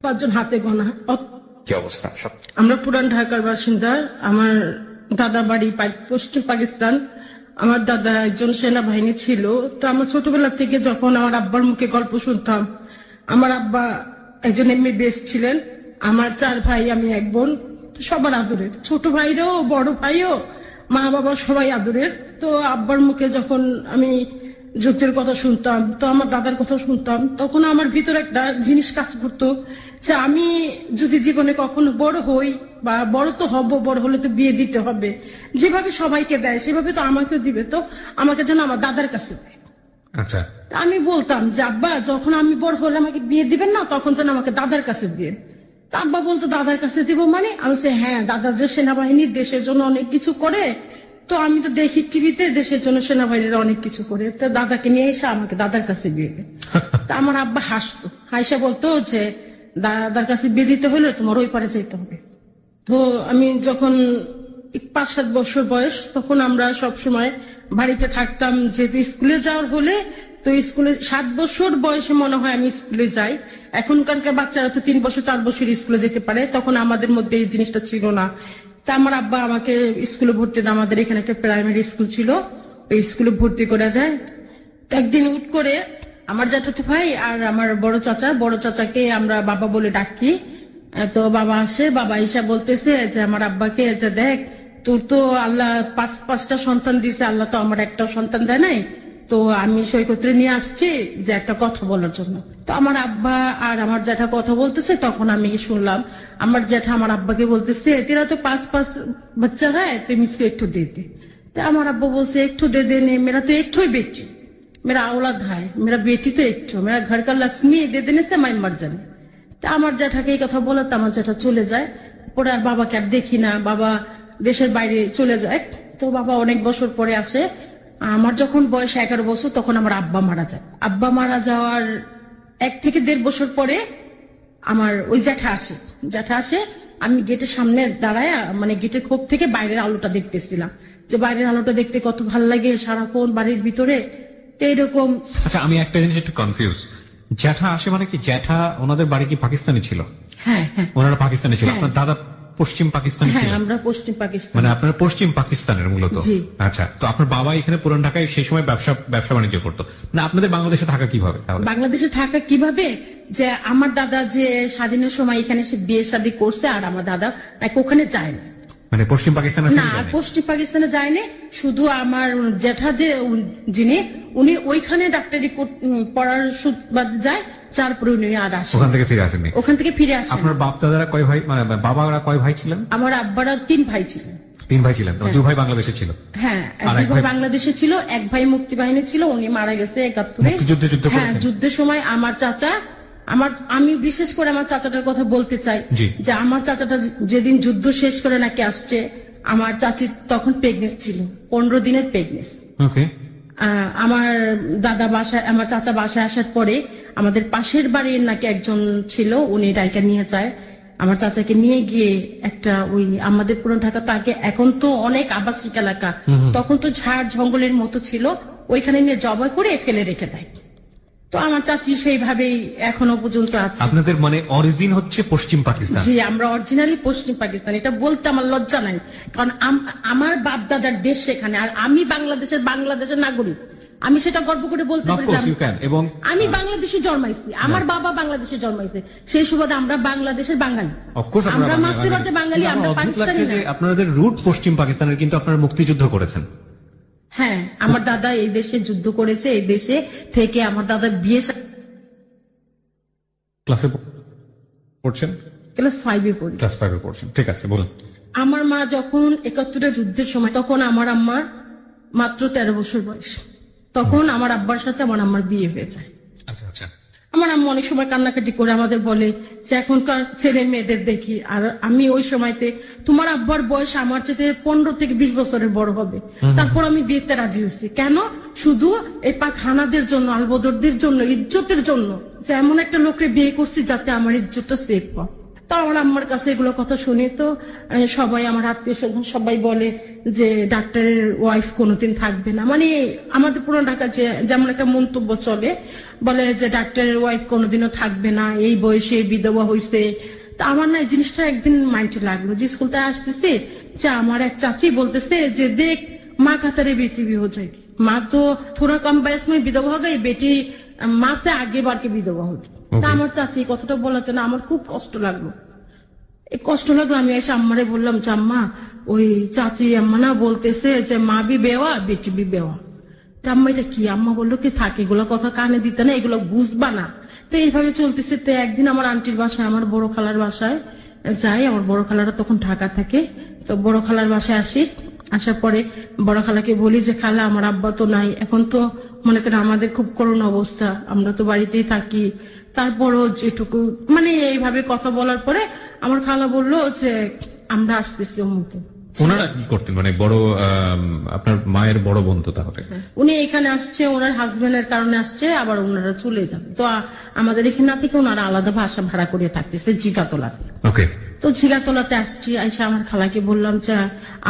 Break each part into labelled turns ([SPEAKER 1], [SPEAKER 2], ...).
[SPEAKER 1] 5 জন হাতে গোনা।
[SPEAKER 2] কি অবস্থা?
[SPEAKER 1] আমরা পুরান ঢাকার বাসিন্দা। আমার দাদা বাড়ি পশ্চিম পাকিস্তান। আমার দাদা একজন সেনাবাহিনী ছিল। তো আমার ছোটবেলা থেকে যখন আমার আব্বার মুখে গল্প শুনতাম, আমার আব্বা একজন MBBS ছিলেন, আমার 4 ভাই, আমি এক বোন, সবার আদরের, ছোট ভাইরাও বড় ভাইও, মা বাবা সবাই আদরের। তো আব্বার মুখে যখন আমি যুদ্ধের কথা শুনতাম, তো আমার দাদার কথা শুনতাম, তখন আমার ভিতরে একটা জিনিস কাজ করতো যে আমি যদি জীবনে কখনো বড় হই, বা বড় তো হব, বড় হলে তো বিয়ে দিতে হবে, যেভাবে সবাইকে দেয় সেভাবে তো আমাকেও দিবে, তো আমাকে যেন আমার দাদার কাছে দেয়।
[SPEAKER 2] আচ্ছা,
[SPEAKER 1] আমি বলতাম যে আব্বা, যখন আমি বড় হলে আমাকে বিয়ে দিবেন না, তখন যেন আমাকে দাদার কাছে দিয়ে। তা আব্বা বলতো দাদার কাছে দিব মানে? আমি বলছি হ্যাঁ, দাদা যে সেনাবাহিনী দেশের জন্য অনেক কিছু করে, তো আমি তো দেখি টিভিতে দেশের জন্য সেনাবাহিনীরা অনেক কিছু করে, তো দাদাকে নিয়ে এসে আমাকে দাদার কাছে বিয়ে দেয়। তা আমার আব্বা হাসতো, হাসা বলতো যে দাদার কাছে বিয়ে দিতে হলে তোমার ওই পারে যেতে হবে। তো আমি যখন 5-7 বছর বয়স, তখন আমরা সব সময় বাড়িতে থাকতাম, যেহেতু স্কুলে যাওয়ার হলে, তো স্কুলে 7 বছর বয়সে মনে হয় আমি স্কুলে যাই। এখনকার বাচ্চারা তো 3 বছর 4 বছর স্কুলে যেতে পারে, তখন আমাদের মধ্যে এই জিনিসটা ছিল না। তা আমার আব্বা আমাকে স্কুলে ভর্তি দেয়, আমাদের এখানে একটা প্রাইমারি স্কুল ছিল, ওই স্কুলে ভর্তি করে দেয়। একদিন উঠ করে আমার জ্যাঠাতো ভাই আর আমার বড় চাচাকে আমরা বাবা বলে ডাকি। তো বাবা আসে, বাবা ঈশা বলতেছে যে আমার আব্বাকে যে দেখ, তোর তো আল্লাহ 5টা সন্তান দিছে, আল্লাহ তো আমার একটা সন্তান দেয় নাই, তো আমি সৈকতে নিয়ে আসছি যে একটা কথা বলার জন্য। তো আমার আব্বা আর আমার জ্যাঠা কথা বলতেছে, তখন আমি শুনলাম আমার জ্যাঠা আমার আব্বাকে বলতেছে তেরা তো 5 বাচ্চা হ্যায়, তুই মিসকে একটু দে দে। তো আমার আব্বা বলছে একটু দে দেনে, মেরা তো একটু ही बेटी, मेरा औलाद है, मेरा बेटी तो एक, मेरा घर का लक्ष्मी दे देने से मैं मर जाने। তা আমার জ্যাঠাকে এই কথা বলে, তো আমার জ্যাঠা চলে যায়। পরে আর বাবাকে আর দেখি না, বাবা দেশের বাইরে চলে যায়। তো বাবা অনেক বছর পরে আসে। আমার যখন বয়স 11 বছর, তখন আমার আব্বা মারা যায়। আব্বা মারা যাওয়ার 1 থেকে 1.5 বছর পরে আমার ওই জ্যাঠা আসে। আমি গেটের সামনে দাঁড়ায়, মানে গেটের খোপ থেকে বাইরের আলোটা দেখতেছিলাম, যে বাইরের আলোটা দেখতে কত ভালো লাগে সারাক্ষণ বাড়ির ভিতরে। তো এরকম।
[SPEAKER 2] আচ্ছা, আমি একটা জিনিস একটু কনফিউজ। জ্যাঠা আসে মানে কি? জ্যাঠা ওনাদের বাড়ি কি পাকিস্তানি ছিল?
[SPEAKER 1] হ্যাঁ হ্যাঁ,
[SPEAKER 2] ওনারা পাকিস্তানি ছিল। আপনার দাদা পশ্চিম পাকিস্তানি ছিল?
[SPEAKER 1] হ্যাঁ, আমরা পশ্চিম পাকিস্তান,
[SPEAKER 2] মানে আপনারা পশ্চিম পাকিস্তানের মূলত। আচ্ছা, তো আপনার বাবা এখানে পুরান ঢাকায় সেই সময় ব্যবসা বাণিজ্য করতো না? আপনাদের বাংলাদেশে থাকা কিভাবে তাহলে?
[SPEAKER 1] বাংলাদেশে থাকা কিভাবে, যে আমার দাদা যে স্বাধীনের সময় এখানে সে বিয়ে শাদী করছে, আর আমার দাদা ওখানে যায় না,
[SPEAKER 2] মানে পশ্চিম পাকিস্তানে
[SPEAKER 1] না, পশ্চিম পাকিস্তানে যায়নি। শুধু আমার জ্যাঠা যিনি, উনি ওইখানে ডাক্তারি পড়ার সুবাদে যায়, তারপরে উনি আর আসেন,
[SPEAKER 2] ওখান থেকে ফিরে আসেননি?
[SPEAKER 1] ওখান থেকে ফিরে আসেন।
[SPEAKER 2] আপনার বাপ দাদারা কয় ভাই, মানে বাবারা কয় ভাই ছিলেন?
[SPEAKER 1] আমার আব্বারা 3 ভাই ছিলেন।
[SPEAKER 2] 3 ভাই ছিলেন? 2 ভাই বাংলাদেশে ছিল?
[SPEAKER 1] হ্যাঁ, 2 ভাই বাংলাদেশে ছিল, 1 ভাই মুক্তিবাহিনী ছিল, উনি মারা গেছে 71-এ। হ্যাঁ, যুদ্ধের সময় আমার চাচা, আমি বিশেষ করে আমার চাচাটার কথা বলতে চাই, যে আমার চাচাটা যেদিন যুদ্ধ শেষ করে নাকি আসছে, আমার চাচি তখন প্রেগনেন্ট ছিল, 15 দিনের প্রেগনেন্ট। আমার দাদা বাসায়, আমার চাচা বাসায় আসার পরে আমাদের পাশের বাড়ির নাকি একজন ছিল, উনি ডাইকা নিয়ে যায় আমার চাচাকে, নিয়ে গিয়ে একটা ওই আমাদের পুরান ঢাকা, তাকে এখন তো অনেক আবাসিক এলাকা, তখন তো ঝাড় জঙ্গলের মতো ছিল, ওইখানে নিয়ে জবাই করে ফেলে রেখে দেয়। তো আমার চাচি সেইভাবেই এখনো পর্যন্ত আছে।
[SPEAKER 2] আপনাদের মানে অরিজিন হচ্ছে পশ্চিম পাকিস্তান?
[SPEAKER 1] জি, আমরা অরিজিনালি পশ্চিম পাকিস্তান। এটা বলতে আমার লজ্জা নাই, কারণ আমার বাপ দাদার দেশ সেখানে, আর আমি বাংলাদেশের নাগরিক, আমি সেটা গর্ব করে বলতে পারি।
[SPEAKER 2] এবং
[SPEAKER 1] আমি বাংলাদেশে জন্মাইছি, আমার বাবা বাংলাদেশে জন্মাইছে, সেই সুবাদে আমরা বাংলাদেশের বাঙালি, আমরা মাসিবাদে বাঙালি, আমরা পাকিস্তানি না।
[SPEAKER 2] আপনাদের রুট পশ্চিম পাকিস্তানের, কিন্তু আপনারা মুক্তিযুদ্ধ করেছেন?
[SPEAKER 1] হ্যাঁ, আমার দাদা এই দেশে যুদ্ধ করেছে, এই দেশে থেকে আমার দাদা বিয়ে।
[SPEAKER 2] ক্লাসে পড়ছেন?
[SPEAKER 1] ক্লাস 5-এ পড়ি।
[SPEAKER 2] ক্লাস 5-এ পড়ছেন, ঠিক আছে, বলুন।
[SPEAKER 1] আমার মা যখন 71-এর যুদ্ধের সময়, তখন আমার আম্মার মাত্র 13 বছর বয়স, তখন আমার আব্বার সাথে আমার আম্মার বিয়ে হয়ে যায়।
[SPEAKER 2] আচ্ছা আচ্ছা।
[SPEAKER 1] আমার আম্মা অনেক সময় কান্নাকাটি করে আমাদের বলে যে এখনকার ছেলে মেয়েদের দেখি, আর আমি ওই সময়তে, তোমার আব্বার বয়স আমার চেয়ে 15 থেকে 20 বছরের বড় হবে, তারপর আমি বিয়েতে রাজি হয়েছি। কেন? শুধু এই পাখানাদের জন্য, আলবদরদের জন্য, ইজ্জতের জন্য, যে এমন একটা লোককে বিয়ে করছি যাতে আমার ইজ্জতটা সেফ পায়। তো আমার আম্মার কাছে এগুলো কথা শুনি তো সবাই আমার আত্মীয় স্বজন সবাই বলে যে ডাক্তারের ওয়াইফ কোনোদিন থাকবে না, মানে আমাদের পুরান ঢাকা যে যেমন একটা মন্তব্য চলে, বলে যে ডাক্তারের ওয়াইফ কোনোদিনও থাকবে না, এই বয়সে বিধবা হয়েছে। তা আমার না এই জিনিসটা একদিন মাইন্ডে লাগলো যে স্কুল থেকে আসতেছে যে আমার এক চাচি বলতেছে যে দেখ माँ का तेरे बेटी भी हो जाएगी, माँ तो थोड़ा कम बयस में विधवा हो गई, बेटी माँ से आगे बढ़ के विधवा होगी। তা আমার চাচি এই কথাটা বলাতে না আমার খুব কষ্ট লাগলো। এই কষ্ট লাগলো, আমি এসে আম্মারে বললাম যে আম্মা ওই চাচি আম্মা না বলতেছে যে মা বি বেওয়া বেটি বি বেওয়া। তা আম্মা এটা কি? আম্মা বললো কি থাক এগুলো কথা কানে দিতে না, এগুলো বুঝবা না। তো এইভাবে চলতেছে। তো একদিন আমার আন্টির বাসায় আমার বড় খালার বাসায় যাই, আমার বড় খালারা তখন ঢাকা থাকে, তো বড় খালার বাসায় আসি। আসার পরে বড় খালাকে বলি যে খালা আমার আব্বা তো নাই, এখন তো মনে করেন আমাদের খুব করুণ অবস্থা, আমরা তো বাড়িতেই থাকি, তারপরও যেটুকু মানে এইভাবে কথা বলার পরে আমার খালা বললো যে আমরা আসতেছি অমুক।
[SPEAKER 2] ওনারা কি করতেন, মানে বড় আপনার মায়ের বড় বোন তো তাহলে?
[SPEAKER 1] উনি এখানে আসছে ওনার হাজবেন্ডের কারণে আসছে, আবার ওনারা চলে যাবে। তো আমাদের এখানে না থেকে ওনারা আলাদা বাসা ভাড়া করে থাকতেছে জিগাতলাতে।
[SPEAKER 2] ওকে।
[SPEAKER 1] তো জিগাতলাতে আসছি, আইসা আমার খালাকে বললাম যে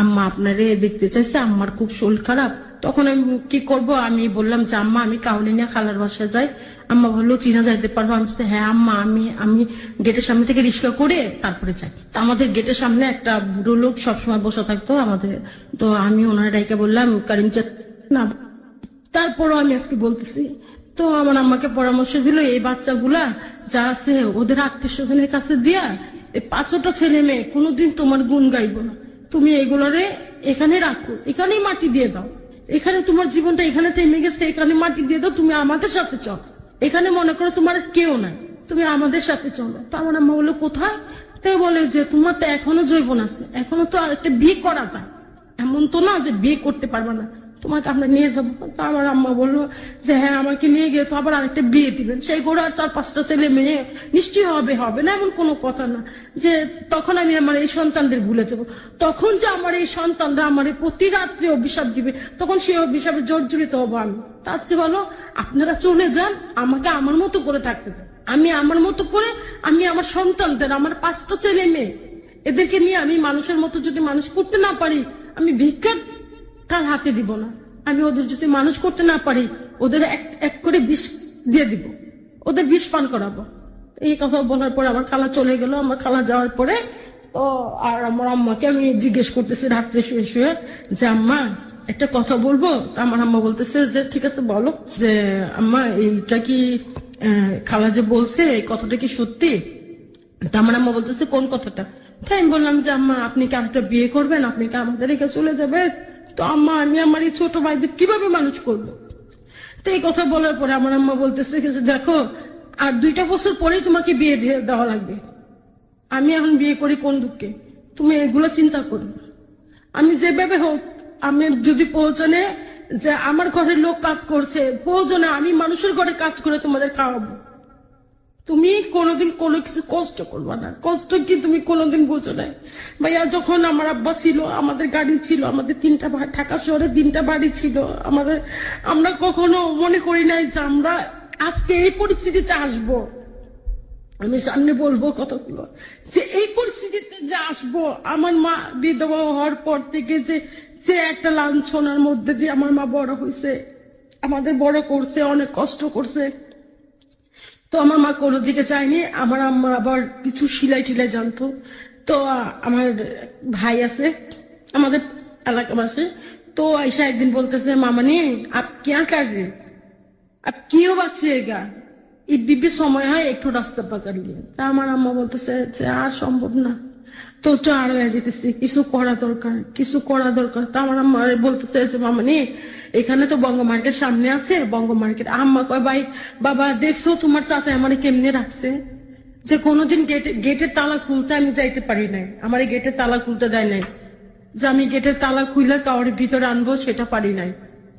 [SPEAKER 1] আম্মা আপনারে দেখতে চাইছে, আম্মার খুব শরীর খারাপ। তখন আমি কি করব, আমি বললাম যে আম্মা আমি কাউলি নিয়ে খালার বাসায় যাই। আম্মা বললো চিনা যাইতে পারবো? আমি হ্যাঁ আম্মা আমি গেটের সামনে থেকে রিক্সা করে তারপরে যাই। তো আমাদের গেটের সামনে একটা বুড়ো লোক সবসময় বসে থাকতো আমাদের, তো আমি ওনার ডাইকে বললাম কারিম না। তারপরও আমি আজকে বলতেছি, তো আমার আম্মাকে পরামর্শ দিল এই বাচ্চাগুলা যা আছে ওদের আত্মীয় স্বজনের কাছে দিয়া, এই 5টা ছেলে মেয়ে কোনোদিন তোমার গুণ গাইব না, তুমি এগুলোরে এখানে রাখো, এখানেই মাটি দিয়ে দাও, এখানে তোমার জীবনটা এখানে থেমে গেছে, এখানে মাটি দিয়ে দাও, তুমি আমাদের সাথে চল, এখানে মনে করো তোমার কেউ নাই, তুমি আমাদের সাথে চলো। তো আমার আম্মা বললো কোথায়? তাই বলে যে তোমার তো এখনো যৌবন আছে, এখনো তো আরেকটা বিয়ে করা যায়, এমন তো না যে বিয়ে করতে পারবে না, তোমাকে আমরা নিয়ে যাবো। তো আমার আম্মা বললো যে হ্যাঁ আমাকে নিয়ে গিয়ে তো আবার আরেকটা বিয়ে দিবেন, সেই করে আর 4-5টা ছেলে মেয়ে নিশ্চয়ই হবে না, এমন কোনো কথা না যে তখন আমি আমার এই সন্তানদের ভুলে যাব। তখন যে আমার এই সন্তানরা আমার প্রতি রাত্রে অভিশাপ দিবে, তখন সেই অভিশাপে জর্জরিত হবো আমি। তার চেয়ে বলো আপনারা চলে যান, আমাকে আমার মতো করে থাকতে দেন, আমি আমার মতো করে আমি আমার সন্তানদের, আমার 5টা ছেলে মেয়ে এদেরকে নিয়ে আমি মানুষের মতো যদি মানুষ করতে না পারি, আমি ভিক্ষা তার হাতে দিব না, আমি ওদের যদি মানুষ করতে না পারি ওদের এক করে বিষ দিয়ে দিব, ওদের বিষ পান করাবো। এই কথা বলার পরে আমার খালা চলে গেল। আমার খালা যাওয়ার পরে তো আর আমার আম্মাকে আমি জিজ্ঞেস করতেছি রাত্রে শুয়ে শুয়ে যে আম্মা একটা কথা বলবো? আমার আম্মা বলতেছে যে ঠিক আছে বলো। যে আম্মা এইটা কি খালা যে বলছে এই কথাটা কি সত্যি? তা আমার আম্মা বলতেছে কোন কথাটা? তাই আমি বললাম যে আম্মা আপনি কি একটা বিয়ে করবেন, আপনি কি আমাদের রেখে চলে যাবেন? তো আম্মা আমি আমার এই ছোট ভাইদের কিভাবে মানুষ করবো? তো এই কথা বলার পরে আমার আম্মা বলতেছে দেখো আর 2টা বছর পরেই তোমাকে বিয়ে দিয়ে দেওয়া লাগবে, আমি এখন বিয়ে করি কোন দুঃখে, তুমি এগুলো চিন্তা করো। আমি যেভাবে হোক আমি যদি প্রয়োজনে যে আমার ঘরের লোক কাজ করছে, প্রয়োজনে আমি মানুষের ঘরে কাজ করে তোমাদের খাওয়াবো, তুমি কোনোদিন কোনো কিছু কষ্ট করবা না, কষ্ট কি তুমি কোনোদিন বোঝো না। ভাইয়া যখন আমার আব্বা ছিল আমাদের গাড়ি ছিল, আমাদের 3টা ঢাকা শহরে 3টা বাড়ি ছিল আমাদের, আমরা কখনো মনে করি নাই যে আমরা আজকে এই পরিস্থিতিতে আসবো। আমি সামনে বলবো কথাগুলো যে এই পরিস্থিতিতে যে আসবো, আমার মা বিধবা হওয়ার পর থেকে যে একটা লাঞ্ছনার মধ্যে দিয়ে আমার মা বড় হয়েছে, আমাদের বড় করছে, অনেক কষ্ট করছে। তো আমার মা কোনো দিকে চায়নি। আমার আম্মা আবার কিছু সিলাই টিলাই জানতো। তো আমার ভাই আছে আমাদের এলাকাবাসী, তো ऐसा একদিন বলতেছে মামানি আপ क्या कर रहे, अब क्यों बचिएगा, এই বিবি সময় হয় একটু রাস্তা পাকার নিয়ে। তা আমার আম্মা বলতেছে যে আর সম্ভব না, তো তো আর হয়ে যেতেছি, কিছু করা দরকার। তা আমার আম্মা বলতেছে যে মামানি এখানে তো বঙ্গ মার্কেট সামনে আছে, বঙ্গ মার্কেট। আম্মা কয় ভাই বাবা দেখছো তোমার চাচা আমার কেমনে রাখছে, যে কোনোদিন গেটের তালা খুলতে আমি যাইতে পারি নাই, আমার গেটের তালা খুলতে দেয় নাই, যে আমি গেটের তালা খুলে কাউর ভিতরে আনবো সেটা পারি নাই,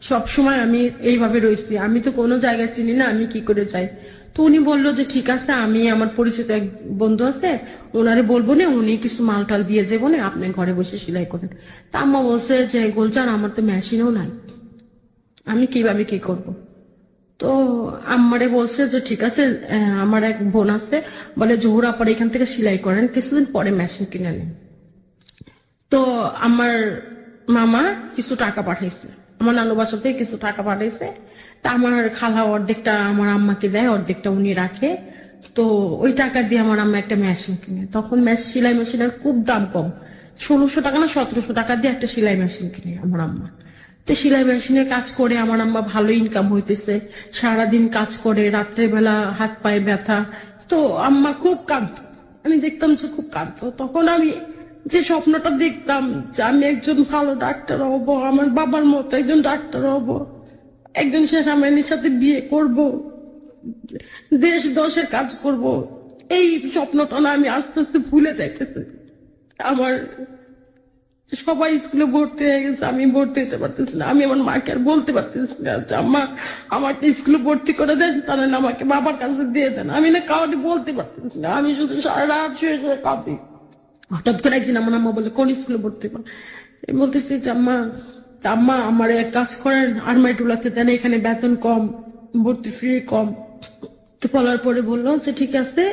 [SPEAKER 1] সবসময় আমি এইভাবে রয়েছি, আমি তো কোনো জায়গায় চিনি না, আমি কি করে যাই। তো উনি বললো যে ঠিক আছে আমি আমার পরিচিত এক বন্ধু আছে ওনারে বলবো না, উনি কিছু মাল টাল দিয়ে যাবো না, আপনি ঘরে বসে সেলাই করেন। তা আম্মা বলছে যে গোলজার আমার তো মেশিনও নাই, আমি কিভাবে কি করব। তো আমারে বলছে যে ঠিক আছে, আমার এক বোন আছে, বলে জোহরা পরে এখান থেকে সেলাই করেন, কিছুদিন পরে মেশিন কিনে নেন। তো আমার মামা কিছু টাকা পাঠাইছে, আমার নানু বাসা থেকে কিছু টাকা পাঠাইছে। তা আমার খালা অর্ধেকটা আমার আম্মাকে দেয়, অর্ধেকটা উনি রাখে। তো ওই টাকা দিয়ে আমার আম্মা একটা মেশিন কিনে। তখন সেলাই মেশিনের খুব দাম কম, 1600 টাকা না 1700 টাকা দিয়ে একটা সেলাই মেশিন কিনে আমার আম্মা। তো সেলাই মেশিনে কাজ করে আমার আম্মা ভালো ইনকাম হইতেছে, সারাদিন কাজ করে, রাত্রেবেলা হাত পায়ে ব্যথা। তো আম্মা খুব কাঁদতো, আমি দেখতাম যে খুব কাঁদতো। তখন আমি যে স্বপ্নটা দেখতাম যে আমি একজন ভালো ডাক্তার হব, আমার বাবার মতো একজন ডাক্তার হব, একজন সেনাবাহিনীর সাথে বিয়ে করব, দেশ দশের কাজ করব, এই স্বপ্নটা না আমি আস্তে আস্তে ভুলে যাইতেছি। আমার সবাই স্কুলে ভর্তি হয়ে গেছে, আমি ভর্তি হতে পারতেছি না। আমি আমার মাকে আর বলতে পারতেছি না যে আম্মা আমাকে স্কুলে ভর্তি করে দেন, তাহলে আমাকে বাবার কাছে দিয়ে দেন। আমি না কাউকে বলতে পারতেছি না, আমি শুধু সারা রাত শুয়ে শুয়ে কাঁদি। হঠাৎ করে একদিন আমার আম্মা বলে কোন স্কুলে ভর্তি কর। আমি বলতেছি যে আম্মা আমার এক কাজ করেন, আরমাইটুলাতে দেন, এখানে বেতন কম, ভর্তি ফি কম। তো বলার পরে বললো যে ঠিক আছে,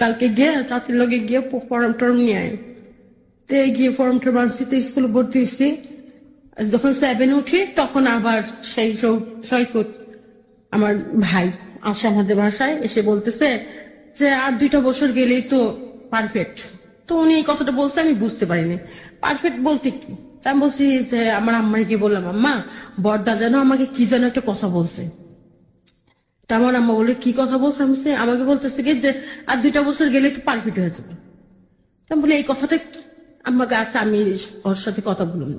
[SPEAKER 1] কালকে গিয়ে চাচির লগে গিয়ে ফর্ম টর্ম নিয়ে আয়। তো গিয়ে ফর্ম টর্ম আনছি, তো স্কুলে ভর্তি হয়েছি। যখন 7 উঠি তখন আবার সেই সৈকত আমার ভাই আসে আমাদের বাসায়, এসে বলতেছে যে আর 2টা বছর গেলেই তো পারফেক্ট। তো উনি এই কথাটা বলছে, আমি বুঝতে পারিনি পারফেক্ট বলতে কি। তা আমি বলছি যে আমার আম্মাকে গিয়ে বললাম, আম্মা বড়দা যেন আমাকে কি যেন একটা কথা বলছে। তা আমার আম্মা বলে কি কথা বলছে, আমি আমাকে বলতেছে কি যে আর 2টা বছর গেলেই তো পারফেক্ট হয়ে যাবে। তা বলে এই কথাটা আম্মাকে, আচ্ছা আমি ওর সাথে কথা বলুন,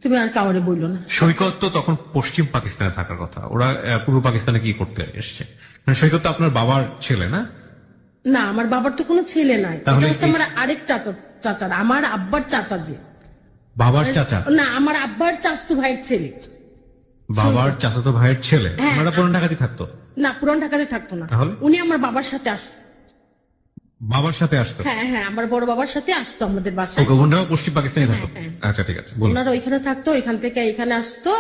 [SPEAKER 1] তুমি আর কাউরে বললো না।
[SPEAKER 2] সৈকত তো তখন পশ্চিম পাকিস্তানে থাকার কথা, ওরা পূর্ব পাকিস্তানে কি করতে এসছে? মানে সৈকত তো আপনার বাবার ছেলে না?
[SPEAKER 1] না, আমার বাবার তো কোনো ছেলে নাই,
[SPEAKER 2] তাহলে
[SPEAKER 1] এটা হচ্ছে আমার আরেক চাচার, আমার আব্বার চাচা। যে
[SPEAKER 2] বাবার চাচা?
[SPEAKER 1] না, আমার আব্বার চাচতো ভাইয়ের ছেলে।
[SPEAKER 2] বাবার চাচাতো ভাইয়ের ছেলে?
[SPEAKER 1] হ্যাঁ।
[SPEAKER 2] ওনারা পুরান ঢাকাতে থাকতো?
[SPEAKER 1] না, পুরান ঢাকাতে থাকতো না।
[SPEAKER 2] তাহলে
[SPEAKER 1] উনি আমার বাবার সাথে আসতো।
[SPEAKER 2] বাবার সাথে আসতো?
[SPEAKER 1] হ্যাঁ হ্যাঁ, আমার বড় বাবার সাথে আসতো আমাদের বাসায়।
[SPEAKER 2] ওকে, ওনারাও পশ্চিম পাকিস্তানে থাকতো?
[SPEAKER 1] হ্যাঁ।
[SPEAKER 2] আচ্ছা ঠিক আছে, বলুন।
[SPEAKER 1] ওনারা ওইখানে থাকতো, এখান থেকে এখানে আসতো।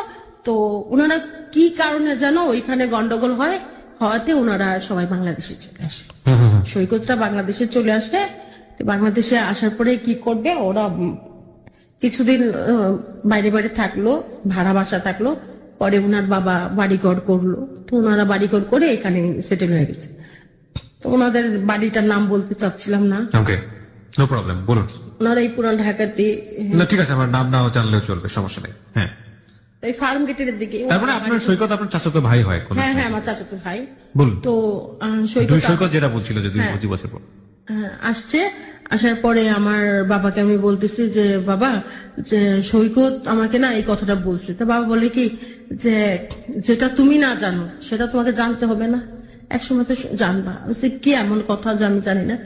[SPEAKER 1] তো ওনারা কি কারণে যেন ওইখানে গন্ডগোল হওয়াতে ওনারা সবাই বাংলাদেশে চলে আসে। সৈকতটা বাংলাদেশে চলে আসে। তো বাংলাদেশে আসার পরে কি করবে, ওরা কিছুদিন বাইরে বাইরে থাকলো, ভাড়া বাসা থাকলো। পরে ওনার বাবা বাড়িঘর করলো, তো ওনারা বাড়িঘর করে এখানে সেটেল হয়ে গেছে। তো ওনাদের বাড়িটার নাম বলতে চাচ্ছিলাম না।
[SPEAKER 2] ওকে, নো প্রবলেম, বলুন।
[SPEAKER 1] ওনারা এই পুরান ঢাকাতে,
[SPEAKER 2] না ঠিক আছে, আমার নাম নাও জানলেও চলবে, সমস্যা নেই। হ্যাঁ,
[SPEAKER 1] এই ফার্ম গেটের দিকে।
[SPEAKER 2] তারপরে আপনার সৈকত আপনার চাচাতো ভাই হয়?
[SPEAKER 1] হ্যাঁ হ্যাঁ, আমার চাচাতো ভাই।
[SPEAKER 2] বলুন।
[SPEAKER 1] তো
[SPEAKER 2] দুই সৈকত যেটা বলছিল যে 2 বছর পর
[SPEAKER 1] আসছে। আসার পরে আমার বাবাকে আমি বলতেছি যে বাবা, যে সৈকত আমাকে না এই কথাটা বলছে। তো বাবা বলে কি যে যেটা তুমি না জানো সেটা তোমাকে জানতে হবে না, একসময় তো জানবা। কি এমন কথা যে আমি জানি না?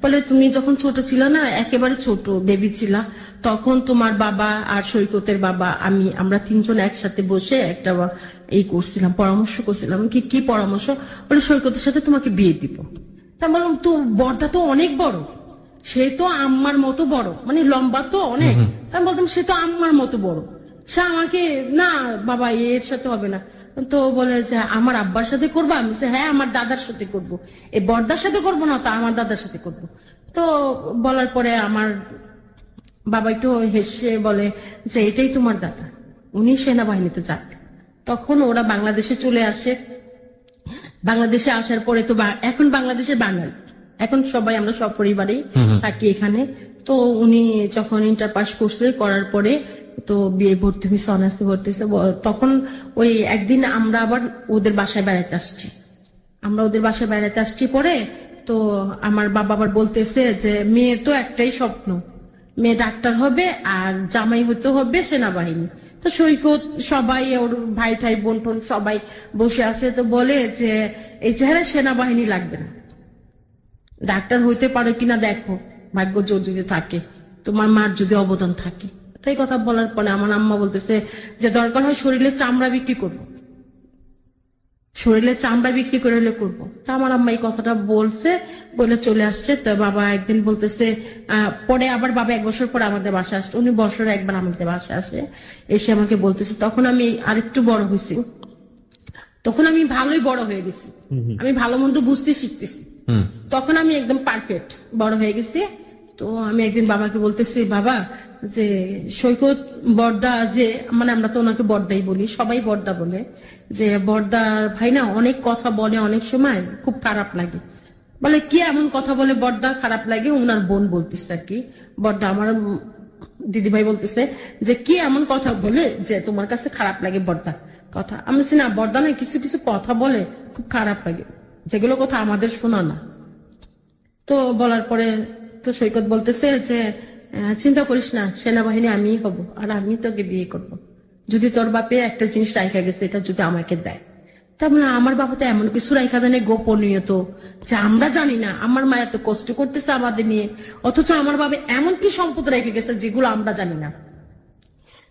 [SPEAKER 1] বলে তুমি যখন ছোট ছিল না, একেবারে ছোট বেবি ছিলা, তখন তোমার বাবা আর সৈকতের বাবা আমরা 3 জন একসাথে বসে একটা এই করছিলাম, পরামর্শ করছিলাম। কি পরামর্শ? বলে সৈকতের সাথে তোমাকে বিয়ে দিব। তা বললাম তো বড়দা তো অনেক বড়, সে তো আম্মার মতো বড়, মানে লম্বা তো অনেক। তা বলতাম সে তো আম্মার মতো বড়, সে আমাকে না বাবা এর সাথে হবে না। তো বলে যে আমার আব্বার সাথে করবো? আমি হ্যাঁ আমার দাদার সাথে করব, এই বড়দার সাথে করবো না, তা আমার দাদার সাথে করব। তো বলার পরে আমার বাবা একটু হেসে বলে যে এটাই তোমার দাদা, উনি সেনাবাহিনীতে যাবে। তখন ওরা বাংলাদেশে চলে আসে। বাংলাদেশে আসার পরে তো এখন বাংলাদেশের বাঙালি, এখন সবাই আমরা সব পরিবারেই থাকি এখানে। তো উনি যখন ইন্টার পাস করছে, করার পরে তো বিয়ে ভর্তি হয়েছে, অনার্সে ভর্তি হয়েছে। তখন ওই একদিন আমরা আবার ওদের বাসায় বেড়াতে আসছি। পরে তো আমার বাবা আবার বলতেছে যে মেয়ে তো একটাই স্বপ্ন, মেয়ে ডাক্তার হবে আর জামাই হতে হবে সেনাবাহিনী। তো সৈকত সবাই ওর ভাই ঠাই বোন টোন সবাই বসে আছে। তো বলে যে এই চেহারা সেনাবাহিনী লাগবে না, ডাক্তার হইতে পারো কিনা দেখো, ভাগ্য জোর যদি থাকে, তোমার মার যদি অবদান থাকে। তাই কথা বলার পরে আমার আম্মা বলতেছে যে দরকার হয় শরীরে চামড়া বিক্রি করবো, শরীরে চামড়া বিক্রি করে হলে করবো। তা আমার আম্মা এই কথাটা বলে চলে আসছে। তো বাবা একদিন বলতেছে, পরে আবার বাবা 1 বছর পরে আমাদের বাসায় আসছে, উনি বছরে একবার আমাদের বাসায় আসে, এসে আমাকে বলতেছে, তখন আমি আরেকটু বড় হয়েছি। তখন আমি ভালোই বড় হয়ে গেছি, আমি ভালো মন্দ বুঝতে শিখতেছি, তখন আমি একদম পারফেক্ট বড় হয়ে গেছি। তো আমি একদিন বাবাকে বলতেছি, বাবা যে সৈকত বর্দা যে, মানে আমরা তো ওনাকে বর্দাই বলি, সবাই বর্দা বলে, যে বর্দার ভাই না অনেক কথা বলে, অনেক সময় খুব খারাপ লাগে। বলে কি এমন কথা বলে বর্দা খারাপ লাগে? ওনার বোন বলতেছে আর কি, বর্দা আমার দিদিভাই বলতেছে যে কি এমন কথা বলে যে তোমার কাছে খারাপ লাগে বর্দা কথা? আমি বলছি না বর্দা না, কিছু কিছু কথা বলে খুব খারাপ লাগে, যেগুলো কথা আমাদের শোনা না। তো বলার পরে তো সৈকত বলতেছে যে চিন্তা করিস না, সেনাবাহিনী আমিই হব, আর আমি তোকে বিয়ে করব, যদি তোর বাপে একটা জিনিস রাইখা গেছে এটা যদি আমাকে দেয়। তার মানে আমার বাবা তো এমন কিছু রাইখা জানে গোপনীয়, তো যে আমরা জানি না। আমার মা এত কষ্ট করতেছে আমাদের নিয়ে, অথচ আমার বাবা এমন কি সম্পদ রেখে গেছে যেগুলো আমরা জানি না।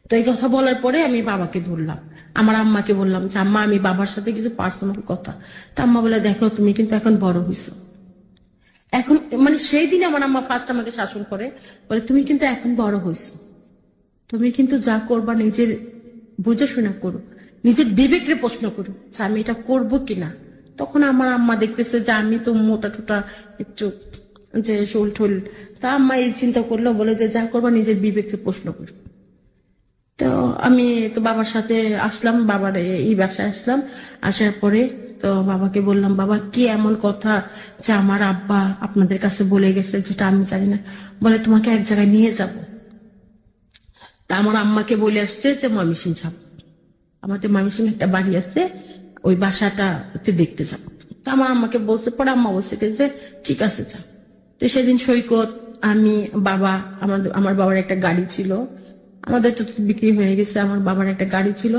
[SPEAKER 1] তো এই কথা বলার পরে আমি বাবাকে ধরলাম, আমার আম্মাকে বললাম যে আম্মা আমি বাবার সাথে কিছু পার্সোনাল কথা। তা আম্মা বলে দেখো তুমি কিন্তু এখন বড় হইছো, এখন মানে সেই দিনে আমার আম্মা ফার্স্ট আমাকে শাসন করে, বলে তুমি কিন্তু এখন বড় হইছো, তুমি কিন্তু যা করবা নিজের বুঝে শোনা করো, নিজের বিবেকরে প্রশ্ন করো যে আমি এটা করবো কিনা। তখন আমার আম্মা দেখতেছে যে আমি তো মোটা টোটা একটু যে শোল ঠোল, তা আম্মা এই চিন্তা করলো, বলে যে যা করবা নিজের বিবেককে প্রশ্ন করো। তো আমি তো বাবার সাথে আসলাম, বাবার এই বাসায় আসলাম, আসার পরে তো বাবাকে বললাম, বাবা কি এমন কথা যে আমার আব্বা আপনাদের কাছে বলে গেছে যেটা আমি জানি না? বলে তোমাকে এক জায়গায় নিয়ে যাব। তা আমার আম্মাকে বলে আসছে যে ময়মনসিং যাব, আমাদের ময়মনসিং একটা বাড়ি আছে, ওই বাসাটা দেখতে যাবো। তো আমার আম্মাকে বলছে, পরে আম্মা বলছে যে ঠিক আছে যা। তো সেদিন সৈকত, আমি, বাবা, আমার বাবার একটা গাড়ি ছিল, আমাদের তো বিক্রি হয়ে গেছে, আমার বাবার একটা গাড়ি ছিল।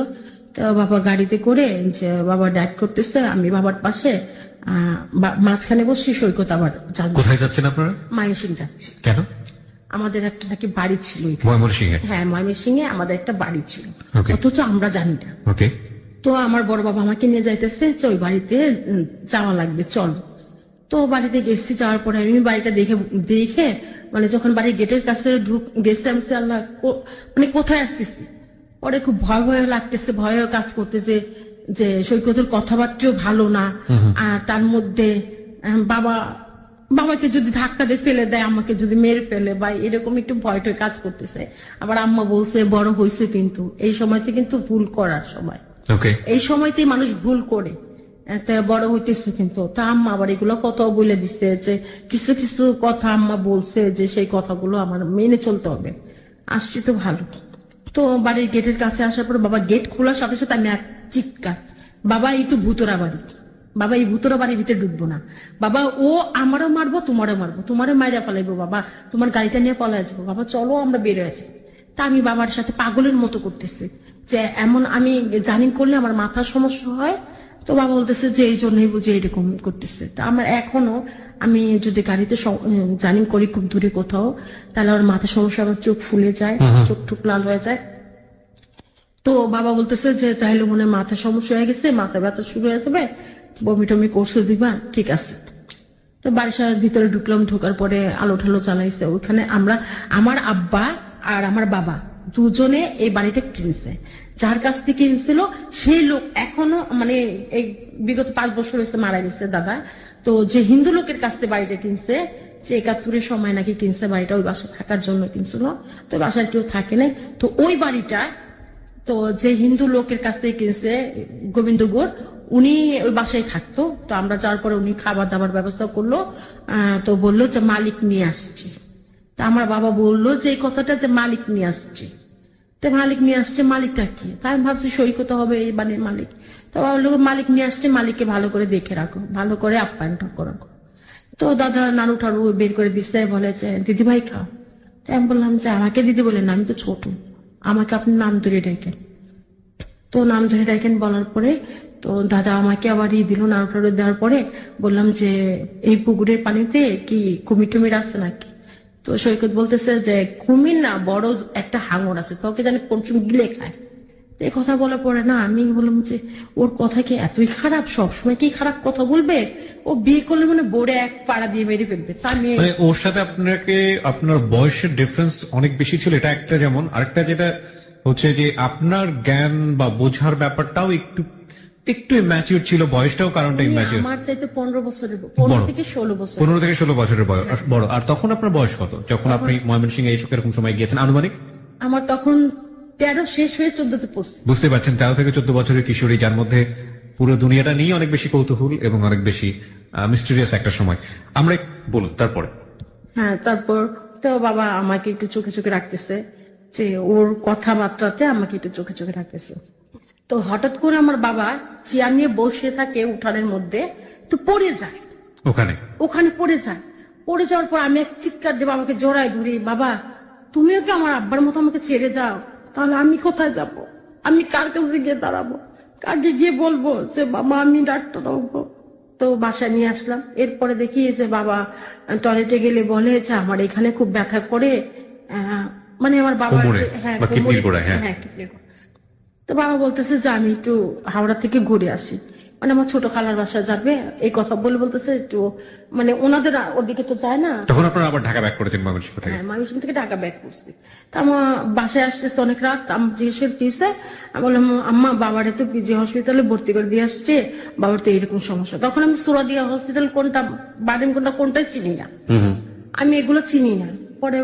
[SPEAKER 1] তো বাবা গাড়িতে করে যে বাবা ড্রাইভ করতেছে, আমি বাবার পাশে মাঝখানে বসছি, সৈকত আবার
[SPEAKER 2] কোথায় যাচ্ছেন আপনারা?
[SPEAKER 1] ময়মনসিং যাচ্ছি।
[SPEAKER 2] কেন?
[SPEAKER 1] আমাদের একটা নাকি বাড়ি ছিল
[SPEAKER 2] ময়মনসিং এ।
[SPEAKER 1] হ্যাঁ ময়মনসিং এ আমাদের একটা বাড়ি ছিল, অথচ আমরা জানি না। তো আমার বড় বাবা আমাকে নিয়ে যাইতেছে যে ওই বাড়িতে যাওয়া লাগবে, চল। তো বাড়িতে গেছি, যাওয়ার পরে আমি বাড়িটা দেখে মানে যখন বাড়ির গেটের কাছে গেছি, আমি আল্লাহ মানে কোথায় আসতেছি। পরে খুব ভয় ভয় লাগতেছে, ভয় কাজ করতেছে যে সৈকতের কথাবার্তাও ভালো না, আর তার মধ্যে বাবাকে যদি ধাক্কা দিয়ে ফেলে দেয়, আমাকে যদি মেরে ফেলে, বা এরকম একটু ভয় টয় কাজ করতেছে। আবার আম্মা বলছে বড় হয়েছে, কিন্তু এই সময়তে কিন্তু ভুল করার সময়, এই সময়তে মানুষ ভুল করে, বড় হইতেছে কিন্তু। তা আম্মা আবার এগুলো কত বলে দিচ্ছে যে কিছু কিছু কথা আম্মা বলছে যে সেই কথাগুলো আমার মেনে চলতে হবে। আসছি তো ভালো। তো বাড়ির গেটের কাছে আসার পর বাবা গেট খোলার সাথে সাথে আমি এক চিৎকার, বাবা এই তো ভুতরা বাড়ি, বাবা এই ভুতরা বাড়ির ভিতরে ঢুকবো না, বাবা ও আমারও মারবো তোমারও মারবো, তোমারও মাইরা ফেলাইবো, বাবা তোমার গাড়িটা নিয়ে পলাই যাবো, বাবা চলো আমরা বের হয়েছি। তা আমি বাবার সাথে পাগলের মতো করতেছি যে এমন আমি জানি করলে আমার মাথার সমস্যা হয়। তো বাবা বলতেছে যে এই জন্যই বুঝে এরকম করতেছে। তা আমার এখনো আমি যদি গাড়িতে জানি করি খুব দূরে কোথাও, তাহলে আমার মাথার সমস্যা, আমার চোখ ফুলে যায়, চোখ টুক লাল হয়ে যায়। তো বাবা বলতেছে যে তাহলে মনে মাথার সমস্যা হয়ে গেছে, মাথা ব্যথা শুরু হয়ে যাবে, বমি টমি করছে দিবা, ঠিক আছে। তো বাড়ির ভিতরে ঢুকলাম, ঢোকার পরে আলো ঠালো চালাইছে। ওইখানে আমার আব্বা আর আমার বাবা দুজনে এই বাড়িটা কিনছে, যার কাছ থেকে কিনছিল সেই লোক এখনো মানে এই বিগত 5 বছর হয়েছে মারা গেছে দাদা। তো যে হিন্দু লোকের কাছ থেকে বাড়িটা কিনছে, যে 71-এর সময় নাকি কিনছে বাড়িটা, ওই বাসা থাকার জন্য কিনছিল, তো বাসায় কেউ থাকে নাই। তো ওই বাড়িটা তো যে হিন্দু লোকের কাছ থেকে কিনছে গোবিন্দ গোড়, উনি ওই বাসায় থাকতো। তো আমরা যাওয়ার পরে উনি খাবার দাবার ব্যবস্থা করলো, তো বললো যে মালিক নিয়ে আসছে। তা আমার বাবা বললো যে এই কথাটা যে মালিক নিয়ে আসছে, তো মালিক নিয়ে আসছে, মালিকটা কি? তাই আমি ভাবছি সৈকত হবে এই বাড়ির মালিক। তো মালিক নিয়ে আসছে, মালিককে ভালো করে দেখে রাখো, ভালো করে আপ্যায়নটা করো। তো দাদা নাড়ু ঠাড়ু বের করে দিচ্ছে, বলে যে দিদি ভাই খাও। তাই আমি বললাম যে আমাকে দিদি বলে না, আমি তো ছোট, আমাকে আপনি নাম ধরে ডাকেন। তো নাম ধরে ডাকেন বলার পরে তো দাদা আমাকে আবার দিল, নাড়ু টাড়ু দেওয়ার পরে বললাম যে এই পুকুরের পানিতে কি কুমির টুমির আছে নাকি? তো সৈকত বলতেছে যে কুমির না, বড় একটা হাঙর আছে, তোকে জানি কোন গিলে খায়। এই কথা বলার পরে না আমি বললাম যে ওর কথা কি এতই খারাপ, সবসময় কি খারাপ কথা বলবে? ও বিয়ে করলে মানে বোর্ডে এক পাড়া দিয়ে মেরে ফেলবে। তা নিয়ে
[SPEAKER 2] ওর সাথে আপনাকে আপনার বয়সের ডিফারেন্স অনেক বেশি ছিল, এটা একটা। যেমন আরেকটা যেটা হচ্ছে যে আপনার জ্ঞান বা বোঝার ব্যাপারটাও একটু একটু ইম্যাচিউর ছিল, বয়সটাও কারণটা ইম্যাচিউর।
[SPEAKER 1] আমার চাইতে 15 বছরের 15 থেকে 16 বছর।
[SPEAKER 2] 15 থেকে 16 বছরের বয়স বড়। আর তখন আপনার বয়স কত যখন আপনি ময়মনসিংহে এরকম সময় গিয়েছেন আনুমানিক?
[SPEAKER 1] আমার তখন 13 শেষ হয়ে 14তে পড়ছি।
[SPEAKER 2] বুঝতে পারছেন, 13 থেকে 14 বছরের কিশোরী, যার মধ্যে পুরো দুনিয়াটা নিয়ে অনেক বেশি কৌতূহল এবং অনেক বেশি মিস্টেরিয়াস একটা সময়। আমরা বলুন তারপরে।
[SPEAKER 1] হ্যাঁ, তারপর তো বাবা আমাকে একটু চোখে চোখে রাখতেছে, যে ওর কথাবার্তাতে আমাকে একটু চোখে চোখে রাখতেছে। তো হঠাৎ করে আমার বাবা চেয়ার নিয়ে বসে থাকে উঠানের মধ্যে, তো পড়ে যায়, ওখানে পড়ে যায়। পড়ে যাওয়ার পর আমি এক চিৎকার দিয়ে বাবাকে জড়ায় ধরি, বাবা তুমিও কি আমার আব্বার মতো আমাকে ছেড়ে যাও, তাহলে আমি কোথায় যাব? আমি কার কাছে গিয়ে দাঁড়াবো? কাকে গিয়ে বলবো যে বাবা আমি ডাক্তার হবো? তো বাসায় নিয়ে আসলাম। এরপরে দেখি যে বাবা টয়লেটে গেলে বলে যে আমার এখানে খুব ব্যথা করে, মানে আমার বাবা
[SPEAKER 2] কিডনির গোড়ায়।
[SPEAKER 1] তো বাবা বলতেছে যে আমি একটু হাওড়া থেকে ঘুরে আসি, মানে আমার ছোট খালার বাসা যাবে এই কথা বলে বলতেছে একটু, মানে ওনাদের ওদিকে তো যায় না।
[SPEAKER 2] তখন আপনারা আবার ঢাকা ব্যাক করেছেন ময়মনসিংহ থেকে?
[SPEAKER 1] হ্যাঁ, ময়মনসিংহ থেকে ঢাকা ব্যাক করছি। তা আমার বাসায় আসতেছে অনেক রাত, আমি জিজ্ঞেস পিসে আমি বললাম আম্মা বাবারে তো পিজি হসপিটালে ভর্তি করে দিয়ে আসছে, বাবার তো এরকম সমস্যা। তখন আমি সুরাদিয়া হসপিটাল কোনটা বাডেন কোনটাই চিনি না, আমি এগুলো চিনি না। পরে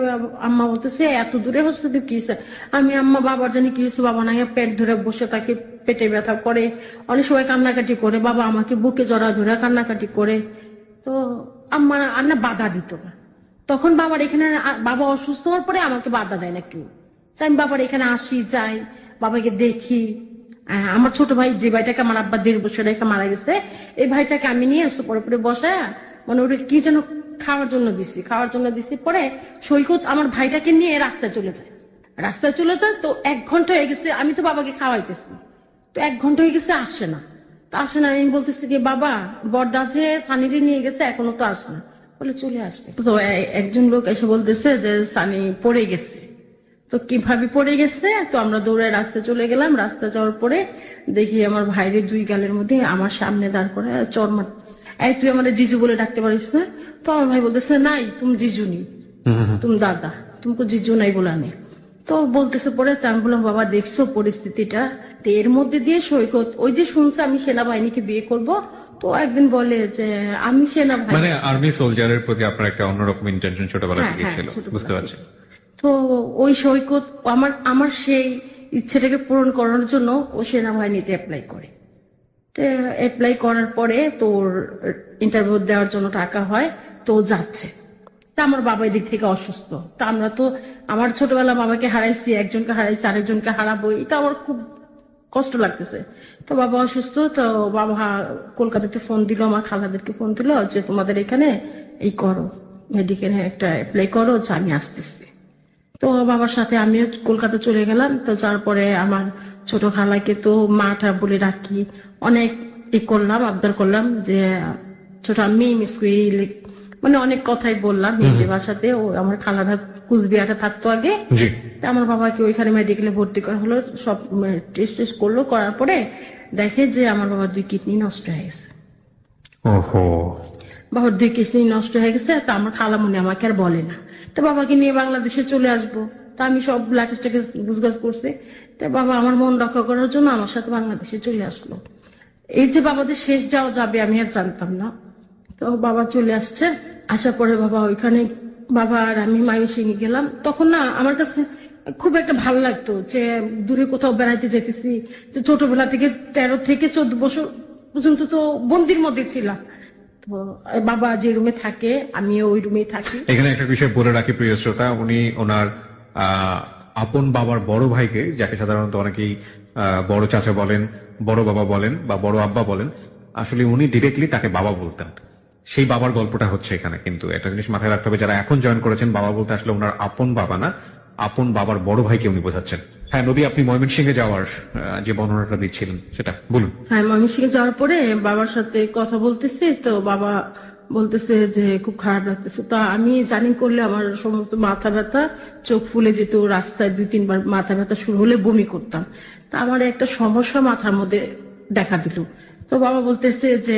[SPEAKER 1] আম্মা বলতেছে এত দূরে হসপিটাল কি হয়েছে? আমি আম্মা বাবার জানি কি হয়েছে, বাবা না পেট ধরে বসে থাকে, পেটে ব্যথা করে, অনেক সময় কান্নাকাটি করে, বাবা আমাকে বুকে জড়া ধরে কান্নাকাটি করে। তো আম্মা না বাধা দিত না। তখন বাবার এখানে বাবা অসুস্থ হওয়ার পরে আমাকে বাধা দেয় না কেউ, আমি বাবার এখানে আসি যাই, বাবাকে দেখি। আমার ছোট ভাই যে ভাইটাকে আমার আব্বা 1.5 বছর রেখে মারা গেছে, এই ভাইটাকে আমি নিয়ে আসছি পরে বসায়, মানে ওটা কি যেন খাওয়ার জন্য দিছি। পরে সৈকত আমার ভাইটাকে নিয়ে রাস্তায় চলে যায়। তো 1 ঘন্টা হয়ে গেছে, আমি তো বাবাকে খাওয়াইতেছি, তো 1 ঘন্টা হয়ে গেছে আসে না। আমি বলতেছি কি বাবা বড়দা যে সানিরে নিয়ে গেছে এখনো তো আসে না, বলে চলে আসবে। তো একজন লোক এসে বলতেছে যে সানি পড়ে গেছে। তো কিভাবে পড়ে গেছে, তো আমরা দৌড়ে রাস্তায় চলে গেলাম। রাস্তায় যাওয়ার পরে দেখি আমার ভাইয়ের 2 গালের মধ্যে আমার সামনে দাঁড় করে চর মারতেছে, এই তুই আমাদের জিজু বলে ডাকতে পারিস না? তো আমার ভাই বলতেছে নাই তুমি জিজু নি, তুমি দাদা, তুমি জিজু নাই বলা নেই। তো বলতেছে পরে, আমি বললাম বাবা দেখছো পরিস্থিতিটা? তো এর মধ্যে দিয়ে সৈকত ওই যে শুনছে আমি সেনাবাহিনীকে বিয়ে করব, তো একদিন বলে যে আমি সেনাবাহিনী,
[SPEAKER 2] মানে আর্মি সোলজারের প্রতি আপনার একটা অন্যরকম ইন্টেনশন ছোটবেলা থেকে ছিল, বুঝতে পারছি।
[SPEAKER 1] তো ওই সৈকত আমার সেই ইচ্ছেটাকে পূরণ করার জন্য ও সেনাবাহিনীতে অ্যাপ্লাই করে। অ্যাপ্লাই করার পরে তোর ইন্টারভিউ দেওয়ার জন্য টাকা হয়, তো যাচ্ছে। তা আমার বাবা এদিক থেকে অসুস্থ, তা আমরা তো আমার ছোটবেলা বাবাকে হারাইছি, একজনকে হারাইছি, আরেকজনকে হারাবো, এটা আমার খুব কষ্ট লাগতেছে। তো বাবা অসুস্থ, তো বাবা কলকাতাতে ফোন দিল, আমার খালাদেরকে ফোন দিল যে তোমাদের এখানে এই করো, মেডিকেলে একটা অ্যাপ্লাই করো, যে আমি আসতেছি। তো বাবার সাথে আমিও কলকাতা চলে গেলাম। তো তারপরে আমার ছোট খালাকে তো মাটা বলে রাখি, অনেক করলাম, আবদার করলাম যে ছোট আমি মিসকুইলি, মানে অনেক কথাই বললাম হিন্দি ভাষাতে। ও আমার খালারা কুচবিহারে থাকতো আগে, আমার বাবাকে ওইখানে মেডিকেলে ভর্তি করা হলো, সব টেস্ট করলো, করার পরে দেখে যে আমার বাবার 2 কিডনি নষ্ট হয়ে গেছে। বাবার 2 কিডনি নষ্ট হয়ে গেছে। তা আমার খালামণি আমাকে আর বলে না, তো বাবাকে নিয়ে বাংলাদেশে চলে আসবো। তা আমি সব লাগেজটাকে গুজগাজ করছি। তো বাবা আমার মন রক্ষা করার জন্য আমার সাথে বাংলাদেশে চলে আসলো। এই যে বাবাদের শেষ যাওয়া যাবে আমি আর জানতাম না। তো বাবা চলে আসছে, আসার পরে বাবা ওইখানে, বাবা আর আমি ময়মনসিংহে গেলাম। তখন না আমার কাছে খুব একটা ভালো লাগতো যে দূরে কোথাও বেড়াইতে যেতেছি, যে ছোটবেলা থেকে 13 থেকে 14 বছর পর্যন্ত তো বন্দির মধ্যে ছিলাম। তো বাবা যে রুমে থাকে আমিও ওই রুমেই থাকি।
[SPEAKER 2] এখানে একটা বিষয় বলে রাখি প্রিয় শ্রোতা, উনি ওনার আপন বাবার বড় ভাইকে, যাকে সাধারণত অনেকেই বড় চাচা বলেন, বড় বাবা বলেন বা বড় আব্বা বলেন, আসলে উনি ডিরেক্টলি তাকে বাবা বলতেন। সেই বাবার গল্পটা হচ্ছে এখানে। কিন্তু একটা জিনিস মাথায় রাখতে হবে, যারা এখন জয়েন করেছেন, বাবা বলতে আসলে ওনার আপন বাবা না, আপন বাবার বড় ভাইকে উনি বোঝাচ্ছেন। হ্যাঁ নদী, আপনি ময়মনসিংহে যাওয়ার যে বর্ণনাটা দিচ্ছিলেন সেটা বলুন।
[SPEAKER 1] হ্যাঁ, ময়মনসিংহে যাওয়ার পরে বাবার সাথে কথা বলতেছি, তো বাবা বলতেছে যে খুব খারাপ লাগতেছে। তো আমি জানি করলে আমার সমস্ত মাথা ব্যথা, চোখ ফুলে যেত, রাস্তায় 2-3 বার মাথা ব্যথা শুরু হলে বমি করতাম। তা আমার একটা সমস্যা মাথার মধ্যে দেখা দিল। তো বাবা বলতেছে যে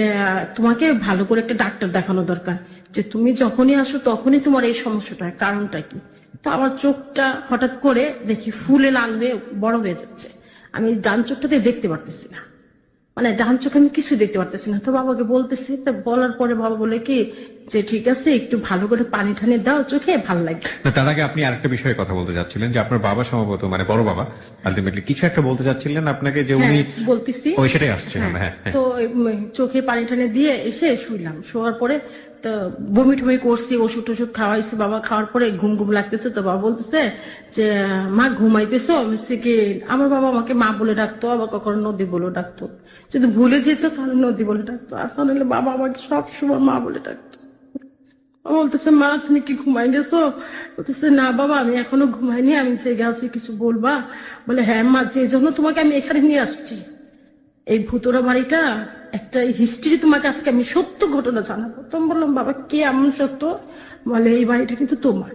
[SPEAKER 1] তোমাকে ভালো করে একটা ডাক্তার দেখানো দরকার, যে তুমি যখনই আসো তখনই তোমার এই সমস্যাটা, কারণটা কি? তো আমার চোখটা হঠাৎ করে দেখি ফুলে লাল হয়ে বড় হয়ে যাচ্ছে, আমি ডান চোখটাতে দেখতে পারতেছি না। মানে ডান চোখে আমি কিছু দেখতে পারতেছি না। তো বাবাকে বলতেছি, তা বলার পরে বাবা বলে কি যে ঠিক আছে একটু ভালো করে পানি ঠানি দাও চোখে, ভালো লাগে।
[SPEAKER 2] না, তার আগে আপনি আরেকটা বিষয়ে কথা বলতে যাচ্ছিলেন যে আপনার বাবা সম্ভবত মানে বড় বাবা আলটিমেটলি কিছু একটা বলতে যাচ্ছিলেন আপনাকে যে উনি
[SPEAKER 1] হ্যাঁ, বলতেছি।
[SPEAKER 2] ওই সেটাই আসছে।
[SPEAKER 1] হ্যাঁ,
[SPEAKER 2] হ্যাঁ হ্যাঁ।
[SPEAKER 1] তো চোখে পানি টানি দিয়ে এসে শুইলাম। শোয়ার পরে তো বমি টমি করছি, ওষুধ টষুধ খাওয়াইছি। বাবা খাওয়ার পরে ঘুম ঘুম লাগতেছে, তো বাবা বলতেছে যে মা ঘুমাইতেছো? আমি বলছি কি, আমার বাবা আমাকে মা বলে ডাকতো, আবার কখনো নদী বলে ডাকতো। যদি ভুলে যেত তাহলে নদী বলে ডাকতো, আর তাহলে বাবা আমাকে সব সময় মা বলে ডাকতো। বাবা বলতেছে মা তুমি কি ঘুমাই গেছো? বলতেছে না বাবা আমি এখনো ঘুমাইনি, আমি জেগে আছি, কিছু বলবা? বলে হ্যাঁ মা, যে জন্য তোমাকে আমি এখানে নিয়ে আসছি, এই ভুতুরা বাড়িটা একটা হিস্ট্রি, তোমাকে আজকে আমি সত্য ঘটনা জানাবো। তো আমি বললাম বাবা কি এমন সত্য? বলে এই বাড়িটা কিন্তু তোমার,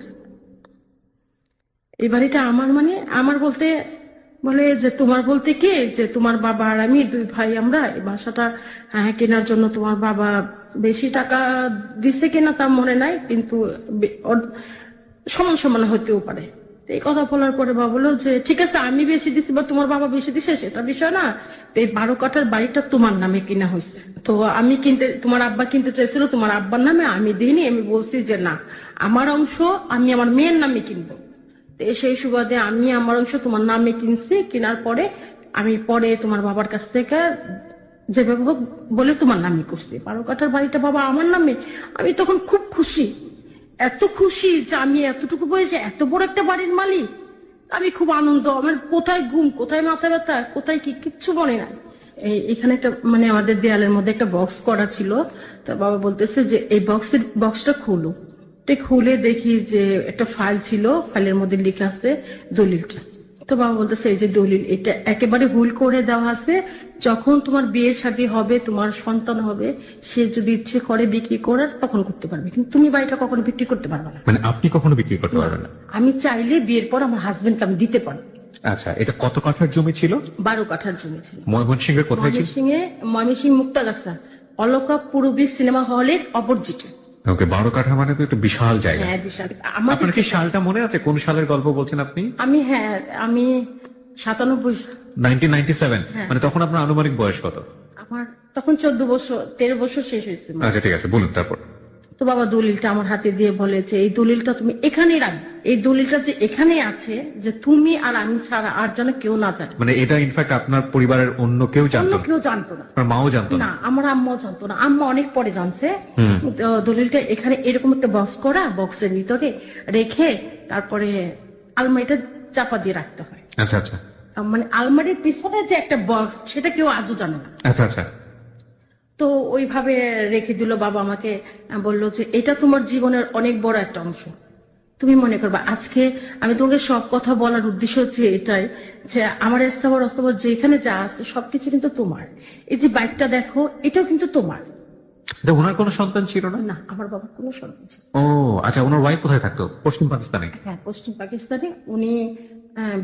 [SPEAKER 1] এই বাড়িটা আমার। মানে আমার বলতে, বলে যে তোমার বলতে কি, যে তোমার বাবা আর আমি দুই ভাই, আমরা এই বাসাটা কেনার জন্য তোমার বাবা বেশি টাকা দিছে কিনা তা মনে নাই, কিন্তু সমান সমান হতেও পারে। তো এই কথা বলার পরে বাবা বললো যে ঠিক আছে আমি বেশি দিছি বা তোমার বাবা বেশি দিছে সেটা বিষয় না, তো এই 12 কাঠার বাড়িটা তোমার নামে কিনা হয়েছে। তো আমি কিনতে, তোমার আব্বা কিনতে চাইছিল তোমার আব্বার নামে, আমি দিইনি। আমি বলছি যে না, আমার অংশ আমি আমার মেয়ের নামে কিনবো। তো সেই সুবাদে আমি আমার অংশ তোমার নামে কিনছি। কেনার পরে আমি পরে তোমার বাবার কাছ থেকে যেভাবে হোক বলে তোমার নামে করছি। 12 কাঠার বাড়িটা বাবা আমার নামে। আমি তখন খুব খুশি, এত খুশি যে আমি এতটুকু বয়সে এত বড় একটা বাড়ির মালিক। আমি খুব আনন্দ, আমার কোথায় ঘুম, কোথায় মাথা ব্যথা, কোথায় কি কিচ্ছু মনে নাই। এখানে একটা মানে আমাদের দেয়ালের মধ্যে একটা বক্স করা ছিল। তো বাবা বলতেছে যে এই বক্সটা খুলো। খুলে দেখি যে একটা ফাইল ছিল, ফাইলের মধ্যে লেখা আছে দলিলটা। তো বাবা বলতেছে এই যে দলিল, এটা একেবারে হুল করে দেওয়া আছে, যখন তোমার বিয়ে শাদী হবে, তোমার সন্তান হবে, সে যদি ইচ্ছে করে বিক্রি করার তখন করতে পারবে, কিন্তু তুমি বাড়িটা কখনো বিক্রি করতে পারবে না।
[SPEAKER 2] মানে আপনি কখনো বিক্রি করতে পারবেন না?
[SPEAKER 1] আমি চাইলে বিয়ের পর আমার হাজবেন্ডকে আমি দিতে পারবো।
[SPEAKER 2] আচ্ছা, এটা কত কাঠার জমি ছিল?
[SPEAKER 1] 12 কাঠার জমি ছিল।
[SPEAKER 2] ময়মনসিংহের কোথায় ছিল?
[SPEAKER 1] ময়মনসিংহ মুক্তাগাছা, অলকা পূর্বী সিনেমা হলের অপোজিটে।
[SPEAKER 2] ওকে, 12 কাঠা মানে তো একটা বিশাল জায়গা।
[SPEAKER 1] হ্যাঁ বিশাল।
[SPEAKER 2] আপনার কি সালটা মনে আছে? কোন সালের গল্প বলছেন আপনি?
[SPEAKER 1] আমি 97।
[SPEAKER 2] 1997।
[SPEAKER 1] হ্যাঁ।
[SPEAKER 2] মানে তখন আপনার আনুমানিক বয়স কত?
[SPEAKER 1] আমার তখন 14 বছর, 13 বছর শেষ হয়েছে।
[SPEAKER 2] আচ্ছা ঠিক আছে, বলুন তারপর।
[SPEAKER 1] তো বাবা দলিলটা আমার হাতে দিয়ে বলে যে এই দলিলটা তুমি এখানেই রাখবে, এই দলিলটা যে এখানে আছে, যে তুমি আর আমি ছাড়া আর যেন কেউ না জানে।
[SPEAKER 2] মানে এটা ইনফ্যাক্ট আপনার পরিবারের অন্য কেউ জানতো
[SPEAKER 1] অন্য
[SPEAKER 2] না?
[SPEAKER 1] কেউ জানতো না।
[SPEAKER 2] আপনার মাও জানতো না?
[SPEAKER 1] না, আমার আম্মাও জানতো না। আম্মা অনেক পরে জানছে। তো দলিলটা এখানে এরকম একটা বক্স করা, বক্সের ভিতরে রেখে তারপরে আলমারিটা চাপা দিয়ে রাখতে হয়।
[SPEAKER 2] আচ্ছা আচ্ছা।
[SPEAKER 1] মানে আলমারির পিছনে যে একটা বক্স, সেটা কেউ আজও জানে না।
[SPEAKER 2] আচ্ছা আচ্ছা।
[SPEAKER 1] তো ওইভাবে রেখে দিল। বাবা আমাকে বলল যে এটা তোমার জীবনের অনেক বড় একটা অংশ, তুমি মনে করবা। আজকে আমি তোমাকে সব কথা বলার উদ্দেশ্য হচ্ছে এটাই, যে আমার স্থাবর অস্থাবর যেখানে যা আছে সবকিছু কিন্তু তোমার। এই যে বাইকটা দেখো, এটাও কিন্তু তোমার।
[SPEAKER 2] ওনার কোনো সন্তান ছিল না?
[SPEAKER 1] না, আমার বাবার কোনো সন্তান ছিল না।
[SPEAKER 2] ও আচ্ছা, ওনার ওয়াইফ কোথায় থাকতো? পশ্চিম পাকিস্তানে?
[SPEAKER 1] হ্যাঁ, পশ্চিম পাকিস্তানে। উনি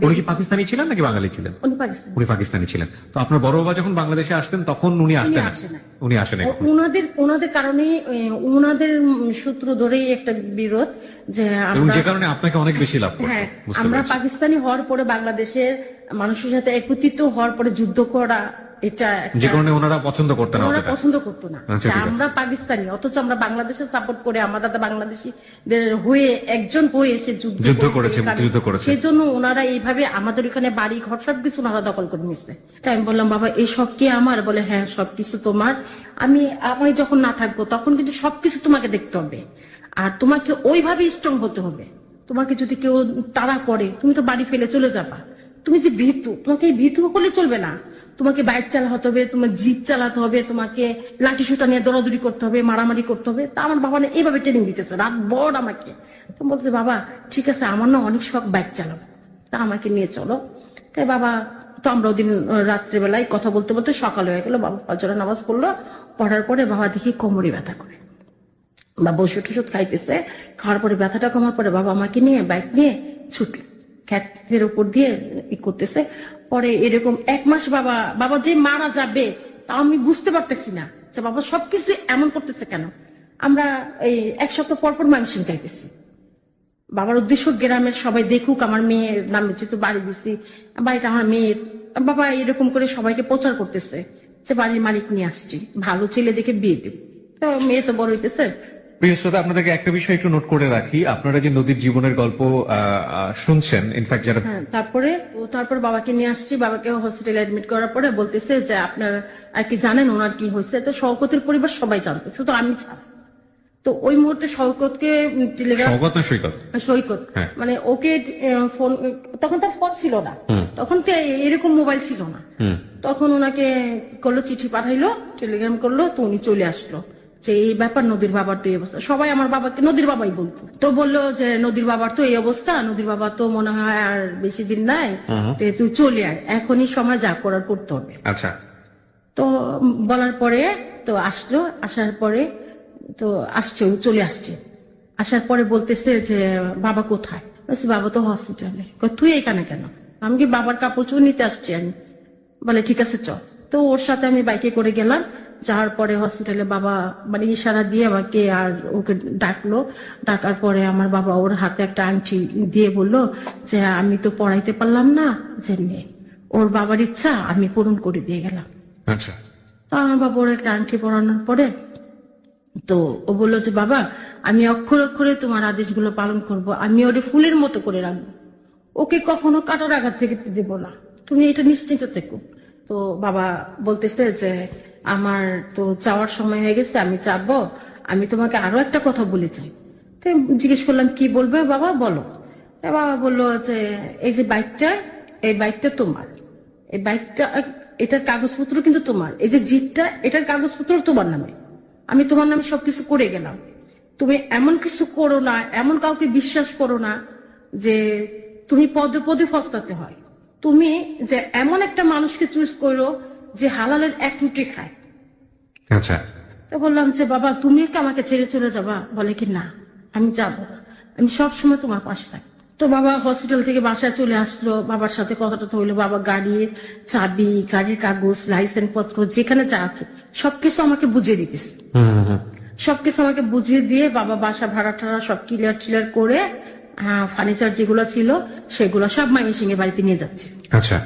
[SPEAKER 2] উনি কি পাকিস্তানি ছিলেন নাকি বাঙালি ছিলেন?
[SPEAKER 1] উনি পাকিস্তানি।
[SPEAKER 2] উনি পাকিস্তানি ছিলেন। তো আপনার বড় বাবা যখন বাংলাদেশে আসতেন তখন উনি আসতেন?
[SPEAKER 1] আসে না।
[SPEAKER 2] উনি আসেন।
[SPEAKER 1] ওনাদের কারণে, ওনাদের সূত্র ধরেই একটা বিরোধ, যে
[SPEAKER 2] এবং যে কারণে আপনাকে অনেক বেশি লাভ করতো।
[SPEAKER 1] হ্যাঁ,
[SPEAKER 2] বুঝতে
[SPEAKER 1] আমরা
[SPEAKER 2] পেরেছি।
[SPEAKER 1] পাকিস্তানি হওয়ার পরে বাংলাদেশের মানুষের সাথে একত্রিত হওয়ার পরে যুদ্ধ করা, এটা
[SPEAKER 2] যে কারণে ওনারা পছন্দ করতেন না।
[SPEAKER 1] ওনারা পছন্দ করতো না।
[SPEAKER 2] আচ্ছা, ঠিক আছে।
[SPEAKER 1] আমরা পাকিস্তানি অথচ আমরা বাংলাদেশে সাপোর্ট করে, আমার দাদা বাংলাদেশিদের হয়ে একজন হয়ে এসে
[SPEAKER 2] যুদ্ধ করেছে, মুক্তিযুদ্ধ করেছে।
[SPEAKER 1] সেই জন্য ওনারা এইভাবে আমাদের এখানে বাড়ি ঘর সবকিছু ওনারা দখল করে নিচ্ছে। তাই আমি বললাম বাবা এই সব কি আমার? বলে হ্যাঁ সবকিছু তোমার। আমি যখন না থাকবো তখন কিন্তু সবকিছু তোমাকে দেখতে হবে, আর তোমাকে ওইভাবে স্ট্রং হতে হবে। তোমাকে যদি কেউ তাড়া করে, তুমি তো বাড়ি ফেলে চলে যাবা। তুমি যে ভীতু, তোমাকে এই ভীতু করলে চলবে না। তোমাকে বাইক চালাতে হবে, তোমার জিপ চালাতে হবে, তোমাকে লাঠি সুতা নিয়ে দৌড়াদৌড়ি করতে হবে, মারামারি করতে হবে। তা আমার বাবা না এইভাবে ট্রেনিং দিতেছে রাত ভর আমাকে। তো বলছে বাবা ঠিক আছে, আমার না অনেক শখ বাইক চালাবো, তা আমাকে নিয়ে চলো। তাই বাবা, তো আমরা ওদিন রাত্রেবেলায় কথা বলতে বলতে সকাল হয়ে গেল। বাবা ফজরের নামাজ পড়লো, পড়ার পরে বাবা দেখি কোমরে ব্যথা করে। বাবা ওষুধ টষুধ খাইতেছে, খাওয়ার পরে ব্যথাটা কমার পরে বাবা আমাকে নিয়ে বাইক নিয়ে ছুটল, ক্ষেতের উপর দিয়ে করতেছে। পরে এরকম 1 মাস বাবা যে মারা যাবে তা আমি বুঝতে পারতেছি না, যে বাবা সবকিছু এমন করতেছে কেন। আমরা এই 1 সপ্তাহ পর পর ময়মনসিংহ যাইতেছি। বাবার উদ্দেশ্য গ্রামের সবাই দেখুক আমার মেয়ের নামে, যেহেতু বাড়ি দিছি, বাড়িটা আমার মেয়ের। বাবা এরকম করে সবাইকে প্রচার করতেছে যে বাড়ির মালিক নিয়ে আসছি, ভালো ছেলে দেখে বিয়ে দেব। তো মেয়ে তো বড় হইতেছে।
[SPEAKER 2] প্রিয় শ্রোতা, আপনাদেরকে একটা বিষয় একটু নোট করে রাখি, আপনারা যে নদীর জীবনের গল্প শুনছেন, ইনফ্যাক্ট যারা
[SPEAKER 1] হ্যাঁ, তারপর বাবাকে নিয়ে আসছি। বাবাকে হসপিটালে অ্যাডমিট করার পরে বলতেছে যে আপনার আর কি জানেন ওনার কি হয়েছে। তো শওকতের পরিবার সবাই জানতো, শুধু আমি ছাড়া। তো ওই মুহূর্তে শওকতকে টেলিগ্রাম,
[SPEAKER 2] সৌগত না সৈকত,
[SPEAKER 1] সৈকত,
[SPEAKER 2] হ্যাঁ।
[SPEAKER 1] মানে ওকে ফোন, তখন তার ফোন ছিল না, তখন তো এরকম মোবাইল ছিল না। তখন ওনাকে করলো, চিঠি পাঠাইলো, টেলিগ্রাম করলো, তো উনি চলে আসলো যে এই ব্যাপার, নদীর বাবার তো এই অবস্থা। সবাই আমার বাবাকে নদীর বাবাই বলতো। তো বললো যে নদীর বাবার তো এই অবস্থা, নদীর বাবা তো মনে হয় আর বেশি দিন নাই, তুই চলে আয়, এখনই সময় যা করার করতে হবে।
[SPEAKER 2] আচ্ছা।
[SPEAKER 1] তো বলার পরে তো আসলো, আসার পরে তো আসছে, ও চলে আসছে। আসার পরে বলতেছে যে বাবা কোথায়? বলছি বাবা তো হসপিটালে। তুই এখানে কেন? আমি কি বাবার কাপড় চোপড় নিতে আসছি আমি। বলে ঠিক আছে চল। তো ওর সাথে আমি বাইকে করে গেলাম। যাওয়ার পরে হসপিটালে বাবা মানে ইশারা দিয়ে আমাকে আর ওকে ডাকলো। ডাকার পরে আমার বাবা ওর হাতে একটা আংটি দিয়ে বললো যে আমি তো পড়াইতে পারলাম না, যে নে, ওর বাবার ইচ্ছা আমি পূরণ করে দিয়ে গেলাম।
[SPEAKER 2] আচ্ছা।
[SPEAKER 1] তো আমার বাবা ওর একটা আংটি পরানোর পরে তো ও বললো যে বাবা আমি অক্ষর অক্ষরে তোমার আদেশগুলো পালন করব, আমি ওরে ফুলের মতো করে রাখবো, ওকে কখনো কাটার আঘাত থেকে দেব না, তুমি এটা নিশ্চিন্ত থেকো। তো বাবা বলতেছে যে আমার তো যাওয়ার সময় হয়ে গেছে, আমি যাবো, আমি তোমাকে আরো একটা কথা বলে চাই। তো জিজ্ঞেস করলাম কি বলবে বাবা, বলো। তা বাবা বললো যে এই যে বাইকটা, এই বাইকটা তোমার, এই বাইকটা, এটার কাগজপত্র কিন্তু তোমার, এই যে জিপটা, এটার কাগজপত্র তোমার নামে, আমি তোমার নামে সবকিছু করে গেলাম। তুমি এমন কিছু করো না, এমন কাউকে বিশ্বাস করো না যে তুমি পদে পদে ফস্তাতে হয়। তুমি যে এমন একটা মানুষকে চুজ করো যে হালালের এক রুটি খায়।
[SPEAKER 2] আচ্ছা।
[SPEAKER 1] তো বললাম যে বাবা তুমি কি আমাকে ছেড়ে চলে যাবা? বলে কি না, আমি যাব, আমি সবসময় তোমার পাশে থাকি। তো বাবা হসপিটাল থেকে বাসায় চলে আসলো, বাবার সাথে কথাটা হইলো। বাবা গাড়ির চাবি, গাড়ির কাগজ, লাইসেন্স পত্র যেখানে যা আছে সবকিছু আমাকে বুঝিয়ে দিতেছে। সবকিছু আমাকে বুঝিয়ে দিয়ে বাবা বাসা ভাড়া টাড়া সব ক্লিয়ার টিলিয়ার করে ফার্নিচার যেগুলো ছিল সেগুলো সব ময়মনসিংহ এর বাড়িতে নিয়ে যাচ্ছে।
[SPEAKER 2] আচ্ছা।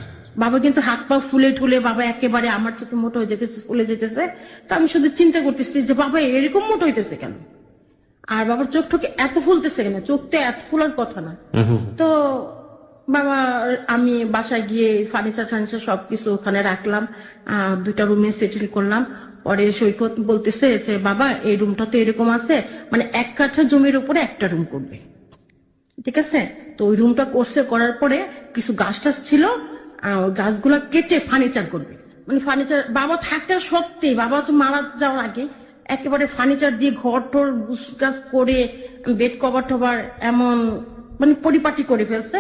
[SPEAKER 1] বাবা কিন্তু হাত পা ফুলে ঠুলে, বাবা একেবারে আমার চোখে মোটো হয়ে যেতেছে, ফুলে যেতেছে। তো আমি শুধু চিন্তা করতেছি যে বাবা এরকম মোটো হইতেছে কেন, আর বাবার চোখ ঠোকে এত ফুলতেছে কেন, চোখ তো এত ফুলার কথা না। তো বাবা, আমি বাসায় গিয়ে ফার্নিচার সবকিছু ওখানে রাখলাম, 2টা রুমে সেটেল করলাম। পরে সৈকত বলতেছে যে বাবা এই রুমটা তো এরকম আছে, মানে 1 কাঠা জমির উপরে একটা রুম করবে, ঠিক আছে? তো ওই রুমটা করার পরে কিছু গাছ টাছ ছিল, গাছগুলা কেটে ফার্নিচার করবে। মানে ফার্নিচার বাবা থাকতে সত্যি, বাবা হচ্ছে মারা যাওয়ার আগে একেবারে ফার্নিচার দিয়ে ঘর টর গাছ করে, বেড কভার টভার এমন মানে পরিপাটি করে ফেলছে।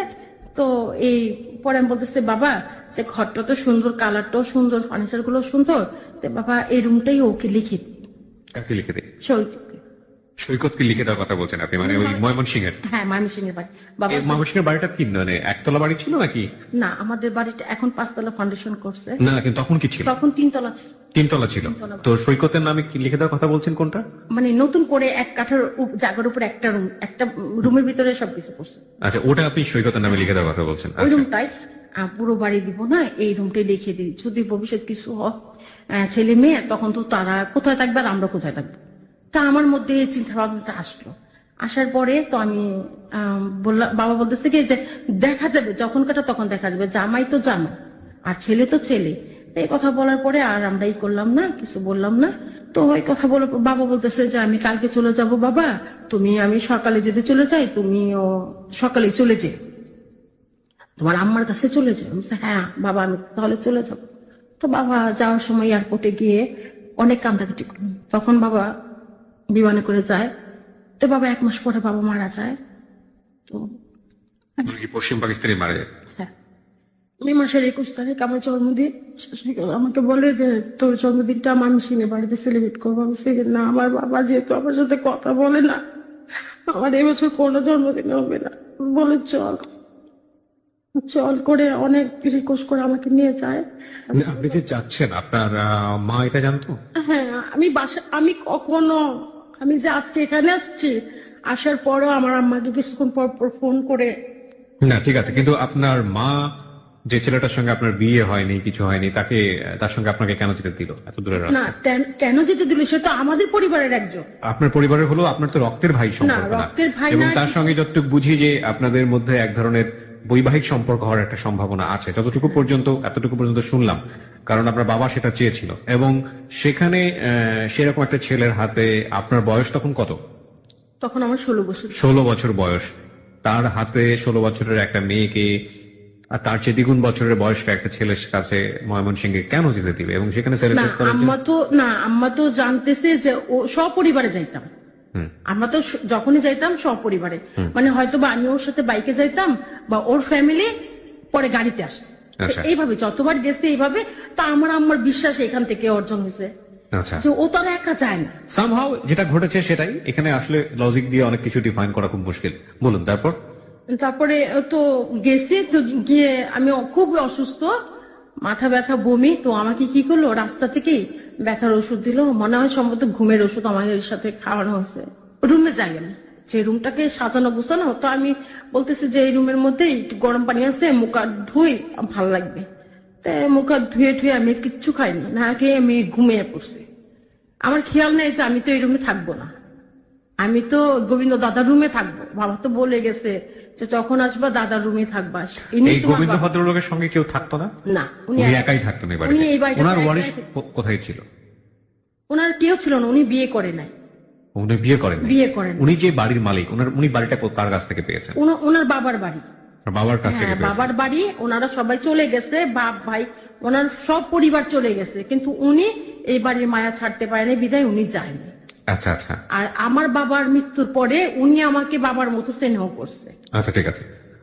[SPEAKER 1] তো এই পরে আমি বলতেছে বাবা যে ঘরটা তো সুন্দর, কালারটাও সুন্দর, ফার্নিচার গুলো সুন্দর, তো বাবা এই রুমটাই ওকে লিখে দিই।
[SPEAKER 2] কাকে লিখে দিই?
[SPEAKER 1] সৈকতকে।
[SPEAKER 2] সৈকতকে লিখে দেওয়ার কথা বলছেন আপনি, মানে ওই ময়মনসিংহের?
[SPEAKER 1] হ্যাঁ, ময়মনসিংহের বাড়ি। বাবা
[SPEAKER 2] ময়মনসিংহের বাড়িটা কি মানে একতলা বাড়ি ছিল নাকি?
[SPEAKER 1] না, আমাদের বাড়িটা এখন 5তলা ফাউন্ডেশন করছে।
[SPEAKER 2] না, কিন্তু তখন কি ছিল?
[SPEAKER 1] তখন 3তলা ছিল।
[SPEAKER 2] 3তলা ছিল। তো সৈকতের নামে কি লিখে দেওয়ার কথা বলছেন কোনটা?
[SPEAKER 1] মানে নতুন করে 1 কাঠার জায়গার উপর একটা রুম, একটা রুমের ভিতরে সবকিছু করছে।
[SPEAKER 2] আচ্ছা, ওটা আপনি সৈকতের নামে লিখে দেওয়ার কথা বলছেন?
[SPEAKER 1] ওই রুমটাই পুরো বাড়ি দিব না, এই রুমটাই লিখে দিই, যদি ভবিষ্যৎ কিছু হয় ছেলে মেয়ে, তখন তো তারা কোথায় থাকবে আর আমরা কোথায় থাকবো। তা আমার মধ্যে এই চিন্তা ভাবনাটা আসলো। আসার পরে তো আমি বললাম, বাবা বলতেছে কি যে দেখা যাবে, যখন কাটা তখন দেখা যাবে, জামাই তো জামাই আর ছেলে তো ছেলে। এই কথা বলার পরে আর আমরা এই করলাম না, কিছু বললাম না। তো ওই কথা বলে বাবা বলতেছে যে আমি কালকে চলে যাব বাবা, আমি সকালে যদি চলে যাই তুমিও সকালে চলে যাই, তোমার আম্মার কাছে চলে যাও। হ্যাঁ বাবা আমি তাহলে চলে যাব। তো বাবা যাওয়ার সময় এয়ারপোর্টে গিয়ে অনেক কান্দাকাটি করলাম। তখন বাবা বিমানে করে যায়। তো বাবা 1 মাস পরে বাবা মারা যায়। তো
[SPEAKER 2] পশ্চিম পাকিস্তানে মারা যায়?
[SPEAKER 1] হ্যাঁ, মে মাসের 21 তারিখ আমার জন্মদিন। আমাকে বলে যে তোর জন্মদিনটা ময়মনসিংহ বাড়িতে সেলিব্রেট করবো। আমি না, আমার বাবা যেহেতু আমার সাথে কথা বলে না, আমার এবছর কোনো জন্মদিন হবে না। বলে চল চল করে অনেক রিকোয়েস্ট করে আমাকে নিয়ে যায়।
[SPEAKER 2] আপনি যে যাচ্ছেন, আপনার মা এটা জানতো?
[SPEAKER 1] হ্যাঁ, আমি কখনো, আমি যে আজকে এখানে আসছি, আসার পরও আমার আম্মাকে কিছুক্ষণ পর পর ফোন করে।
[SPEAKER 2] না ঠিক আছে, কিন্তু আপনার মা যে ছেলেটার সঙ্গে আপনার বিয়ে হয়নি, কিছু হয়নি, তার সঙ্গে আপনাকে কেন যেতে দিল এত দূরের
[SPEAKER 1] না,
[SPEAKER 2] রাস্তা?
[SPEAKER 1] কেন যেতে দিল, সে তো আমাদের পরিবারের একজন।
[SPEAKER 2] আপনার পরিবারের হলো, আপনার তো রক্তের ভাই সম্পর্ক না।
[SPEAKER 1] রক্তের ভাই
[SPEAKER 2] এবং
[SPEAKER 1] না।
[SPEAKER 2] তার সঙ্গে যতটুকু বুঝি যে আপনাদের মধ্যে এক ধরনের বৈবাহিক সম্পর্ক হওয়ার একটা সম্ভাবনা আছে, এতটুকু পর্যন্ত শুনলাম। কারণ আপনার বাবা সেটা চেয়েছিল, এবং সেখানে সেরকম একটা ছেলের হাতে আপনার বয়স তখন কত?
[SPEAKER 1] তখন আমার 16 বছর।
[SPEAKER 2] 16 বছর বয়স। তার হাতে 16 বছরের একটা মেয়েকে, আর তার চেয়ে দ্বিগুণ বছরের বয়স্ক একটা ছেলের কাছে ময়মনসিংহে কেন যেতে দিবে? এবং সেখানে
[SPEAKER 1] না,
[SPEAKER 2] সেলিব্রেট করার জন্য?
[SPEAKER 1] আম্মা তো জানতেছে যে ও সপরিবারে যাইতাম। আমরা তো যখনই যাইতাম সপরিবারে, মানে হয়তো বা আমি ওর সাথে বাইকে যাইতাম, বা ওর ফ্যামিলি পরে গাড়িতে আসতো।
[SPEAKER 2] আচ্ছা।
[SPEAKER 1] এইভাবে যতবার গেছে এইভাবে। তা আমার বিশ্বাস এখান থেকে অর্জন হয়েছে
[SPEAKER 2] আচ্ছা,
[SPEAKER 1] যে ও তো আর একা যায় না।
[SPEAKER 2] সামহাউ যেটা ঘটেছে সেটাই। এখানে আসলে লজিক দিয়ে অনেক কিছু ডিফাইন করা খুব মুশকিল। বলুন তারপর।
[SPEAKER 1] তারপরে তো গেছি, তো গিয়ে আমি খুব অসুস্থ, মাথা ব্যথা, বমি। তো আমাকে কি করলো, রাস্তা থেকেই ব্যথার ওষুধ দিল, মনে হয় সম্ভবত ঘুমের ওষুধ আমার সাথে খাওয়ানো হয়েছে। রুমে যাই আমি, যে রুমটাকে সাজানো গোছানো, তো আমি বলতেছি যে এই রুমের মধ্যে একটু গরম পানি আছে, মুখ হাত ধুই, ভাল লাগবে। তো মুখ হাত ধুয়ে আমি কিচ্ছু খাইনি, না খেয়ে আমি ঘুমিয়ে পড়ছি। আমার খেয়াল নেই যে আমি তো এই রুমে থাকবো না, আমি তো গোবিন্দ দাদার রুমে থাকবো। বাবা তো বলে গেছে যে যখন আসবা দাদার রুমে থাকবা।
[SPEAKER 2] এই গোবিন্দ ভদ্রলোকের সঙ্গে কেউ থাকতো না?
[SPEAKER 1] না,
[SPEAKER 2] উনি একাই থাকতেন এই বাড়িতে। ওনার ওয়ারিশ কোথায় ছিল?
[SPEAKER 1] ওনার কেউ ছিল না, উনি বিয়ে করে নাই।
[SPEAKER 2] উনি বিয়ে করেন?
[SPEAKER 1] উনি
[SPEAKER 2] যে বাড়ির মালিক, উনি বাড়িটা কার কাছ থেকে পেয়েছেন?
[SPEAKER 1] ওনার বাবার বাড়ি।
[SPEAKER 2] বাবার কাছ থেকে?
[SPEAKER 1] বাবার বাড়ি। ওনারা সবাই চলে গেছে, বাপ ভাই ওনার সব পরিবার চলে গেছে, কিন্তু উনি এই বাড়ির মায়া ছাড়তে পারেনি, বিদায় উনি যায়নি।
[SPEAKER 2] আচ্ছা আচ্ছা।
[SPEAKER 1] আর আমার বাবার মৃত্যুর পরে উনি আমাকে বাবার মতো স্নেহ করছে।
[SPEAKER 2] আচ্ছা, ঠিক আছে।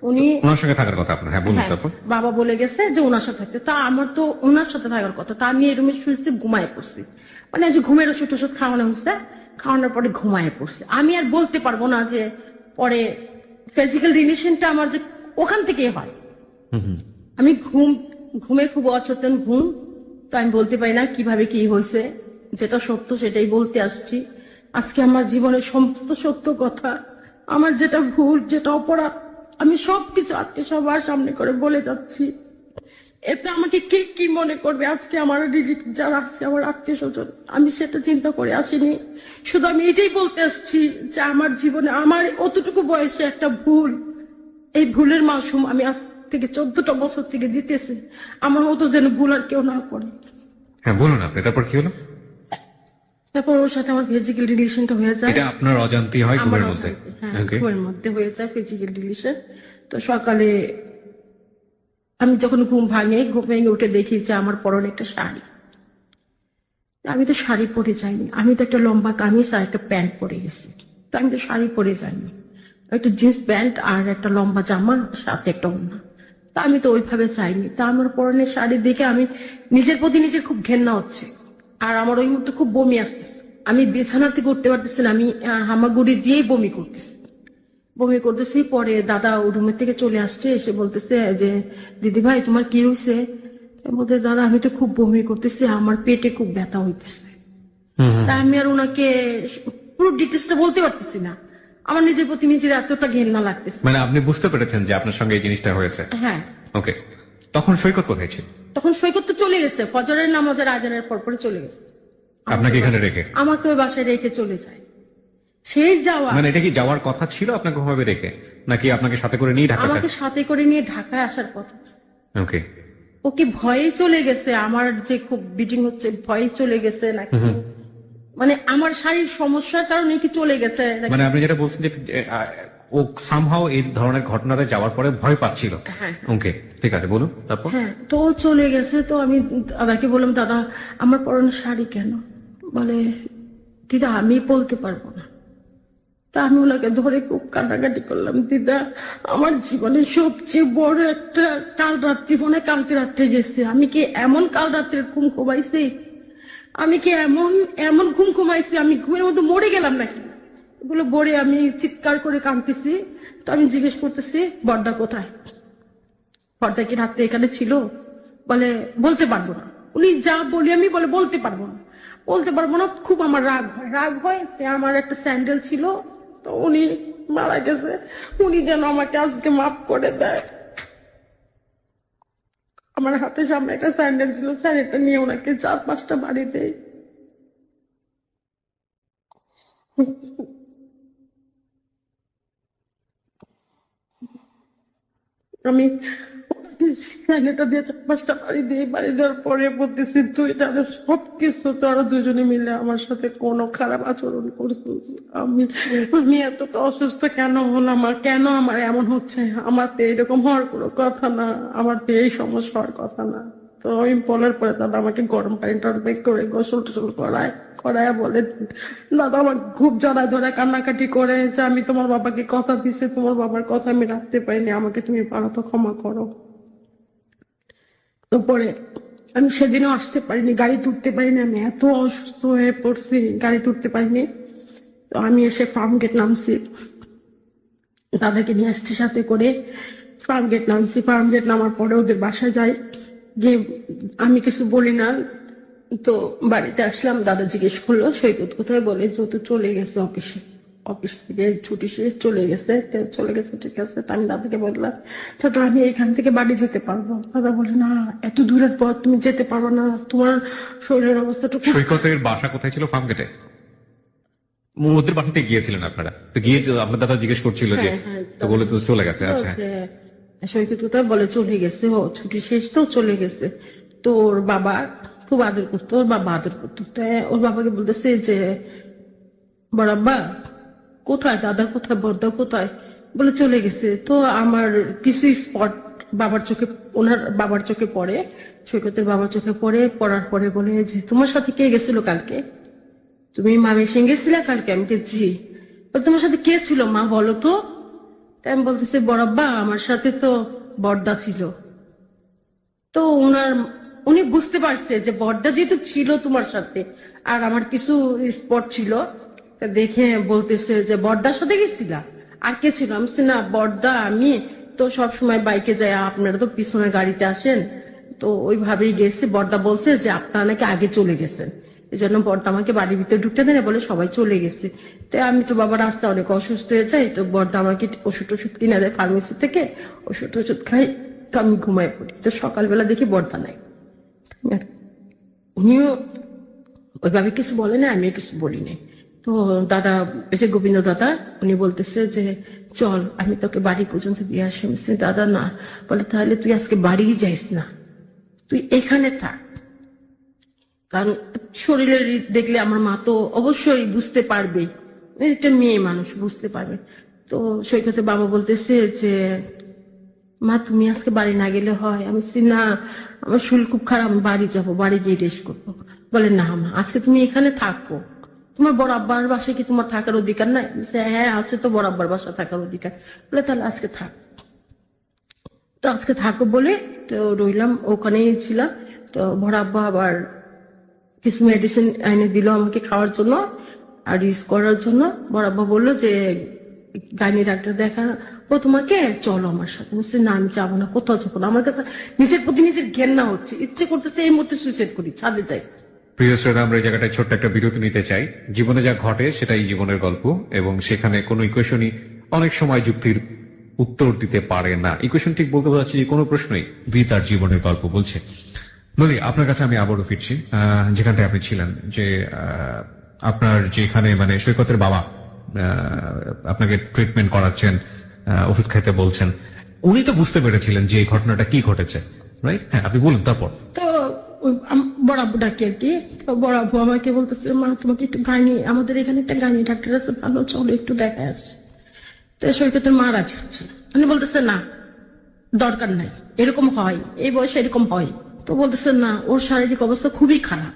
[SPEAKER 1] উনি
[SPEAKER 2] ওনার সঙ্গে থাকার কথা আপনার? হ্যাঁ, বলুন তারপর।
[SPEAKER 1] বাবা বলে গেছে যে ওনার সাথে থাকতে। তা আমার তো ওনার সাথে থাকার কথা। তা আমি এই রুমে শুয়েছি, ঘুমায় পড়ছি। মানে যে ঘুমের ওষুধ খাওয়ানো হয়েছে, খাওয়ানোর পরে ঘুমায় পড়ছি। আমি আর বলতে পারবো না যে পরে ফিজিক্যাল রিলেশনটা আমার যে ওখান থেকে হয়। আমি ঘুমে খুব অচেতন ঘুম, তো আমি বলতে পারি না কিভাবে কি হয়েছে। যেটা সত্য সেটাই বলতে আসছি আজকে। আমার জীবনের সমস্ত সত্য কথা, আমার যেটা ভুল, যেটা অপরাধ, আমি সবকিছু আজকে সবার সামনে করে বলে যাচ্ছি। এতে আমাকে কে কি মনে করবে, আজকে আমার যারা আছে, আমার আত্মীয় স্বজন, আমি সেটা চিন্তা করে আসিনি। শুধু আমি এটাই বলতে আসছি যে আমার জীবনে আমার অতটুকু বয়সে একটা ভুল, এই ভুলের মাসুম আমি আজ থেকে 14টা বছর থেকে দিতেছি। আমার মতো যেন ভুল আর কেউ না করে।
[SPEAKER 2] হ্যাঁ, বলুন আপনি। তারপর কি হলো?
[SPEAKER 1] তারপর ওর সাথে আমার ফিজিক্যাল রিলেশনটা হয়ে যায়।
[SPEAKER 2] এটা আপনার অজান্তি হয় ঘুমের মধ্যে?
[SPEAKER 1] হ্যাঁ, ঘুমের মধ্যে হয়ে যায় ফিজিক্যাল রিলেশন। তো সকালে আমি যখন ঘুম ভেঙে উঠে দেখি যে আমার পরনে একটা শাড়ি। আমি তো শাড়ি পরে যাইনি, আমি তো একটা লম্বা কামিজ আর একটা প্যান্ট পরে গেছি। তো আমি তো শাড়ি পরে যাইনি, একটা জিন্স প্যান্ট আর একটা লম্বা জামা, সাথে একটা ওড়না। তা আমি তো ওইভাবে চাইনি। তা আমার পরনে শাড়ি দেখে আমি নিজের প্রতি নিজের খুব ঘেন্না হচ্ছে, আর আমার ওই মুহূর্তে খুব বমি আসতেছে। আমি বিছানা থেকে উঠতে পারতেছি না, আমি হামাগুড়ি দিয়েই বমি করতেছি। পরে দাদা ও রুমের থেকে চলে আসছে, এসে বলতেছে যে দিদি ভাই তোমার কি হয়েছে? বলতে দাদা আমি তো খুব বমি করতেছি, আমার পেটে খুব ব্যথা হইতেছে। তা আমি আর ওনাকে পুরো ডিটেলসটা বলতে পারতেছি না, আমার নিজের প্রতি নিজের এতটা ঘেন্না লাগতেছে।
[SPEAKER 2] মানে আপনি বুঝতে পেরেছেন যে আপনার সঙ্গে এই জিনিসটা হয়েছে?
[SPEAKER 1] হ্যাঁ।
[SPEAKER 2] ওকে, তখন সৈকত কোথায় ছিল?
[SPEAKER 1] তখন সৈকত তো চলে গেছে, ফজরের নামাজের আজানের পরে চলে গেছে।
[SPEAKER 2] আপনাকে এখানে রেখে?
[SPEAKER 1] আমাকে ওই বাসায় রেখে চলে যায়। সেই যাওয়া
[SPEAKER 2] মানে এটা কি যাওয়ার কথা ছিল আপনাকে ওভাবে রেখে, নাকি আপনাকে সাথে করে নিয়ে ঢাকা?
[SPEAKER 1] আমাকে সাথে করে নিয়ে ঢাকায় আসার কথা।
[SPEAKER 2] ওকে।
[SPEAKER 1] ওকে ভয়ে চলে গেছে, আমার যে খুব বিটিং হচ্ছে ভয়ে চলে গেছে নাকি, মানে আমার শারীরিক সমস্যার কারণে কি চলে গেছে।
[SPEAKER 2] মানে আপনি যেটা বলছেন যে ও সামহাও এই ধরনের ঘটনাতে যাওয়ার পরে ভয় পাচ্ছিল?
[SPEAKER 1] হ্যাঁ।
[SPEAKER 2] ওকে, ঠিক আছে, বলুন তারপর।
[SPEAKER 1] হ্যাঁ, তো ও চলে গেছে। তো আমি দাদাকে বললাম দাদা আমার পরনে শাড়ি কেন? বলে দিদা আমি বলতে পারবো না। তা আমি ওনাকে ধরে খুব কান্নাকাটি করলাম, দিদা আমার জীবনে সবচেয়ে বড় একটা কাল রাত্রি, মনে কালকে রাত্রে গেছে, আমি কি এমন কাল রাত্রে ঘুম ঘুমাইছি, আমি কি এমন ঘুম ঘুমাইছি, আমি ঘুমের মধ্যে মরে গেলাম নাকি? এগুলো বলে আমি চিৎকার করে কাঁদতেছি। তো আমি জিজ্ঞেস করতেছি বর্দা কোথায়? বর্দা কি রাত্রে এখানে ছিল? বলে বলতে পারবো না। উনি যা বলি আমি বলতে পারবো না। খুব আমার রাগ হয়। আমার একটা স্যান্ডেল ছিল, তো উনি মারা গেছে, উনি যেন আমাকে আজকে মাফ করে দেয়। আমার হাতের সামনে একটা স্যান্ডেল ছিল, স্যান্ডেলটা নিয়ে ওনাকে 4-5টা বাড়ি দেয়। আমি স্যান্ডেলটা দিয়ে 4-5টা বাড়ি দিই। বাড়ি দেওয়ার পরে বলতেছি, তুই তাদের সবকিছু তোরা দুজনে মিলে আমার সাথে কোনো খারাপ আচরণ করছিস। আমি আমি এতটা অসুস্থ কেন হলাম, আর কেন আমার এমন হচ্ছে? আমার তো এরকম হওয়ার কোনো কথা না, আমার তো এই সমস্যা হওয়ার কথা না। তো আমি বলার পরে দাদা আমাকে গরম পানি টরবেক করে গোসল টোসল করায় বলে, দাদা আমার খুব জড়ায় ধরে কান্নাকাটি করে যে আমি তোমার বাবাকে কথা দিছি, তোমার বাবার কথা আমি রাখতে পারিনি, আমাকে তুমি পারো তো ক্ষমা করো। তো পরে আমি সেদিনও আসতে পারিনি, গাড়ি তুলতে পারিনি, আমি এত অসুস্থ হয়ে পড়ছি, গাড়ি তুলতে পারিনি। তো আমি এসে ফার্ম গেট নামছি, দাদাকে নিয়ে আসছি সাথে করে। ফার্ম গেট নামছি, ফার্ম গেট নামার পরে ওদের বাসায় যাই, গিয়ে আমি কিছু বলি না। তো বাড়িতে আসলাম, দাদা জিজ্ঞেস করলো সৈকত কোথায়, বলে যেহেতু চলে গেছে অফিসে, অফিস থেকে ছুটি শেষ চলে গেছে। তো চলে গেছে, ঠিক আছে। তো আমি দাদাকে বললাম, তো আমি এখান থেকে বাড়ি যেতে পারবো? দাদা বলে, না এত দূরের পর তুমি যেতে পারবো না, তোমার শরীরের অবস্থাটা খুব।
[SPEAKER 2] সৈকতের বাসা কোথায় ছিল? ফার্মগেটে? ওদের বাসাতে গিয়েছিলেন আপনারা? তো গিয়ে তো আপনার দাদা জিজ্ঞেস করছিল যে,
[SPEAKER 1] হ্যাঁ, হ্যাঁ,
[SPEAKER 2] তো বলে তো চলে গেছে। আচ্ছা,
[SPEAKER 1] বলছে, সৈকত কোথায়, বলে চলে গেছে, ও ছুটি শেষ তো চলে গেছে। তো ওর বাবা খুব আদর করতো, ওর বাবা আদর করতো। তো ওর বাবাকে বলতেছে যে, বড়াব্বা কোথায়, দাদা কোথায়, বড়দা কোথায়? বলে চলে গেছে। তো আমার কিছু স্পট বাবার চোখে, ওনার বাবার চোখে পড়ে, সৈকতের বাবার চোখে পড়ে, পড়ার পরে বলে যে, তোমার সাথে কে গেছিল কালকে? তুমি মামির সঙ্গে গেছিলে কালকে? আমি জি। বলে, তোমার সাথে কে ছিল মা, বলো তো? তাই আমি বলতেছি, বড়াব্বা আমার সাথে তো বড়দা ছিল। তো উনি বুঝতে পারছে যে বড়দা যেহেতু ছিল তোমার সাথে, আর আমার কিছু স্পট ছিল, তা দেখে বলতেছে যে বড়দার সাথে গেছিলা, আর কে ছিল? আমি বলছি, না বড়দা আমি তো সব সময় বাইকে যাই, আপনারা তো পিছনের গাড়িতে আসেন, তো ওইভাবেই গেছি। বড়দা বলছে যে আপনারা নাকি আগে চলে গেছেন, এই জন্য বড়দা আমাকে বাড়ির ভিতরে ঢুকতে দেয় না, বলে সবাই চলে গেছে। তো আমি তো বাবা রাস্তা অনেক অসুস্থ হয়ে যাই, তো বড়দা আমাকে ওষুধ টষুধ কিনে দেয় ফার্মেসি থেকে, ওষুধ টষুধ খাই, তো আমি ঘুমাই পড়ি। তো সকালবেলা দেখি বড়দা নাই। আর উনিও ওইভাবে কিছু বলে না, আমিও কিছু বলি নাই। তো দাদা, এই যে গোবিন্দ দাদা, উনি বলতেছে যে চল আমি তোকে বাড়ি পর্যন্ত দিয়ে আসি। আমি বলছি, দাদা না। বলে, তাহলে তুই আজকে বাড়ি যাইস না, তুই এখানে থাক, কারণ শরীরের দেখলে আমার মা তো অবশ্যই বুঝতে পারবে, একটা মেয়ে মানুষ বুঝতে পারবে। তো সৈকতের বাবা বলতেছে যে, মা তুমি আজকে বাড়ি না গেলে হয়? আমি বলছি, না আমার শরীর খুব খারাপ, আমি বাড়ি যাবো, বাড়ি গিয়ে রেস্ট করবো। বলে, না মা আজকে তুমি এখানে থাকো, তোমার বড় আব্বার বাসায় কি তোমার থাকার অধিকার নাই? বলছে, হ্যাঁ আছে তো বড় আব্বার বাসা থাকার অধিকার। বলে, তাহলে আজকে থাক। তো আজকে থাকো বলে তো রইলাম, ওখানেই ছিলাম। তো বড় আব্বা আবার কিছু মেডিসিন এনে দিল আমাকে খাওয়ার জন্য আর ইউজ করার জন্য। বড় আব্বা বললো যে গাইনি ডাক্তার দেখা ও তোমাকে, চলো আমার সাথে। বলছে, না আমি যাবো না, কোথাও যাবো না, আমার কাছে নিজের প্রতি নিজের ঘেন্না হচ্ছে, ইচ্ছে করতেছে এই মুহূর্তে সুইসাইড করি, ছাদে যাই।
[SPEAKER 2] প্রিয় শ্রোতা, আমরা এই জায়গাটায় ছোট্ট একটা বিরতি নিতে চাই। জীবনে যা ঘটে সেটাই জীবনের গল্প, এবং সেখানে কোনো ইকুয়েশনই অনেক সময় যুক্তির উত্তর দিতে পারে না। ইকুয়েশন ঠিক বলতে বোঝাচ্ছে যে কোনো প্রশ্নই তার জীবনের গল্প বলছে। নদী, আপনার কাছে আমি আবারও ফিরছি, যেখানটায় আপনি ছিলেন, যে আপনার যেখানে মানে সৈকতের বাবা আপনাকে ট্রিটমেন্ট করাচ্ছেন, ওষুধ খাইতে বলছেন, উনি তো বুঝতে পেরেছিলেন যে এই ঘটনাটা কি ঘটেছে, রাইট? হ্যাঁ, আপনি বলুন তারপর।
[SPEAKER 1] তো বড় আব্বু ডাকি আর কি। তো বড় আব্বু আমাকে বলতেছে, মা তোমাকে একটু গাইনি, আমাদের এখানে একটা গাইনি ডাক্তার আছে ভালো, চলো একটু দেখা আসছে। তো সৈকতের মা রাজি হচ্ছে না, উনি বলতেছে না দরকার নাই, এরকম হয় এই বয়সে এরকম হয়। তো বলতেছে না, ওর শারীরিক অবস্থা খুবই খারাপ,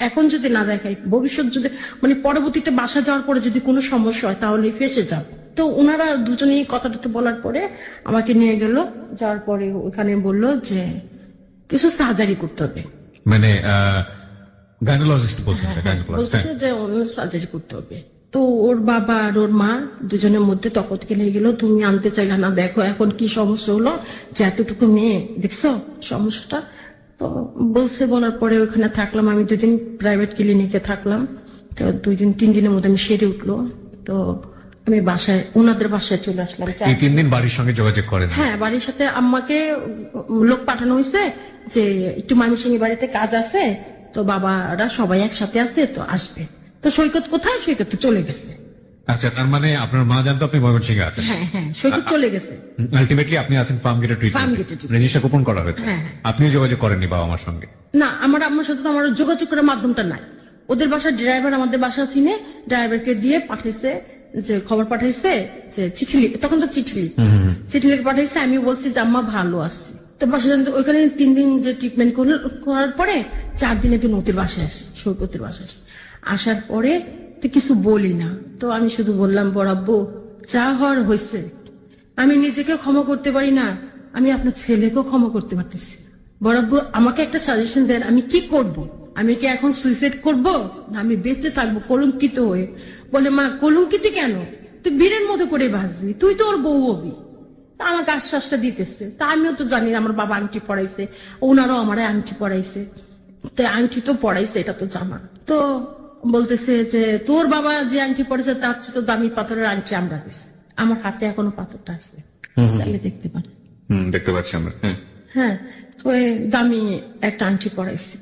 [SPEAKER 1] এখন যদি না দেখাই ভবিষ্যৎ যদি মানে পরবর্তীতে বাসা যাওয়ার পরে যদি কোনো সমস্যা হয় তাহলে ফেসে যাব। তো ওনারা দুজনেই কথাটা বলার পরে আমাকে নিয়ে গেল, যাওয়ার পরে ওখানে বললো যে কিছু সার্জারি করতে হবে,
[SPEAKER 2] মানে গাইনোলজিস্ট বলছেন?
[SPEAKER 1] বলতেছে যে সার্জারি করতে হবে। তো ওর বাবা আর ওর মা দুজনের মধ্যে তখন থেকে লেগে গেলো, তুমি আনতে চাইলে না, দেখো এখন কি সমস্যা হলো, যে এতটুকু মেয়ে দেখছো সমস্যাটা। তো বলছে, বলার পরে ওখানে থাকলাম আমি 2 দিন, প্রাইভেট ক্লিনিকে থাকলাম। তো 2 দিন 3 দিনের মধ্যে আমি সেরে উঠলো। তো আমি বাসায় ওনাদের বাসায় চলে আসলাম।
[SPEAKER 2] এই 3 দিন বাড়ির সঙ্গে যোগাযোগ করেন?
[SPEAKER 1] হ্যাঁ, বাড়ির সাথে আম্মাকে লোক পাঠানো হয়েছে যে একটু ময়মনসিংহের বাড়িতে কাজ আছে, তো বাবারা সবাই একসাথে আছে, তো আসবে। তো সৈকত কোথায়? সৈকত তো চলে গেছে।
[SPEAKER 2] আচ্ছা, তার মানে আপনার মা জানতো আপনি ময়মনসিংহে আছেন?
[SPEAKER 1] হ্যাঁ হ্যাঁ, সৈকত চলে গেছে।
[SPEAKER 2] আলটিমেটলি আপনি আছেন ফার্ম গেটে ট্রিটমেন্ট, রেজিস্টার গোপন করা হয়েছে।
[SPEAKER 1] হ্যাঁ।
[SPEAKER 2] আপনিও যোগাযোগ করেননি বাবা মার সঙ্গে?
[SPEAKER 1] না, আমার আম্মার সাথে তো আমার যোগাযোগ করার মাধ্যমটা নাই। ওদের বাসার ড্রাইভার আমাদের বাসা চিনে, ড্রাইভারকে দিয়ে পাঠাইছে, যে খবর পাঠাইছে যে চিঠি লিখে, তখন তো চিঠি লিখে পাঠাইছে। আমি বলছি যে আম্মা ভালো আছে। তো বাসা ওইখানে 3 দিন যে ট্রিটমেন্ট করার পরে 4 দিনে তো নতির বাসায় আসি, সৈকতের বাসায় আসি। আসার পরে তো কিছু বলি না, তো আমি শুধু বললাম বড় আব্বু যা হওয়ার হয়েছে, আমি নিজেকে ক্ষমা করতে পারি না, আমি আপনার ছেলেকেও ক্ষমা করতে পারতেছি। বড় আব্বু আমাকে একটা সাজেশন দেন, আমি কি করব? আমি কি এখন সুইসাইড করব, না আমি বেঁচে থাকবো কলঙ্কিত হয়ে? বলে মা কলঙ্কিত কেন, তুই বীরের মতো করে বাঁচবি, তুই তো ওর বউ হবি। তা আমাকে আশ্বাসটা দিতেছে। তা আমিও তো জানি আমার বাবা আংটি পড়াইছে, ওনারাও আমার আংটি পড়াইছে, তো আংটি তো পড়াইছে, এটা তো জানা। তো বলতেছে যে তোর বাবা যে আংটি পড়েছে তার চেয়ে তো দামি পাথরের আংটি আমরা দিছি। আমার হাতে এখনো পাথরটা আছে, চাইলে দেখতে পারে।
[SPEAKER 2] দেখতে পাচ্ছি আমরা।
[SPEAKER 1] হ্যাঁ, ওই দামি একটা আংটি পড়াইছে।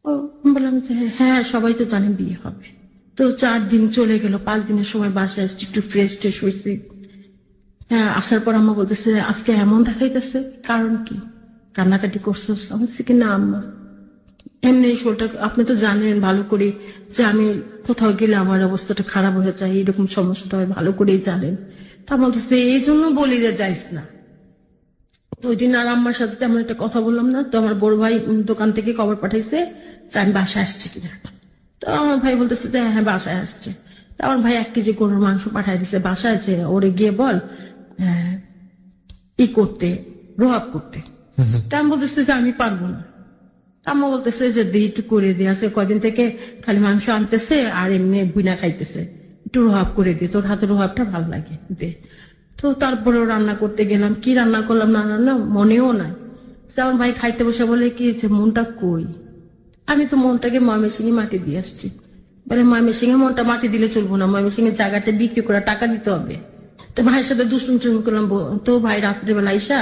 [SPEAKER 1] তো বললাম যে হ্যাঁ সবাই তো জানে বিয়ে হবে। তো 4 দিন চলে গেল, 5 দিনের সময় বাসায় আসছি, একটু ফ্রেশ ট্রেশ হয়েছি। হ্যাঁ, আসার পর আম্মা বলতেছে আজকে এমন দেখাইতেছে, কারণ কি, কান্নাকাটি করছো? আমি বলছি কি না আম্মা, এমনি শোলটা, আপনি তো জানেন ভালো করে যে আমি কোথাও গেলে আমার অবস্থাটা খারাপ হয়ে যায়, এরকম সমস্যাটা হয়, ভালো করেই জানেন। তা বলতেছে এই জন্য বলি যে যাইস না। তো ওই দিন আর আম্মার সাথে তেমন একটা কথা বললাম না। তো আমার বড় ভাই দোকান থেকে খবর পাঠাইছে যে আমি বাসায় আসছি কিনা। তো আমার ভাই বলতেছে যে হ্যাঁ বাসায় আসছে। তো আমার ভাই 1 কেজি গরুর মাংস পাঠাই দিছে বাসায়, যে ওরে গিয়ে বল ই করতে, রোহাব করতে। তা আমি বলতেছে যে আমি পারবো না। আম্মা বলতেছে যে একটু করে দিয়ে আছে, কয়দিন থেকে খালি মাংস আনতেছে আর এমনি বুনা খাইতেছে, একটু রোহাব করে দে, তোর হাতে রোহাবটা ভালো লাগে দে। তো তারপরে রান্না করতে গেলাম, কি রান্না করলাম না রান্না মনেও নাই। আমার ভাই খাইতে বসে বলে কি মনটা কই? আমি তো মনটাকে ময়মনসিংহে মাটি দিয়ে আসছি। বলে ময়মনসিংহে মনটা মাটি দিলে চলবো না, ময়মনসিংহের জায়গাটা বিক্রি করে টাকা দিতে হবে। তো ভাইয়ের সাথে দুষ্টুম করলাম। তো ভাই রাত্রিবেলা আইসা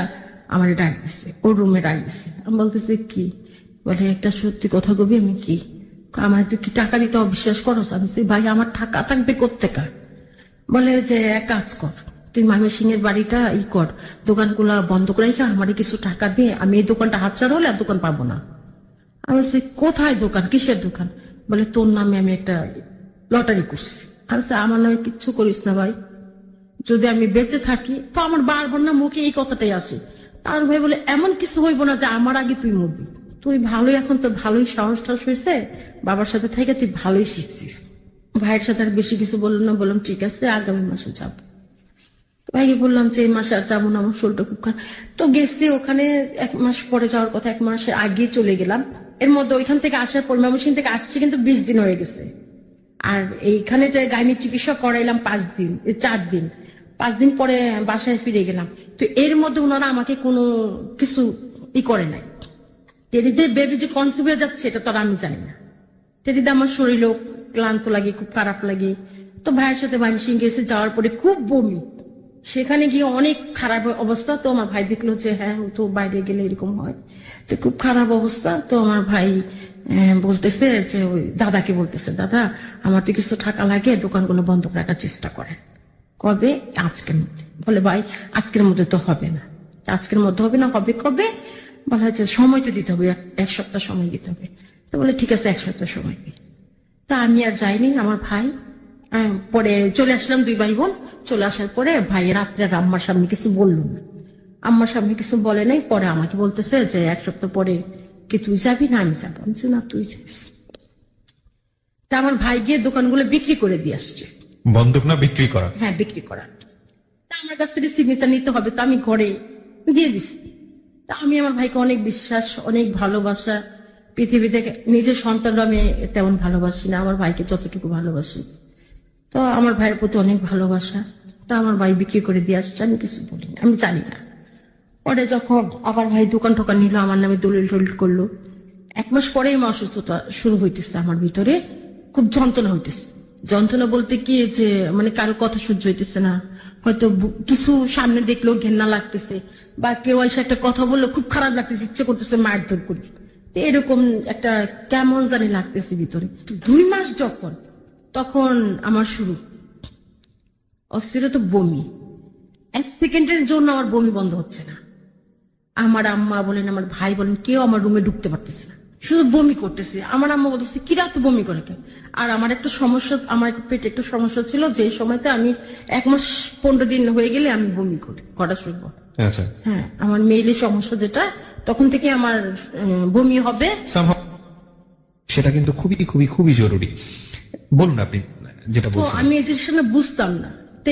[SPEAKER 1] আমার ডাক দিচ্ছে, ওর রুমে ডাক দিচ্ছে। আমি বলতেছি কি? বলে একটা সত্যি কথা কবি। আমি কি? আমার তুই কি টাকা দিতে অবিশ্বাস করস? আমি ভাই আমার টাকা থাকবে কোত্থেকা? বলে যে এক কাজ কর, তুই ময়মনসিংহের বাড়িটা কর, দোকানগুলা বন্ধ করে রেখে আমার কিছু টাকা দিয়ে, আমি এই দোকানটা হাতছাড়া হলে আর দোকান পাবো না। আমি বলছি কোথায় দোকান, কিসের দোকান? বলে তোর নামে আমি একটা লটারি করছি। আমি আমার নামে কিচ্ছু করিস না ভাই, যদি আমি বেঁচে থাকি তো আমার বারবার না মুখে এই কথাটাই আসে। তার ভাই বলে এমন কিছু হইব না যে আমার আগে তুই মরবি, তুই ভালোই, এখন তো ভালোই সাহস টাহস হয়েছে, বাবার সাথে থেকে তুই ভালোই শিখছিস। ভাইয়ের সাথে আর বেশি কিছু বললাম না, বললাম ঠিক আছে আগামী মাসে যাবো। ভাইকে বললাম যে এই মাসে আর যাবো না, আমার শরীরটা খুব খারাপ। তো গেছি ওখানে 1 মাস পরে যাওয়ার কথা, 1 মাসের আগে চলে গেলাম। এর মধ্যে ওইখান থেকে আসার পর ময়মনসিংহ থেকে আসছি কিন্তু 20 দিন হয়ে গেছে। আর এইখানে যে গাইনি চিকিৎসা করাইলাম 4 দিন 5 দিন পরে বাসায় ফিরে গেলাম। তো এর মধ্যে ওনারা আমাকে কোনো কিছু করে নাই। তেরিতে বেবি যে কনসিভ হয়ে যাচ্ছে এটা তো আমি জানি না। তেরিতে আমার শরীরও ক্লান্ত লাগে, খুব খারাপ লাগে। তো ভাইয়ের সাথে ময়মনসিংহ গেছে, যাওয়ার পরে খুব বমি, সেখানে গিয়ে অনেক খারাপ অবস্থা। তো আমার ভাই দেখলো যে হ্যাঁ তো বাইরে গেলে এরকম হয়, তো খুব খারাপ অবস্থা। তো আমার ভাই বলতেছে যে ওই দাদাকে বলতেছে, দাদা আমার তো কিছু টাকা লাগে, দোকানগুলো বন্ধ করে রাখার চেষ্টা করেন। কবে? আজকের মধ্যে। বলে ভাই আজকের মধ্যে তো হবে না। আজকের মধ্যে হবে না, হবে কবে? বলা হচ্ছে সময় তো দিতে হবে, 1 সপ্তাহ সময় দিতে হবে। তো বলে ঠিক আছে 1 সপ্তাহ সময় দিই। তা আমি আর যাইনি, আমার ভাই পরে চলে আসলাম, 2 ভাই বোন চলে আসার পরে ভাই রাত্রে আম্মার সামনে কিছু বললো না, আম্মার সামনে কিছু বলে নাই। পরে আমাকে বলতেছে যে 1 সপ্তাহ পরে কি তুই যাবি? না আমি যাবো। আমি না তুই যাবি। তা আমার ভাই গিয়ে দোকানগুলো বিক্রি করে দিয়ে আসছে।
[SPEAKER 2] বন্ধক না বিক্রি করা?
[SPEAKER 1] হ্যাঁ বিক্রি করা। তা আমার কাছ থেকে সিগনেচার নিতে হবে, তো আমি ঘরে দিয়ে দিছি। তা আমি আমার ভাইকে অনেক বিশ্বাস, অনেক ভালোবাসা, পৃথিবীতে নিজের সন্তানরা আমি তেমন ভালোবাসি না, আমার ভাইকে যতটুকু ভালোবাসি। তো আমার ভাইয়ের প্রতি অনেক ভালোবাসা। তা আমার ভাই বিক্রি করে দিয়ে আসছে, আমি কিছু বলিনি, আমি জানি না। পরে যখন আবার ভাই দোকান টোকান নিল, আমার নামে দলিল টলিল করলো। 1 মাস পরে আমার অসুস্থতা শুরু হইতেছে, আমার ভিতরে খুব যন্ত্রণা হইতেছে, যন্ত্রণা বলতে কি যে মানে কারো কথা সহ্য হইতেছে না, হয়তো কিছু সামনে দেখলেও ঘেন্না লাগতেছে, বা কেউ এসে একটা কথা বললে খুব খারাপ লাগতেছে, ইচ্ছে করতেছে মারধর করি, তো এরকম একটা কেমন জানি লাগতেছে ভিতরে। 2 মাস যখন, তখন আমার শুরু অস্থিরতা, বমি। 1 সেকেন্ডের জন্য আমার বমি বন্ধ হচ্ছে না। আমার আম্মা বলেন, আমার ভাই বলেন, কেউ আমার রুমে ঢুকতে পারতেছে না, শুধু বমি করতেছে। আমার আম্মা বলতেছে কিরা তো বমি করে কেন? আর আমার একটা সমস্যা, আমার একটা পেটে একটা সমস্যা ছিল, যে সময়তে আমি 1 মাস 15 দিন হয়ে গেলে আমি বমি করা শুরু করি।
[SPEAKER 2] আচ্ছা,
[SPEAKER 1] হ্যাঁ, আমার মেইলি সমস্যা যেটা, তখন থেকে আমার বমি হবে।
[SPEAKER 3] সেটা কিন্তু খুবই খুবই খুবই জরুরি। বলুন আপনি যেটা
[SPEAKER 1] তো
[SPEAKER 3] বলছেন।
[SPEAKER 1] আমি এই জিনিসটা বুঝতাম না, তো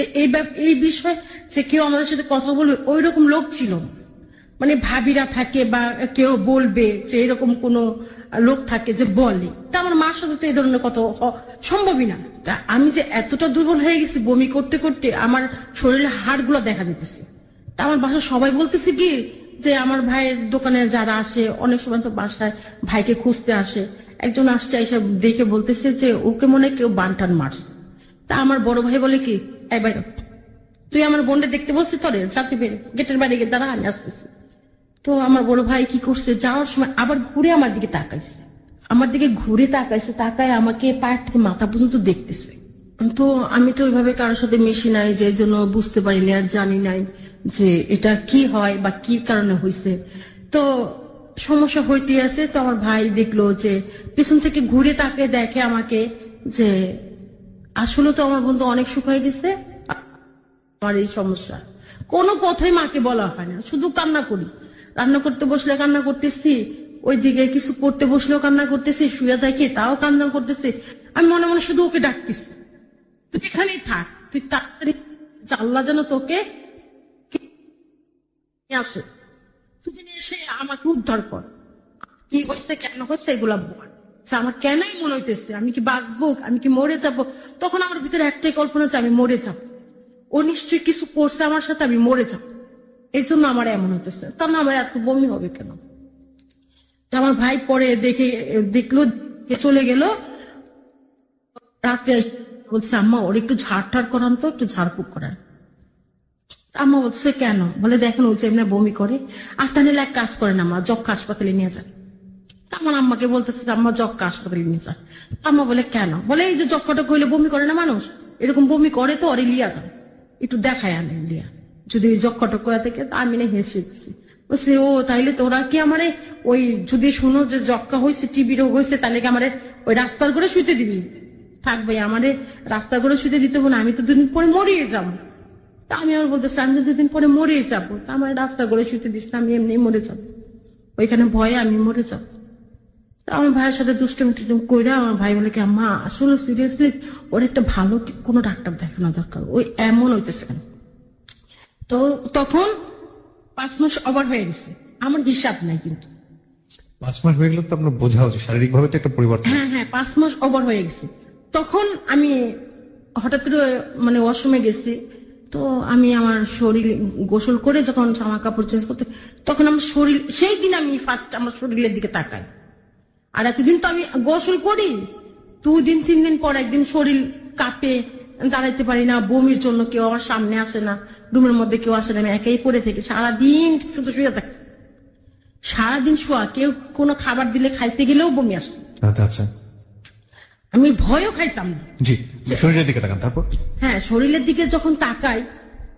[SPEAKER 1] এই বিষয়ে যে কেউ আমাদের সাথে কথা বলবে ওই রকম লোক ছিল না। মানে ভাবিরা থাকে বা কেউ বলবে যে এরকম কোন লোক থাকে যে বলে, তা আমার মার সাথে তো এই ধরনের কথা সম্ভবই না। তা আমি যে এতটা দুর্বল হয়ে গেছি বমি করতে করতে, আমার শরীরের হাড়গুলো দেখা যেতেছে। তা আমার বাসায় সবাই বলতেছে কি যে আমার ভাইয়ের দোকানে যারা আসে, অনেক সময় তো বাসায় ভাইকে খুঁজতে আসে, একজন আসছে এসে দেখে বলতেছে যে ওকে মনে হয় কেউ বানটান মারছে। তা আমার বড় ভাই বলে কি, এই ভাই তুই আমার বোনটা দেখতে বলছিস, তোরে ছাতি বেড়ে গেটের বাইরে গিয়ে দাঁড়া, আমি আসতেছি। তো আমার বড় ভাই কি করছে, যাওয়ার সময় আবার ঘুরে আমার দিকে তাকাইছে, তাকায় আমাকে পায়ের থেকে মাথা পর্যন্ত দেখতেছে। তো আমি তো ওইভাবে কারোর সাথে মিশি নাই, যে জন্য বুঝতে পারিনি আর জানি নাই যে এটা কি হয় বা কি কারণে হয়েছে। তো সমস্যা হইতে আছে। তো আমার ভাই দেখলো যে পিছন থেকে ঘুরে তাকে দেখে আমাকে, যে আসলে তো আমার বন্ধু অনেক শুকাই দিছে, আমার এই সমস্যা। কোনো কথাই মাকে বলা হয় না, শুধু কান্না করি। রান্না করতে বসলে কান্না করতেছি, ওইদিকে কিছু করতে বসলেও কান্না করতেছি, শুয়ে থাকি তাও কান্না করতেছি। আমি মনে মনে শুধু ওকে ডাকতেছি, তুই যেখানেই থাক, তুই তাড়াতাড়ি আল্লাহ যেন তোকে আসে, তুই যেন এসে আমাকে উদ্ধার কর। কি হয়েছে, কেন হয়েছে, এগুলা বল। আমার কেনই মনে হইতেছে আমি কি বাঁচবো, আমি কি মরে যাব। তখন আমার ভিতরে একটাই কল্পনা, যে আমি মরে যাব, ও নিশ্চয়ই কিছু করছে আমার সাথে, আমি মরে যাব, এই জন্য আমার এমন হইতেছে। তার না আমার এত বমি হবে কেন? আমার ভাই পরে দেখলো, চলে গেল। রাত্রে বলছে আম্মা ওর একটু ঝাড় করান তো, একটু ঝাড়ফুঁক করান। আম্মা বলছে কেন? বলে দেখেন ও যে এমনি বমি করে, আর তাহলে এক কাজ করেন আম্মা, যক্ষা হাসপাতালে নিয়ে যান। আমার আম্মাকে বলতেছে আম্মা যক্ষা হাসপাতালে নিয়ে যান। আম্মা বলে কেন? বলে এই যে যক্ষাটা কইলে বমি করে না মানুষ, এরকম বমি করে তো, ওরে লিয়া যান, একটু দেখায় আনেন লিয়া, যদি ওই যক্ষাটা কয়া থেকে। আমি না হেসে দিচ্ছি, বলছে ও তাইলে তোরা কি আমারে ওই যদি শুনো যে যক্ষা হয়েছে, টিবি রোগ হয়েছে, তাহলে কি আমারে ওই রাস্তার করে শুইতে দিবি? থাক ভাই, আমারে রাস্তার করে শুইতে দিতে হবে না, আমি তো 2 দিন পরে মরিয়ে যাবো। তা আমি আমার বলতেছি আমি তো 2 দিন পরে মরিয়ে যাবো, তা আমার রাস্তা করে শুইতে দিস না, আমি এমনি মরে যাবো, ওইখানে ভয়ে আমি মরে যাবো। আমার ভাইয়ের সাথে দুষ্টুমি কইরা আমার ভাই বলে কি আম্মা আসলে সিরিয়াসলি ওর একটা ভালো কোনো ডাক্তার দেখানো দরকার, ওই এমন হইতেছে কেন। তো তখন 5 মাস ওভার হয়ে গেছে, আমার হিসাব নাই কিন্তু।
[SPEAKER 3] 5 মাস হয়ে গেল তো আপনার বোঝা হচ্ছে শারীরিক ভাবে তো একটা পরিবর্তন।
[SPEAKER 1] হ্যাঁ 5 মাস ওভার হয়ে গেছে। তখন আমি হঠাৎ করে মানে ওয়াশরুমে গেছি, তো আমি আমার শরীর গোসল করে যখন জামা কাপড় চেঞ্জ করতে, তখন আমার শরীর, সেই দিন আমি ফার্স্ট আমার শরীরের দিকে তাকাই। আর এতদিন তো আমি গোসল করি, 2 দিন 3 দিন পর একদিন শরীর কাঁপে, দাঁড়াইতে পারি না, বমির জন্য কেউ আমার সামনে আসে না, রুমের মধ্যে কেউ আসে না, আমি একাই পড়ে থাকি সারাদিন, শুধু শুয়ে থাকি, সারাদিন শোয়া, কেউ কোনো খাবার দিলে খাইতে গেলেও বমি আসে।
[SPEAKER 3] আচ্ছা আচ্ছা,
[SPEAKER 1] আমি ভয়ও খাইতাম না।
[SPEAKER 3] জি, শরীরের দিকে তাকান। তারপর
[SPEAKER 1] হ্যাঁ, শরীরের দিকে যখন তাকাই,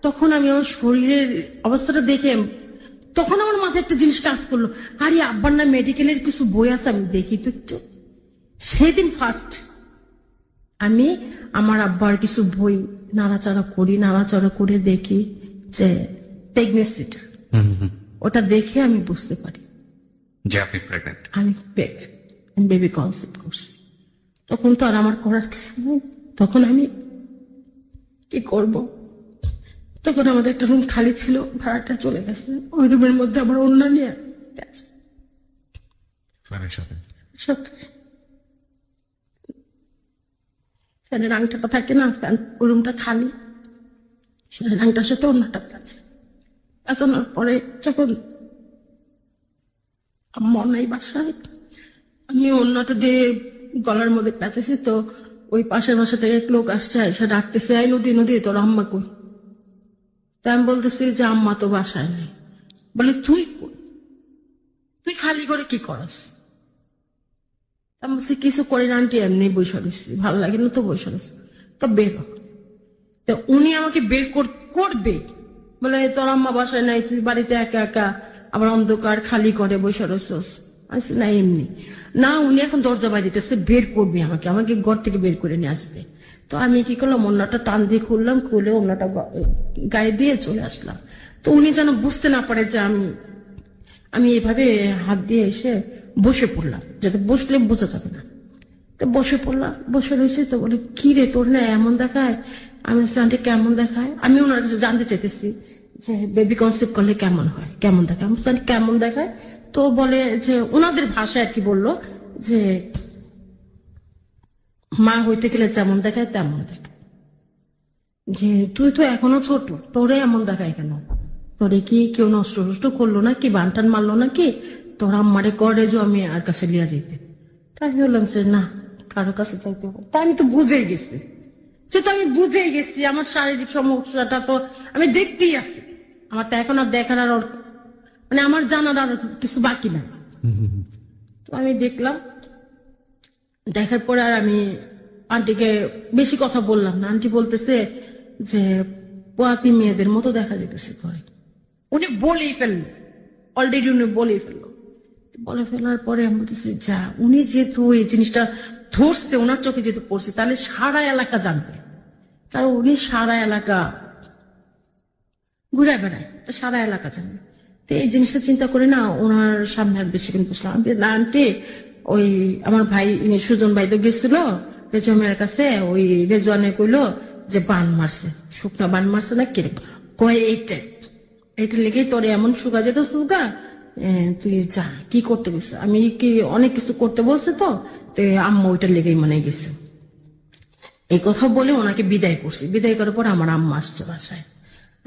[SPEAKER 1] তখন আমি আমার শরীরের অবস্থাটা দেখে, তখন আমার মাথায় একটা জিনিস কাজ করলো, আরে আব্বার না মেডিকেলের কিছু বই আছে, আমি দেখি তো একটু। সেদিন ফার্স্ট আমি আমার আব্বার কিছু বই নাড়াচাড়া করে দেখি যে প্রেগনেন্সিটা, ওটা দেখে আমি বুঝতে পারি
[SPEAKER 2] যে আপনি প্রেগনেন্ট।
[SPEAKER 1] আমি বেবি কনসেপ্ট করছি। তখন তো আর আমার করার কিছু নেই, তখন আমি কি করব? তখন আমাদের একটা রুম খালি ছিল, ভাড়াটা চলে গেছে, ওই রুমের মধ্যে আমার অন্য নিয়ে গেছে ফ্যানের আংটাটা থাকে না, ফ্যান ওই রুমটা খালি, ফ্যানের আংটার সাথে অন্যটা আছে। পেঁচানোর পরে যখন মন নাই বাসায়, আমি অন্যটা দিয়ে গলার মধ্যে পেঁচেছি, তো ওই পাশের বাসা থেকে এক লোক আসছে, এসে ডাকতেছে, এই নদী নদী তোর আম্মা কই? তা আমি বলতেছি যে আম্মা তো বাসায় নেই। বলে তুই কই? তুই খালি করে কি করস? আমি বলছি কিছু করি না আন্টি, এমনি বসে রয়েছি, ভালো লাগে না তো বসে রয়েছি। তো বের হ। তো উনি আমাকে বের করবে, বলে তোর আম্মা বাসায় নাই, তুই বাড়িতে একা একা আবার অন্ধকার খালি করে বসে রয়েছিস। আচ্ছা না এমনি না, উনি এখন দরজা বাড়িতেছে, বের করবে আমাকে, আমাকে ঘর থেকে বের করে নিয়ে আসবে। তো আমি কি করলাম, অন্যটা টান দিয়ে খুললাম, খুলে অন্যটা গায়ে দিয়ে চলে আসলাম। তো উনি যেন বুঝতে না পারে যে আমি এভাবে হাত দিয়ে এসে বসে পড়লাম, যাতে বসলে বোঝা যাবে না। তো বসে পড়লাম, বসে রয়েছে। তো বলে কি রে তোর না এমন দেখায়? আমি আন্টি কেমন দেখায়? আমি ওনার কাছে জানতে চাইতেছি যে বেবি কনসেপ্ট করলে কেমন হয়, কেমন দেখায়? আমি কেমন দেখায়? তো বলে যে ওনাদের ভাষায় আর কি বললো যে মা হইতে গেলে যেমন দেখায় তেমন দেখায়, যে তুই তো এখনো ছোট, তোরে এমন দেখায় কেন? তোরে কি কেউ নষ্ট নষ্ট করলো না কি, বানটান মারলো নাকি? তোর আম্মারে করে যে আমি আর কাছে লিয়া যেতে। তাই বললাম যে না, কারো কাছে যাইতে হবে। তাই আমি তো বুঝেই গেছি, যেহেতু আমি বুঝেই গেছি আমার শারীরিক সমস্যাটা তো আমি দেখতেই আছি, আমার তো এখন আর দেখার আর মানে আমার জানার আর কিছু বাকি নাই। তো আমি দেখলাম, দেখার পরে আর আমি আন্টিকে বেশি কথা বললাম না। আন্টি বলতেছে যে পোয়াতি মেয়েদের মতো দেখা যেতেছে তোরে। উনি বলেই ফেললো, অলরেডি উনি বলেই ফেললো। বলে ফেলার পরে আমি বলতেছি যা, উনি যেহেতু এই জিনিসটা ধরছে, ওনার চোখে যেহেতু পড়ছে, তাহলে সারা এলাকা জানবে, কারণ উনি সারা এলাকা ঘুরে বেড়ায়, তো সারা এলাকা জানবে। তো এই জিনিসটা চিন্তা করে না ওনার সামনে আর বেশিক্ষণ বসলাম। আমি না আন্টি, ওই আমার ভাই সুজন ভাই তো গেছিল রেজওয়ানের কাছে, ওই রেজওয়ানে কইলো যে বান মারছে, শুকনা বান মারছে না কিরকম কয়, এইটা লেগেই তোর এমন শুকা যেত সুগা, তুই যা কি করতে গেছে, আমি কি অনেক কিছু করতে বলছে তো আম্মা ওইটার লেগেই মানে গেছে। এই কথা বলে ওনাকে বিদায় করছি। বিদায় করার পর আমার আম্মা আসছে বাসায়।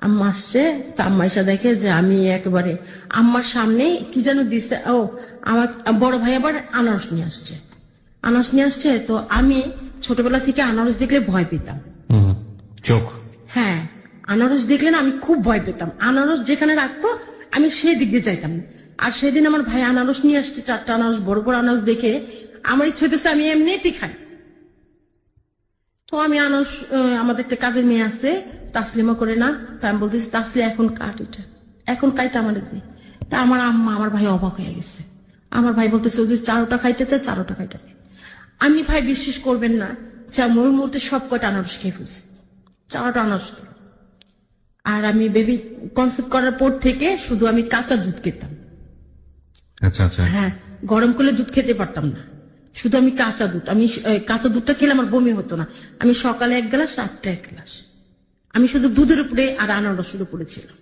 [SPEAKER 1] আম্মা আসছে, তো আম্মা এসে দেখে যে আমি একেবারে আম্মার সামনে কি যেন দিছে, ও আমার বড় ভাই আবার আনারস নিয়ে আসছে। আনারস নিয়ে আসছে, তো আমি ছোটবেলা থেকে আনারস দেখলে ভয় পেতাম।
[SPEAKER 3] চোখ,
[SPEAKER 1] হ্যাঁ, আনারস দেখলে না আমি খুব ভয় পেতাম। আনারস যেখানে রাখতো আমি সেই দিক দিয়ে যাইতাম। আর সেদিন আমার ভাই আনারস নিয়ে আসছে, 4টা আনারস, বড় বড় আনারস দেখে আমার ইচ্ছে হইতেছে আমি এমনিতেই খাই। তো আমি আনারস, আমাদের একটা কাজের মেয়ে আছে তাসলিমা করে না, তা আমি বলতেছি তাসলি এখন কাট, এটা এখন কাইটা আমাদের দিয়ে। তা আমার আম্মা আমার ভাই অবাক হয়ে গেছে। আমার ভাই বলতেছে ওই 4টা খাইতে চায়, 4টা খাইতে। আমি ভাই বিশ্বাস করবেন না যে আমি ওই মুহূর্তে সব কয়টা আনারস খেয়ে ফেলছি, 4টা আনারস। আর আমি বেবি কনসেপ্ট করার পর থেকে শুধু আমি কাঁচা দুধ খেতাম।
[SPEAKER 3] আচ্ছা আচ্ছা,
[SPEAKER 1] হ্যাঁ, গরম করলে দুধ খেতে পারতাম না, শুধু আমি কাঁচা দুধ। আমি কাঁচা দুধটা খেলে আমার বমি হতো না। আমি সকালে 1 গ্লাস, রাত্রে 1 গ্লাস। আমি শুধু দুধের উপরে আর আনারসের উপরে ছিলাম।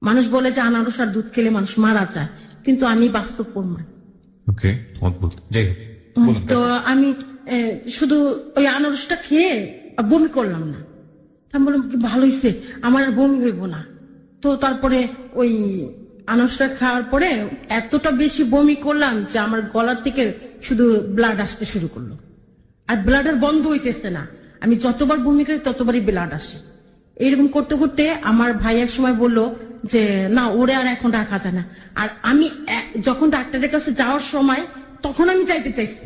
[SPEAKER 1] মানুষ বলে যে আনারস আর দুধ খেলে মানুষ মারা যায়, কিন্তু আমি বাস্তব প্রমাণ।
[SPEAKER 3] ওকে, অদ্ভুত। যাই হোক, বলুন।
[SPEAKER 1] তো আমি শুধু ওই আনারসটা খেয়ে বমি করলাম না। আমি বললাম কি ভালো হয়েছে, আমার আর বমি হইব না। তো তারপরে ওই আনারসটা খাওয়ার পরে এতটা বেশি বমি করলাম যে আমার গলার থেকে শুধু ব্লাড আসতে শুরু করলো, আর ব্লাড আর বন্ধ হইতেছে না। আমি যতবার বমি করি ততবারই ব্লাড আসে। এরকম করতে করতে আমার ভাই এক সময় বললো যে না, ওরে আর এখন রাখা যায় না। আর আমি যখন ডাক্তারের কাছে যাওয়ার সময় তখন আমি যাইতে চাইছি,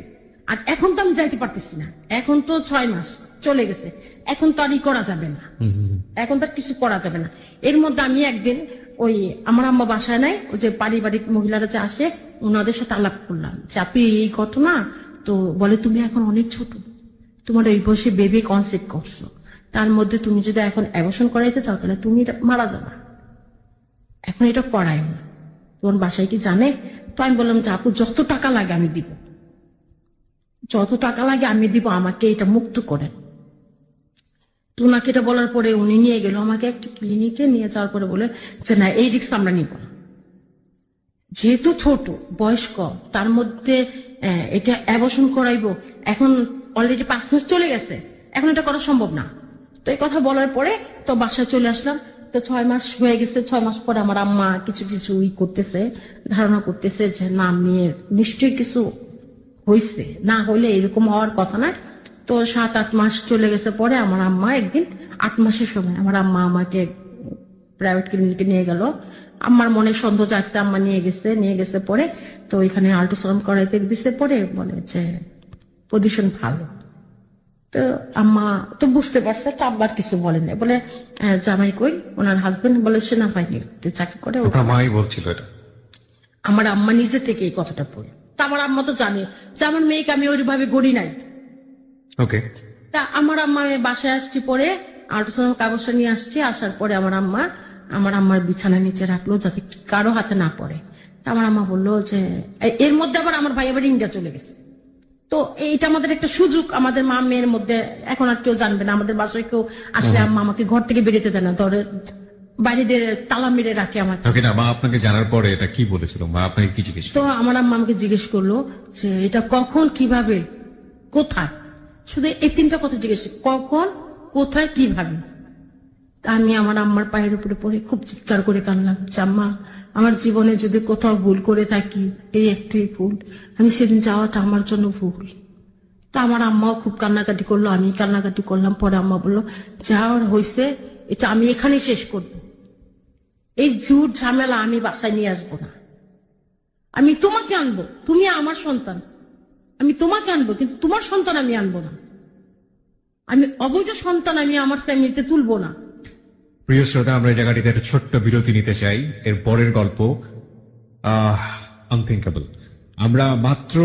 [SPEAKER 1] আর এখন তো আমি যাইতে পারতেছি না। এখন তো 6 মাস চলে গেছে, এখন তো আর করা যাবে না, এখন তার কিছু করা যাবে না। এর মধ্যে আমি একদিন ওই আমার আম্মা বাসায় নাই, ওই যে পারিবারিক মহিলারা যে আসে ওনাদের সাথে আলাপ করলাম যে আপনি এই ঘটনা, তো বলে তুমি এখন অনেক ছোট, তোমার ওই বয়সে বেবি কনসেপ্ট করছো, তার মধ্যে তুমি যদি এখন অ্যাবর্শন করাইতে চাও তাহলে তুমি মারা যাবে, এখন এটা করাই না। তোমার বাসায় কি জানে? তো আমি বললাম যে আপু যত টাকা লাগে আমি দিব, যত টাকা লাগে আমি দিব, আমাকে এটা মুক্ত করেন। তো ওনাকে এটা বলার পরে উনি নিয়ে গেল আমাকে একটা ক্লিনিকে, নিয়ে যাওয়ার পরে বলে যে না, এই রিস্ক আমরা নিব না, যেহেতু ছোট বয়স কম, তার মধ্যে এটা অ্যাবর্শন করাইবো, এখন অলরেডি 5 মাস চলে গেছে, এখন এটা করা সম্ভব না। তো এই কথা বলার পরে তো বাসায় চলে আসলাম। তো 6 মাস হয়ে গেছে, 6 মাস পরে আমার আম্মা কিছু কিছু করতেছে, ধারণা করতেছে যে না, মেয়ের নিশ্চয়ই কিছু হয়েছে, না হলে এরকম হওয়ার কথা না। তো 7-8 মাস চলে গেছে পরে আমার আম্মা একদিন 8 মাসের সময় আমার আম্মা আমাকে প্রাইভেট ক্লিনিকে নিয়ে গেল। আমার মনে সন্দেহ আসতে আম্মা নিয়ে গেছে পরে তো ওইখানে আল্ট্রাসাউন্ড করাইতে দিছে, পরে বলে যে পজিশন ভালো। তো আম্মা তো বুঝতে পারছে, তো আব্বার কিছু বলে না, বলে জামাই কই, ওনার হাজবেন্ড বলে সেনাবাহিনীতে চাকরি করে।
[SPEAKER 3] আপনার মাই বলছিল এটা?
[SPEAKER 1] আমার আম্মা নিজে থেকে এই কথাটা বলে। তা আমার আম্মা তো জানে যে আমার মেয়েকে আমি ওইভাবে গড়ি নাই।
[SPEAKER 3] ওকে।
[SPEAKER 1] তা আমার আম্মা বাসায় আসছি, পরে আল্ট্রাসাউন্ড কাগজটা নিয়ে আসছি, আসার পরে আমার আম্মার বিছানা নিচে রাখলো যাতে কারো হাতে না পড়ে। তা আমার আম্মা বললো যে এর মধ্যে আবার আমার ভাই আবার ইন্ডিয়া চলে গেছে। তো এইটা আমাদের একটা সুযোগ, আমাদের মা মেয়ের মধ্যে এখন আর কেউ জানবে না। আমাদের বাসায় কেউ আসলে আম্মা আমাকে ঘর থেকে বেরোতে দেয় না, ধরে বাইরে দিয়ে তালা মেরে রাখে আমাকে।
[SPEAKER 3] ওকে, না মা আপনাকে জানার পরে এটা কি বলেছিল? মা আপনাকে কি জিজ্ঞেস?
[SPEAKER 1] তো আমার আম্মা আমাকে জিজ্ঞেস করলো যে এটা কখন, কিভাবে, কোথায়, শুধু এই 3টা কথা জিজ্ঞেস, কখন, কোথায়, কিভাবে। আমি আমার আম্মার পায়ের উপরে পড়ে খুব চিৎকার করে কাঁদলাম যে আম্মা, আমার জীবনে যদি কোথাও ভুল করে থাকি, এই একটি ভুল, আমি সেদিন যাওয়াটা আমার জন্য ভুল। তা আমার আম্মাও খুব কান্নাকাটি করলো, আমি কান্নাকাটি করলাম। পরে আম্মা বললো যাওয়ার হয়েছে, এটা আমি এখানেই শেষ করব, এই ঝুট ঝামেলা আমি বাসায় নিয়ে আসবো না। আমি তোমাকে আনবো, তুমি আমার সন্তান, আমি তোমাকে আনবো, কিন্তু তোমার সন্তান আমি আনবো না। আমি অবৈধ সন্তান আমি আমার ফ্যামিলিতে তুলবো না।
[SPEAKER 3] প্রিয় শ্রোতা, আমরা এই জায়গাটিতে একটা ছোট্ট বিরতি নিতে চাই। এর পরের গল্প আনথিঙ্কেবল। আমরা মাত্র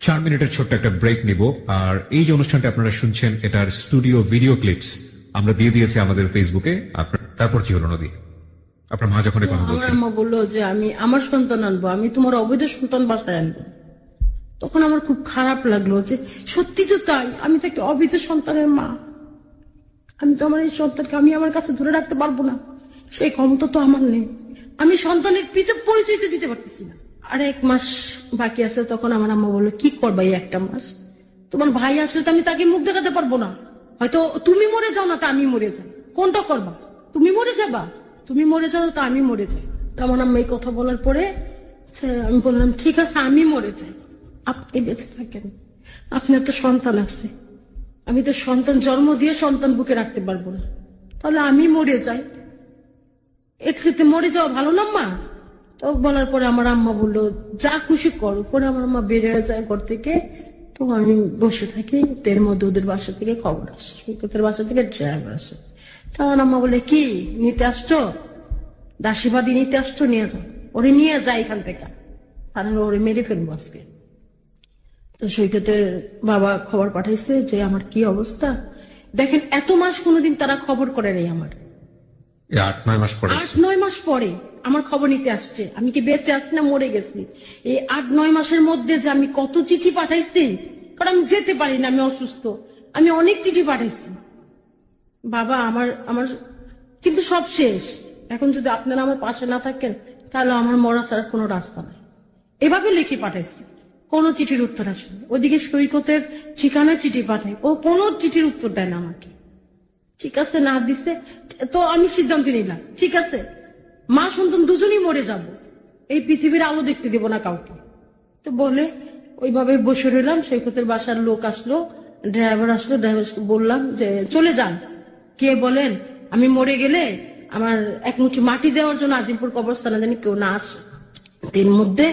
[SPEAKER 3] 4 মিনিটের ছোট্ট একটা ব্রেক নিব। আর এই যে অনুষ্ঠানটা আপনারা শুনছেন, এটার স্টুডিও ভিডিও ক্লিপস আমরা দিয়ে দিয়েছি আমাদের ফেসবুকে। তারপর কি হলো নদী? আপনার মা যখন কথা
[SPEAKER 1] আমার
[SPEAKER 3] বলছেন,
[SPEAKER 1] আম্মা বললো যে আমি আমার সন্তান আনবো, আমি তোমার অবৈধ সন্তান বাসায় আনবো। তখন আমার খুব খারাপ লাগলো যে সত্যি তো তাই, আমি তো একটা অবৈধ সন্তানের মা, আমি তো আমার এই সন্তানকে আমি আমার কাছে ধরে রাখতে পারবো না, সেই ক্ষমতা তো আমার নেই। আমি সন্তানের পিতা পরিচয় তো দিতে পারতেছি না। আর 1 মাস বাকি আছে। তখন আমার আম্মা বললো কি করবা এই 1টা মাস, তোমার ভাই আসলে তো আমি তাকে মুখ দেখাতে পারবো না, হয়তো তুমি মরে যাও না তা আমি মরে যাই, কোনটা করবা? তুমি মরে যাবা, তুমি মরে যাও তা আমি মরে যাই। তো আমার আম্মা এই কথা বলার পরে আমি বললাম ঠিক আছে আমি মরে যাই, আপনি বেঁচে থাকেন, আপনার তো সন্তান আছে, আমি তো সন্তান জন্ম দিয়ে সন্তান বুকে রাখতে পারবো না, তাহলে আমি মরে যাই, এর চেয়ে মরে যাওয়া ভালো না মা। তো বলার পরে আমার আম্মা বললো যা খুশি করো। পরে আমার আম্মা বেরিয়ে যায় ঘর থেকে। তো আমি বসে থাকি, এর মধ্যে ওদের বাসা থেকে খবর আসে, সৈকতের বাসা থেকে ড্রাইভার আসে। তো আমার আম্মা বলে কি নিতে আসছো, দাসীবাদী নিতে আসছো, নিয়ে যাও, ওরে নিয়ে যায় এখান থেকে, কারণ ওরে মেরে ফেলবো আজকে। তো সৈকতের বাবা খবর পাঠাইছে যে আমার কি অবস্থা। দেখেন এত মাস কোনোদিন তারা খবর করে নেই আমার।
[SPEAKER 3] 8-9 মাস পরে
[SPEAKER 1] 8-9 মাস পরে আমার খবর নিতে আসছে, আমি কি বেঁচে আছি না মরে গেছি। এই 8-9 মাসের মধ্যে যে আমি কত চিঠি পাঠাইছি, কারণ আমি যেতে পারি না, আমি অসুস্থ, আমি অনেক চিঠি পাঠাইছি বাবা আমার কিন্তু সব শেষ। এখন যদি আপনারা আমার পাশে না থাকেন তাহলে আমার মরা ছাড়া কোনো রাস্তা নাই। এভাবে লিখে পাঠাইছি, কোন চিঠির উত্তর আসেনি। ওদিকে সৈকতের ঠিকানায় চিঠি পাঠাই, ও কোনো চিঠির উত্তর দেয় না আমাকে। ঠিক আছে না দিছে, তো আমি সিদ্ধান্ত নিলাম ঠিক আছে মা সন্তান দুজনই মরে যাব, এই পৃথিবীর আলো দেখতে দেব না কাউকে। তো বলে ওইভাবে বসে রইলাম। সৈকতের বাসার লোক আসলো, ড্রাইভার আসলো, ড্রাইভারকে বললাম যে চলে যান। কে বলেন আমি মরে গেলে আমার এক মুঠি মাটি দেওয়ার জন্য আজিমপুর কবরস্থানে জানি কেউ না আসে। এর মধ্যে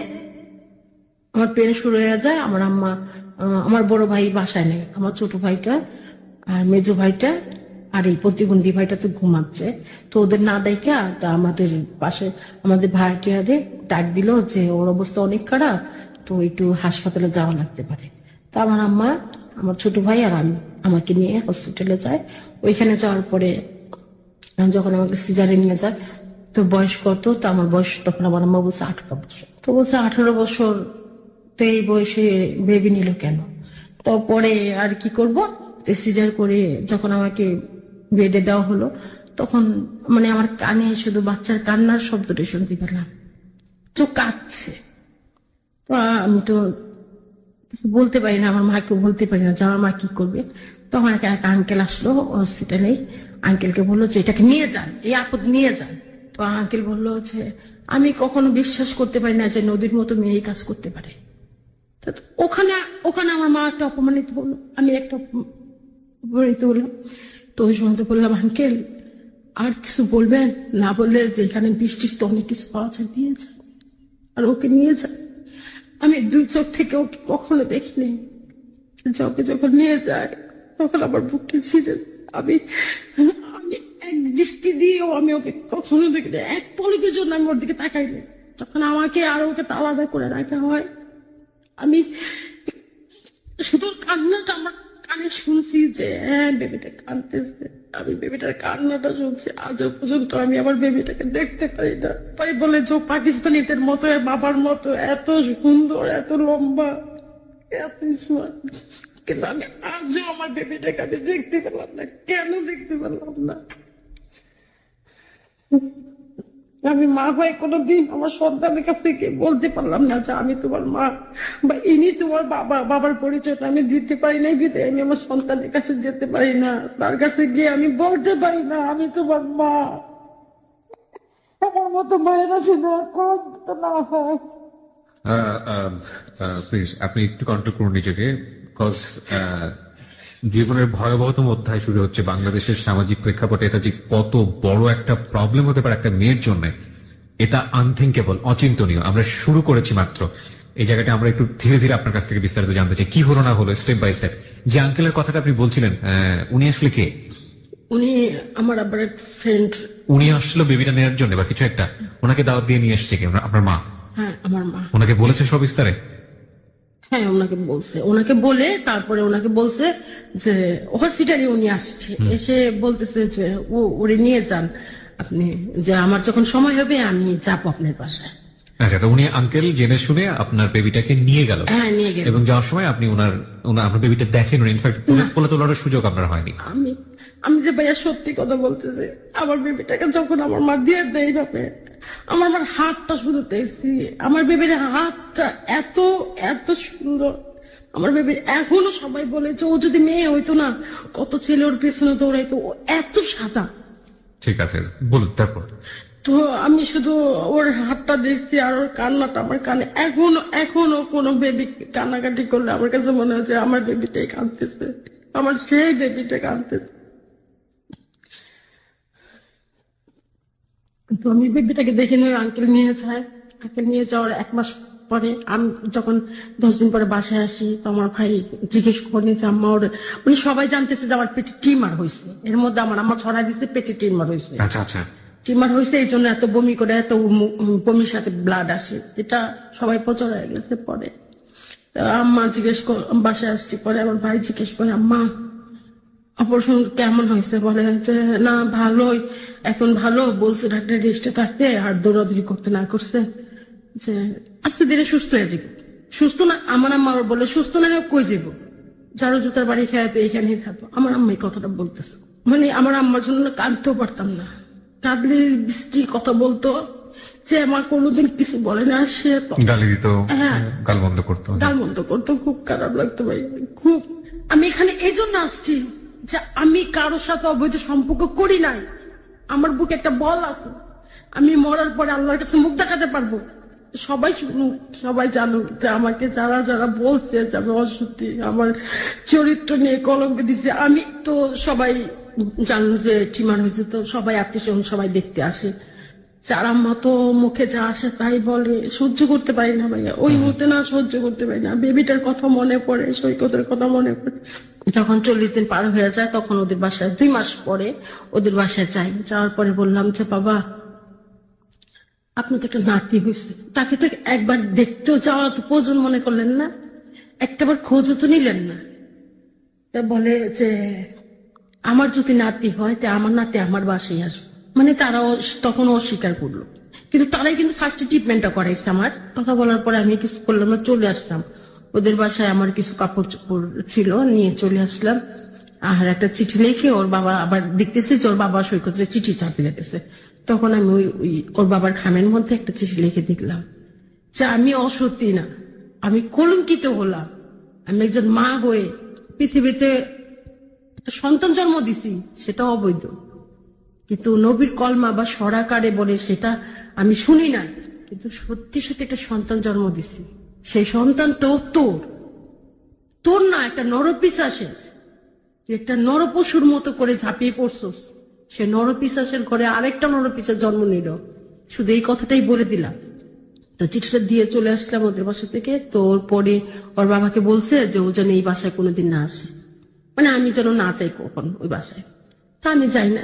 [SPEAKER 1] আমার পেন শুরু হয়ে যায়। আমার আম্মা, আমার বড় ভাই বাসায় নেই, আমার ছোট ভাইটা আর মেজো ভাইটা আর এই প্রতিবন্ধী ভাইটা তো ঘুমাচ্ছে। তো ওদের না দেখে আমাদের পাশে আমাদের ভাইটিয়ারে ডাক দিল যে ওর অবস্থা অনেক খারাপ, তো একটু হাসপাতালে যাওয়া লাগতে পারে। তো আমার আম্মা, আমার ছোট ভাই আর আমি আমাকে নিয়ে হসপিটালে যায়। ওইখানে যাওয়ার পরে যখন আমাকে সিজারে নিয়ে যায়, তো বয়স কত, তো আমার বয়স তখন আমার আম্মা বলছে 18 বছর। তো বলছে 18 বছর তো এই বয়সে বেবি নিল কেন? তো পরে আর কি করব, সিজার করে যখন আমাকে বেডে দেওয়া হলো তখন মানে আমার কানে শুধু বাচ্চার কান্নার শব্দটা শুনতে পেলাম, চোখ কাঁদছে। তো আমি তো বলতে পারি না, আমার মাকে বলতে পারি না যে আমার মা কি করবে। তখন একটা আঙ্কেল আসলো হসপিটালে, আঙ্কেলকে বললো যে এটাকে নিয়ে যান, এই আপদ নিয়ে যান। তো আঙ্কেল বললো যে আমি কখনো বিশ্বাস করতে পারি না যে নদীর মতো মেয়ে এই কাজ করতে পারে। তো ওখানে ওখানে আমার মা একটা অপমানিত হলো, আমি একটা অপমানিত হলাম। তো ওই সময় তো বললাম, আঙ্কেল আর কিছু বলবেন, না বললে যে এখানে বৃষ্টির তো অনেক কিছু পাওয়া যায়, দিয়ে যায় আর ওকে নিয়ে যায়। আমি দুই চোখ থেকে ওকে কখনো দেখিনি, যে ওকে যখন নিয়ে যায় তখন আমার বুকটা ছিঁড়ে যায়। আমি আমি এক দৃষ্টি দিয়েও আমি ওকে কখনো দেখিনি, এক পলকের জন্য আমি ওর দিকে তাকাইনি। তখন আমাকে আর ওকে তো আলাদা করে রাখা হয়। আমি শুধু কান্নাটা আমার কানে শুনছি, যে হ্যাঁ বেবিটা কাঁদতেছে, আমি বেবিটার কান্নাটা শুনছি। আজও পর্যন্ত আমি আমার বেবিটাকে দেখতে পারি না। তাই বলে যে পাকিস্তানিদের মতো বাবার মতো এত সুন্দর, এত লম্বা, এত স্মার্ট, কিন্তু আমি আজও আমার বেবিটাকে আমি দেখতে পেলাম না। কেন দেখতে পেলাম না? আমি মা হয়ে কোনোদিন আমার সন্তানের কাছ থেকে বলতে পারলাম না যে আমি তোমার মা, বা ইনি তোমার বাবা। বাবার পরিচয়টা আমি দিতে পারি না, বিধে আমি আমার সন্তানের কাছে যেতে পারি না, তার কাছে গিয়ে আমি বলতে পারি না আমি তোমার মা। আমার মতো মায়ের আছে না, কোনো না হয়।
[SPEAKER 3] প্লিজ আপনি একটু কন্ট্রোল করুন নিজেকে, বিকজ জীবনের ভয়াবহতম অধ্যায় শুরু হচ্ছে বাংলাদেশের সামাজিক প্রেক্ষাপটে। এটা যে কত বড় একটা প্রবলেম হতে পারে একটা মেয়ের জন্য, এটা আনথিঙ্কেবল, অচিন্তনীয়। আমরা শুরু করেছি মাত্র। এই জায়গাটা আমরা একটু ধীরে ধীরে আপনার কাছ থেকে বিস্তারিত জানতে চাই, কি হলো না হলো স্টেপ বাই স্টেপ। যে আঙ্কেলের কথাটা আপনি বলছিলেন, উনি আসলে কে?
[SPEAKER 1] উনি আমার আবার এক ফ্রেন্ড।
[SPEAKER 3] উনি আসলে বেবিটা নেওয়ার জন্য বা কিছু একটা, ওনাকে দাওয়াত দিয়ে নিয়ে এসছে কি আপনার মা?
[SPEAKER 1] হ্যাঁ আমার মা।
[SPEAKER 3] ওনাকে বলেছে সব বিস্তারে?
[SPEAKER 1] হ্যাঁ ওনাকে বলছে, ওনাকে বলে তারপরে ওনাকে বলছে যে হসপিটালে উনি আসছে, এসে বলতেছে যে ওরে নিয়ে যান আপনি, যে আমার যখন সময় হবে আমি যাবো আপনার বাসায়।
[SPEAKER 3] আচ্ছা, তো উনি আঙ্কেল জেনে শুনে আপনার বেবিটাকে নিয়ে গেল?
[SPEAKER 1] হ্যাঁ নিয়ে গেল।
[SPEAKER 3] এবং যাওয়ার সময় আপনি আপনার বেবিটা দেখেন, ইনফ্যাক্ট বলে তোলার সুযোগ আপনার হয়নি?
[SPEAKER 1] আমি যে ভাইয়া সত্যি কথা বলতেছি, আমার বেবিটাকে যখন আমার মা দিয়ে দেয় ভাবে, আমার হাতটা শুধু দেখছি, আমার বেবির হাতটা এত এত সুন্দর। আমার বেবি এখনো সবাই বলে যে ও যদি মেয়ে হইতো না কত ছেলে ওর পেছনে দৌড়াইতো, ও এত সাদা।
[SPEAKER 3] ঠিক আছে, বলুন তারপর।
[SPEAKER 1] তো আমি শুধু ওর হাতটা দেখছি আর ওর কান্নাটা আমার কানে এখনো কোনো বেবি কান্নাকাটি করলে আমার কাছে মনে হচ্ছে আমার বেবিটাই কাঁদতেছে, আমার সেই বেবিটা কাঁদতেছে। তো আমি বেবিটাকে দেখে নিয়ে আঙ্কেল নিয়ে যায়। আঙ্কেল নিয়ে যাওয়ার 1 মাস পরে আমি যখন 10 দিন পরে বাসায় আসি, তো আমার ভাই জিজ্ঞেস করে যে আম্মা ওর, উনি সবাই জানতেছে যে আমার পেটে টিমার হয়েছে। এর মধ্যে আমার আম্মা ছড়াই দিচ্ছে পেটে টিমার হয়েছে।
[SPEAKER 3] আচ্ছা আচ্ছা,
[SPEAKER 1] টিমার হয়েছে এই জন্য এত বমি করে, এত বমির সাথে ব্লাড আসে, এটা সবাই প্রচার হয়ে গেছে। পরে আম্মা বাসায় আসছি, পরে আমার ভাই জিজ্ঞেস করে আম্মা অপারেশন কেমন হয়েছে? বলে যে না ভালোই, এখন ভালো বলছে ডাক্তার, রেস্টে থাকতে আর দৌড়াদৌড়ি করতে না করছে, যে আস্তে ধীরে সুস্থ হয়ে যাবে। সুস্থ না, আমার আম্মা বলে সুস্থ না হয় কই যাবো, ঝাড়ু জুতার বাড়ি খেয়ে তো এখানেই থাকবো। আমার আম্মা এই কথাটা বলতেছে, মানে আমার আম্মার জন্য কাঁদতেও পারতাম না। কাঁদলে বৃষ্টি কথা বলতো, যে আমার কোনোদিন কিছু বলে না, সে
[SPEAKER 3] গালি দিত,
[SPEAKER 1] হ্যাঁ
[SPEAKER 3] গাল বন্ধ করতো,
[SPEAKER 1] গাল বন্ধ করতো। খুব খারাপ লাগতো ভাই, খুব। আমি এখানে এই জন্য আসছি যে আমি কারোর সাথে অবৈধ সম্পর্ক করি নাই, আমার বুকে একটা বল আছে, আমি মরার পরে আল্লাহর কাছে মুখ দেখাতে পারবো। সবাই শুনুক, সবাই জানুক যে আমাকে যারা যারা বলছে যে আমি অসত্যি, আমার চরিত্র নিয়ে কলঙ্ক দিছে, আমি তো সবাই জানো যে টিমার হয়েছে, তো সবাই আত্মীয় সবাই দেখতে আসে। যারা মতো মুখে যা আসে তাই বলে, সহ্য করতে পারি না ভাইয়া, ওই মুহূর্তে না সহ্য করতে পারি না। বেবিটার কথা মনে পড়ে, সৈকতের কথা মনে পড়ে। যখন 40 দিন পার হয়ে যায় তখন ওদের বাসায়, 2 মাস পরে ওদের বাসায় যাই। যাওয়ার পরে বললাম যে বাবা আপনার তো একটা নাতি হয়েছে, তাকে তো একবার দেখতেও যাওয়া তো প্রয়োজন মনে করলেন না, একটাবার খোঁজও তো নিলেন না। তা বলে যে আমার যদি নাতি হয় তা আমার নাতি আমার বাসায় আসবে। মানে তারাও তখন অস্বীকার করলো, কিন্তু তারাই কিন্তু ফার্স্ট ট্রিটমেন্টটা করাইছে। আমার কথা বলার পরে আমি কিছু করলাম না, চলে আসলাম ওদের বাসায়। আমার কিছু কাপড় চোপড় ছিল, নিয়ে চলে আসলাম। আর একটা চিঠি লিখে ওর বাবা আবার দেখতেছে যে ওর বাবা সৈকতের চিঠি চাপে রেখেছে। তখন আমি ওর বাবার খামের মধ্যে একটা চিঠি লিখে দেখলাম যে আমি অসত্যি না, আমি কলঙ্কিত হলাম, আমি একজন মা হয়ে পৃথিবীতে একটা সন্তান জন্ম দিছি, সেটা অবৈধ। কিন্তু নবীর কলমা বা সরাকারে বলে সেটা আমি শুনি না, কিন্তু সত্যি সত্যি একটা সন্তান জন্ম দিছি। সেই সন্তানটাও তোর না, একটা নরপিশাচের। তুই একটা নরপশুর মতো করে ঝাঁপিয়ে পড়ছস, সে নরপিশাচের ঘরে আরেকটা নরপিশাচ জন্ম নিল। শুধু এই কথাটাই বলে দিলাম। তো চিঠিটা দিয়ে চলে আসলাম ওদের বাসা থেকে। তো ওর পরে ওর বাবাকে বলছে যে ও যেন এই বাসায় কোনোদিন না আসে, মানে আমি যেন না চাই কখন ওই বাসায়। তা আমি যাই না,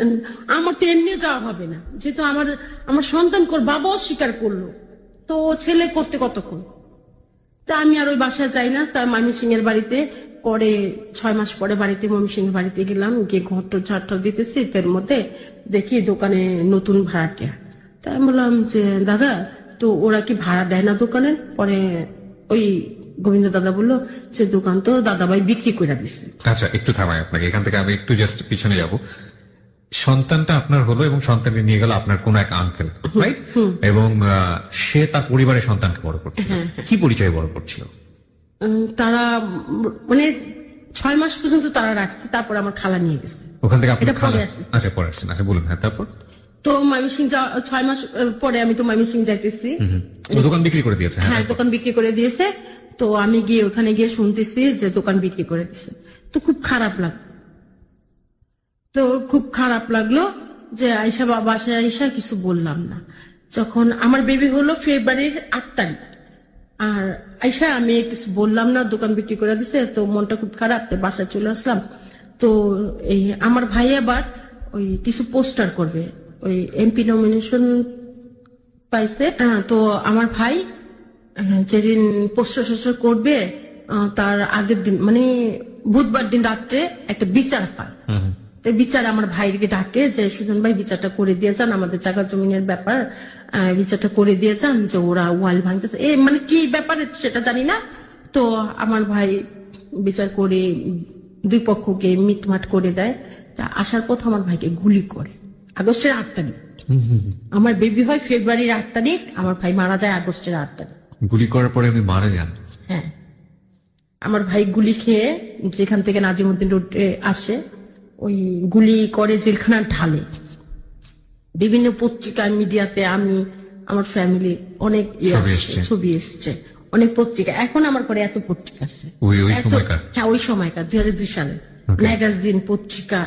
[SPEAKER 1] আমার তো এমনি যাওয়া হবে না, যেহেতু আমার সন্তান বাবাও স্বীকার করলো, তো ও ছেলে করতে কতক্ষণ। তা আমি আর ওই বাসায় যাই না। তা ময়মনসিং এর বাড়িতে পরে 6 মাস পরে বাড়িতে ময়মনসিং এর বাড়িতে গেলাম, গিয়ে ঘরটা ঝাড়টা দিতেছি, এর মধ্যে দেখি দোকানে নতুন ভাড়াটিয়া। তাই আমি বললাম যে দাদা, তো ওরা কি ভাড়া দেয় না দোকানে? পরে ওই গোবিন্দ দাদা বললো যে দোকান তো দাদাভাই বিক্রি করে দিচ্ছে।
[SPEAKER 3] আচ্ছা, একটু থামাই আপনাকে, এখান থেকে আমি একটু জাস্ট পিছনে যাব। সন্তানটা আপনার হলো এবং সন্তানকে নিয়ে গেল আপনার কোন এক আঙ্কেল, রাইট? এবং সে তার পরিবারের সন্তানকে বড় করছিল। কি পরিচয়ে বড় করছিল?
[SPEAKER 1] তারা মানে 6 মাস পর্যন্ত তারা রাখছে, তারপর আমার খালা নিয়ে গেছে।
[SPEAKER 3] ওখান থেকে আপনার
[SPEAKER 1] এটা
[SPEAKER 3] খালা?
[SPEAKER 1] পরে আসছে।
[SPEAKER 3] আচ্ছা, পরে আসছেন। আচ্ছা, বলুন। হ্যাঁ, তারপর?
[SPEAKER 1] তো ময়মনসিং 6 মাস পরে আমি তো ময়মনসিং যাইতেছি।
[SPEAKER 3] ও দোকান বিক্রি করে দিয়েছে?
[SPEAKER 1] হ্যাঁ, দোকান বিক্রি করে দিয়েছে। তো আমি গিয়ে ওখানে গিয়ে শুনতেছি যে দোকান বিক্রি করে দিছে। তো খুব খারাপ লাগলো যে আয়শা বাসায় আয়শা কিছু বললাম না। যখন আমার বেবি হলো ফেব্রুয়ারির 8 তারিখ, আর আয়শা আমি কিছু বললাম না, দোকান বিক্রি করে দিছে। তো মনটা খুব খারাপ, বাসায় চলে আসলাম। তো এই আমার ভাই আবার ওই কিছু পোস্টার করবে, ওই এমপি নমিনেশন পাইছে। তো আমার ভাই যেদিন পোস্টার করবে তার আগের দিন মানে বুধবার দিন রাত্রে একটা বিচার হয়। তো বিচার আমার ভাইকে ডাকে যে সুজন ভাই বিচারটা করে দিয়ে যান, আমাদের জায়গা জমিনের ব্যাপার, বিচারটা করে দিয়ে যান, যে ওরা ওয়াল ভাঙতেছে। মানে কি ব্যাপার সেটা জানি না। তো আমার ভাই বিচার করে দুই পক্ষকে মিটমাট করে দেয়। তা আসার পথ আমার ভাইকে গুলি করে আগস্টের 8 তারিখ। আমার বেবি হয় ফেব্রুয়ারির 8 তারিখ, আমার ভাই মারা যায় আগস্টের 8 তারিখ।
[SPEAKER 3] গুলি করার পরে আমি মারা যান?
[SPEAKER 1] হ্যাঁ, আমার ভাই গুলি খেয়ে যেখান থেকে নাজিমউদ্দিন রোডে আসে, ওই গুলি করে জেলখানা ঢালে। বিভিন্ন পত্রিকায় মিডিয়াতে আমি আমার ফ্যামিলি অনেক ছবি এসছে, অনেক পত্রিকা। এখন আমার পরে এত পত্রিকা আছে। হ্যাঁ, ওই সময়কার 2002 সালে ম্যাগাজিন পত্রিকা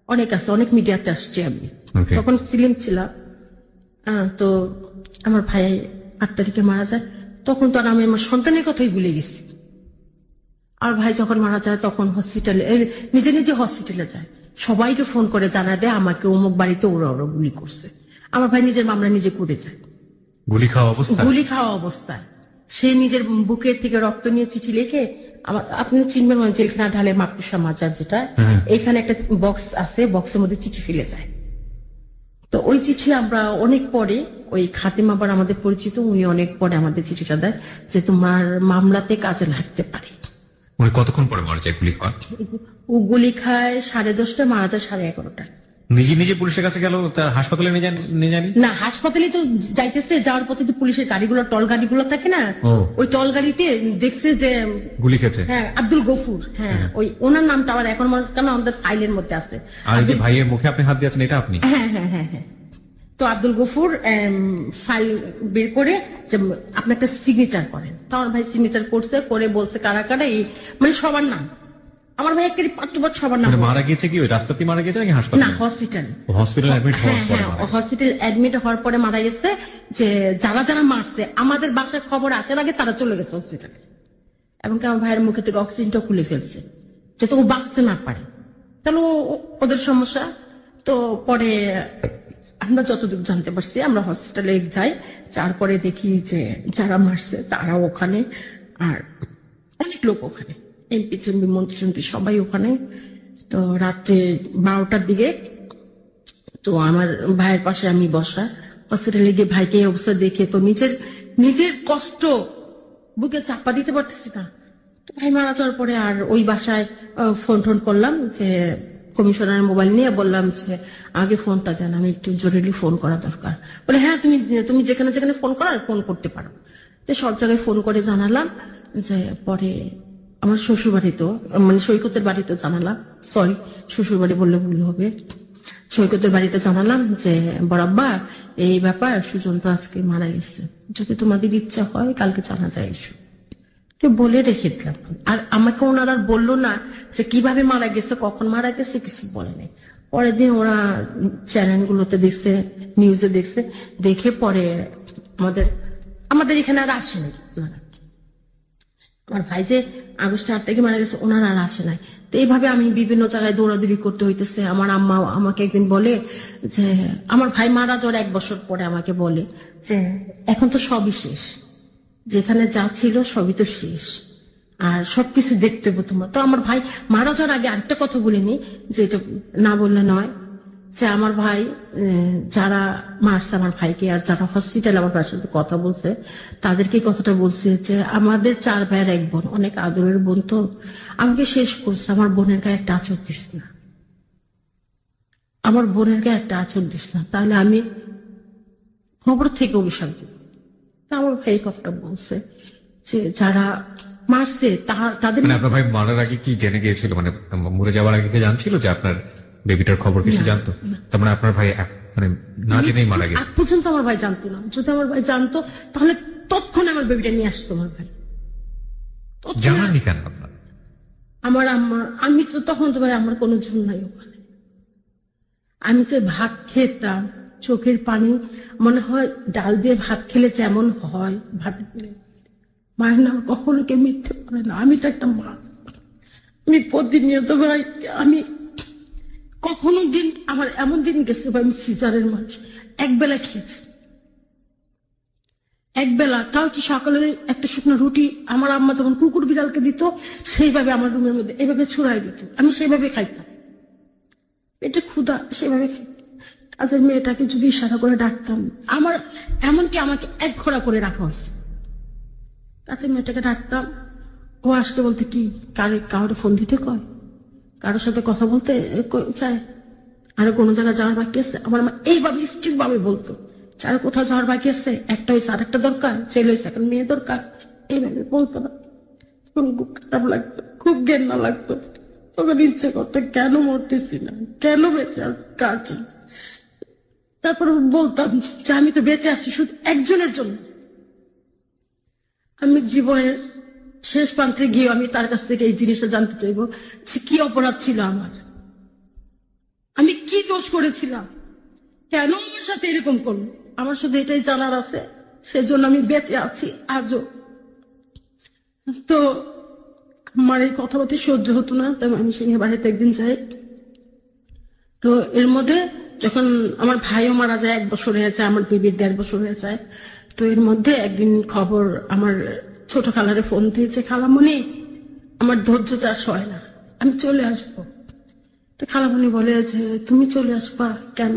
[SPEAKER 1] অনেক আছে, অনেক মিডিয়াতে আসছি আমি। তখন ফিল্ম ছিলাম। তো আমার ভাই 8 তারিখে মারা যায়। তখন তো আমি আমার সন্তানের কথাই ভুলে গেছি। আর ভাই যখন মারা যায় তখন হসপিটালে নিজে হসপিটালে যায়, সবাইকে ফোন করে জানায় দেয় আমাকে অমুক বাড়িতে ওরা গুলি করছে। আমার ভাই নিজের মামলা নিজে করে যায়,
[SPEAKER 3] গুলি খাওয়া অবস্থায়।
[SPEAKER 1] সে নিজের বুকের থেকে রক্ত নিয়ে চিঠি লিখে, আপনি চিনবেন জেলখানা ঢালে মাকপুসা মাজার যেটা, এখানে একটা বক্স আছে, বক্সের মধ্যে চিঠি ফেলে যায়। তো ওই চিঠি আমরা অনেক পরে, ওই খাতেম আবার আমাদের পরিচিত, উনি অনেক পরে আমাদের চিঠিটা দেয় যে তোমার মামলাতে কাজে লাগতে পারে।
[SPEAKER 3] উনি কতক্ষণ পরে মারা যায় গুলি খাওয়া?
[SPEAKER 1] ও গুলি খায় 10:30, মারা যায় 11:30।
[SPEAKER 3] নিজে পুলিশের কাছে গেল, তার হাসপাতালে নিয়ে যায়নি?
[SPEAKER 1] না, হাসপাতালে তো যাইতেছে, যাওয়ার পথে যে পুলিশের গাড়িগুলো, টল গাড়িগুলো থাকে না, ওই টল গাড়িতে দেখছে যে
[SPEAKER 3] গুলি খেয়েছে।
[SPEAKER 1] হ্যাঁ, আব্দুল গফুর। হ্যাঁ, ওই ওনার নামটা আবার এখন মানুষ কেন আমাদের ফাইলের মধ্যে আছে।
[SPEAKER 3] আর যে ভাইয়ের মুখে আপনি হাত দিয়েছেন, এটা আপনি?
[SPEAKER 1] হ্যাঁ হ্যাঁ হ্যাঁ হ্যাঁ। তো আব্দুল গফুর ফাইল বের করে যে আপনি একটা সিগনেচার করেন। তো আমার ভাই সিগনেচার করছে, করে বলছে কারা কারা, মানে সবার নাম। আমার ভাই একেবারে পাট্টুপাট সবার নাম।
[SPEAKER 3] মারা গিয়েছে কি ওই রাস্তাতে মারা গেছে নাকি হাসপাতালে?
[SPEAKER 1] না, হসপিটালে অ্যাডমিট হওয়ার পরে মারা গেছে। যে যারা মারছে আমাদের বাসায় খবর আসার আগে তারা চলে গেছে হসপিটালে, এবং আমার ভাইয়ের মুখে থেকে অক্সিজেনটা খুলে ফেলছে যাতে ও বাঁচতে না পারে। তাহলে ওদের সমস্যা। তো পরে আমরা যতদূর জানতে পারছি, আমরা হসপিটালে যাই, তারপরে দেখি যে যারা মারছে তারা ওখানে, আর অনেক লোক ওখানে, এমপি টেমপি মন্ত্রী সবাই ওখানে। তো রাত্রে 12টার দিকে তো আমার ভাইয়ের পাশে আমি বসা, হসপিটালে গিয়ে ভাইকে এই অবস্থা দেখে তো নিজের কষ্ট বুকে চাপা দিতে পারতেছি না। তো ভাই মারা যাওয়ার পরে আর ওই বাসায় ফোন করলাম, যে কমিশনারের মোবাইল নিয়ে বললাম যে আগে ফোনটা দেন, আমি একটু জরুরি ফোন করা দরকার। বলে হ্যাঁ, তুমি যেখানে ফোন করার ফোন করতে পারো। তো সব জায়গায় ফোন করে জানালাম। যে পরে আমার শ্বশুর বাড়িতেও, মানে সৈকতের বাড়িতেও জানালাম, সরি শ্বশুর বাড়ি বললে ভুল হবে, সৈকতের বাড়িতে জানালাম যে বরাব্বা এই ব্যাপার, সুজন তো আজকে মারা গেছে, যদি তোমাদের ইচ্ছা হয় কালকে জানা যায় এসো। তো বলে রেখে দিলাম। আর আমাকে ওনারা আর বললো না যে কিভাবে মারা গেছে, কখন মারা গেছে, কিছু বলেনি। পরের দিন ওরা চ্যানেলগুলোতে দেখছে, নিউজে দেখছে, দেখে পরে আমাদের এখানে আর আসেনি ওনারা। আমার ভাই যে আগস্ট 8 তারিখে মারা গেছে, ওনারা আর আসে নাই। তো এইভাবে আমি বিভিন্ন জায়গায় দৌড়াদৌড়ি করতে হইতেছে। আমার আম্মা আমাকে একদিন বলে যে, আমার ভাই মারা যাওয়ার 1 বছর পরে আমাকে বলে যে এখন তো সবই শেষ, যেখানে যা ছিল সবই তো শেষ, আর সবকিছু দেখতে হবে তোমার। তো আমার ভাই মারা যাওয়ার আগে আরেকটা কথা বলিনি, যে এটা না বললে নয়, যে আমার ভাই যারা মারছে আমার ভাইকে, আর যারা হসপিটালে আমার ভাইয়ের সাথে কথা বলছে, তাদেরকে কথাটা বলছে যে আমাদের 4 ভাইয়ের 1 বোন, অনেক আদরের বোন, তো আমাকে শেষ করছে, আমার বোনের গায়ে একটা আঁচড় দিস না, আমার বোনের গায়ে একটা আঁচড় দিস না, তাহলে আমি খবর থেকে অভিশাপ দিব। তা আমার ভাই এই কথাটা বলছে যে যারা মারছে তাদের
[SPEAKER 3] মানে আপনার ভাই মারার আগে কি জেনে গিয়েছিল, মানে মরে যাওয়ার আগে কি জানছিল যে আপনার বেবিটার খবর কিছু জানতো? তার মানে আপনার ভাই মানে না জেনেই মারা গেছে?
[SPEAKER 1] আগ পর্যন্ত আমার ভাই জানতো না। যদি আমার ভাই জানতো তাহলে তৎক্ষণে আমার বেবিটা নিয়ে আসতো আমার ভাই।
[SPEAKER 3] জানাননি কেন আপনার?
[SPEAKER 1] আমার আম্মা, আমি তো তখন তো ভাই আমার কোনো ঝুল নাই ওখানে। আমি যে ভাত খেতাম, চোখের পানি, মনে হয় ডাল দিয়ে ভাত খেলে যেমন হয়, ভাত খেলে মায়ের নাম কখনো কেউ মিথ্যে করে না। আমি তো একটা মা, আমি প্রতিনিয়ত ভাই, আমি কখনো দিন আমার এমন দিন গেছে ভাই, আমি সিজারের মানুষ, একবেলা খেয়েছি, একবেলা, তাও কি সকালে একটা শুকনো রুটি আমার আম্মা যখন কুকুর বিড়ালকে দিত সেইভাবে আমার রুমের মধ্যে এভাবে ছুড়াই দিত, আমি সেইভাবে খাইতাম, পেটে ক্ষুধা সেভাবে খাইতাম। কাজের মেয়েটাকে যদি ইশারা করে ডাকতাম, আমার এমনকি আমাকে 1 ঘোড়া করে রাখা হয়েছে, কাজের মেয়েটাকে ডাকতাম, ও আসতে বলতে কি কারোর ফোন দিতে কয়, কারোর সাথে কথা বলতে চায়, আর কোনো জায়গায় যাওয়ার বাকি আছে, আমার মা এইভাবে স্ট্রিক ভাবে বলতো, চার কোথাও যাওয়ার বাকি আছে, একটা হয়েছে আর একটা দরকার, ছেলে হয়েছে এখন মেয়ে দরকার, এইভাবে বলতো না। তখন খুব খারাপ লাগতো, খুব ঘেন্না লাগতো, তখন ইচ্ছে করতো কেন মরতেছি না, কেন বেঁচে আছি, কার জন্য। তারপর বলতাম যে আমি তো বেঁচে আছি শুধু একজনের জন্য। আমি জীবনের শেষ প্রান্তে গিয়ে আমি তার কাছ থেকে এই জিনিসটা জানতে চাইবো যে কি অপরাধ ছিল আমার, আমি কি দোষ করেছিলাম, কেন আমার সাথে এরকম করলো। আমার শুধু এটাই জানার আছে, সেজন্য আমি বেঁচে আছি আজও। তো আমার এই কথাবার্তা সহ্য হতো না, তবে আমি সিংহে বাড়িতে একদিন যাই। তো এর মধ্যে যখন আমার ভাইও মারা যায়, 1 বছর হয়ে যায়, আমার বেবির 1.5 বছর হয়ে যায়, তো এর মধ্যে একদিন খবর আমার ছোট খালারে ফোন দিয়েছে, খালামণি আমার ধৈর্যটা সয় না, আমি চলে আসবো। তো খালামণি বলে যে তুমি চলে আসবা কেন,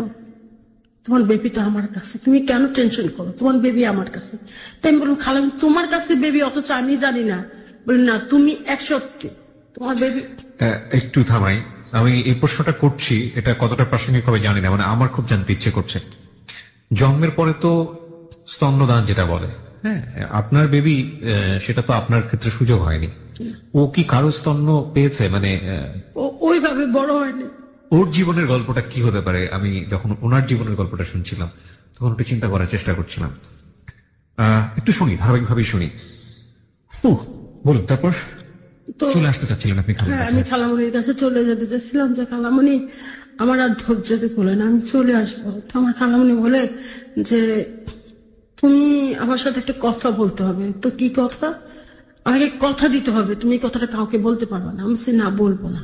[SPEAKER 1] তোমার বেবি তো আমার কাছে, তুমি কেন টেনশন করো, তোমার বেবি আমার কাছে। তাই আমি বললাম খালামণি তোমার কাছে বেবি, অথচ আমি জানি না। বলি না, তুমি 100 তোমার বেবি।
[SPEAKER 3] একটু থামাই, আমি এই প্রশ্নটা করছি, এটা কতটা প্রাসঙ্গিক হবে জানি না, মানে আমার খুব জানতে ইচ্ছে করছে। জন্মের পরে তো স্তন্যদান যেটা বলে, হ্যাঁ, আপনার বেবি সেটা তো আপনার ক্ষেত্রে সুযোগ হয়নি, ও কি কারো স্তন্য পেয়েছে? মানে
[SPEAKER 1] ওইভাবে বড় হয়নি।
[SPEAKER 3] ওর জীবনের গল্পটা কি হতে পারে? আমি যখন ওনার জীবনের গল্পটা শুনছিলাম তখন একটু চিন্তা করার চেষ্টা করছিলাম। একটু শুনি, ধারাবাহিকভাবেই শুনি। বলুন, তারপর
[SPEAKER 1] তো
[SPEAKER 3] চলে আসতে চাচ্ছিলেন আপনি?
[SPEAKER 1] হ্যাঁ, আমি খালামণির কাছে চলে যেতে চাচ্ছিলাম যে খালামণি আমার আর ধৈর্য যেতে বলে না, আমি চলে আসবো। তো আমার খালামণি বলে যে তুমি আমার সাথে একটা কথা বলতে হবে। তো কি কথা? আমাকে কথা দিতে হবে, তুমি এই কথাটা কাউকে বলতে পারবে না। আমি না বলবো না।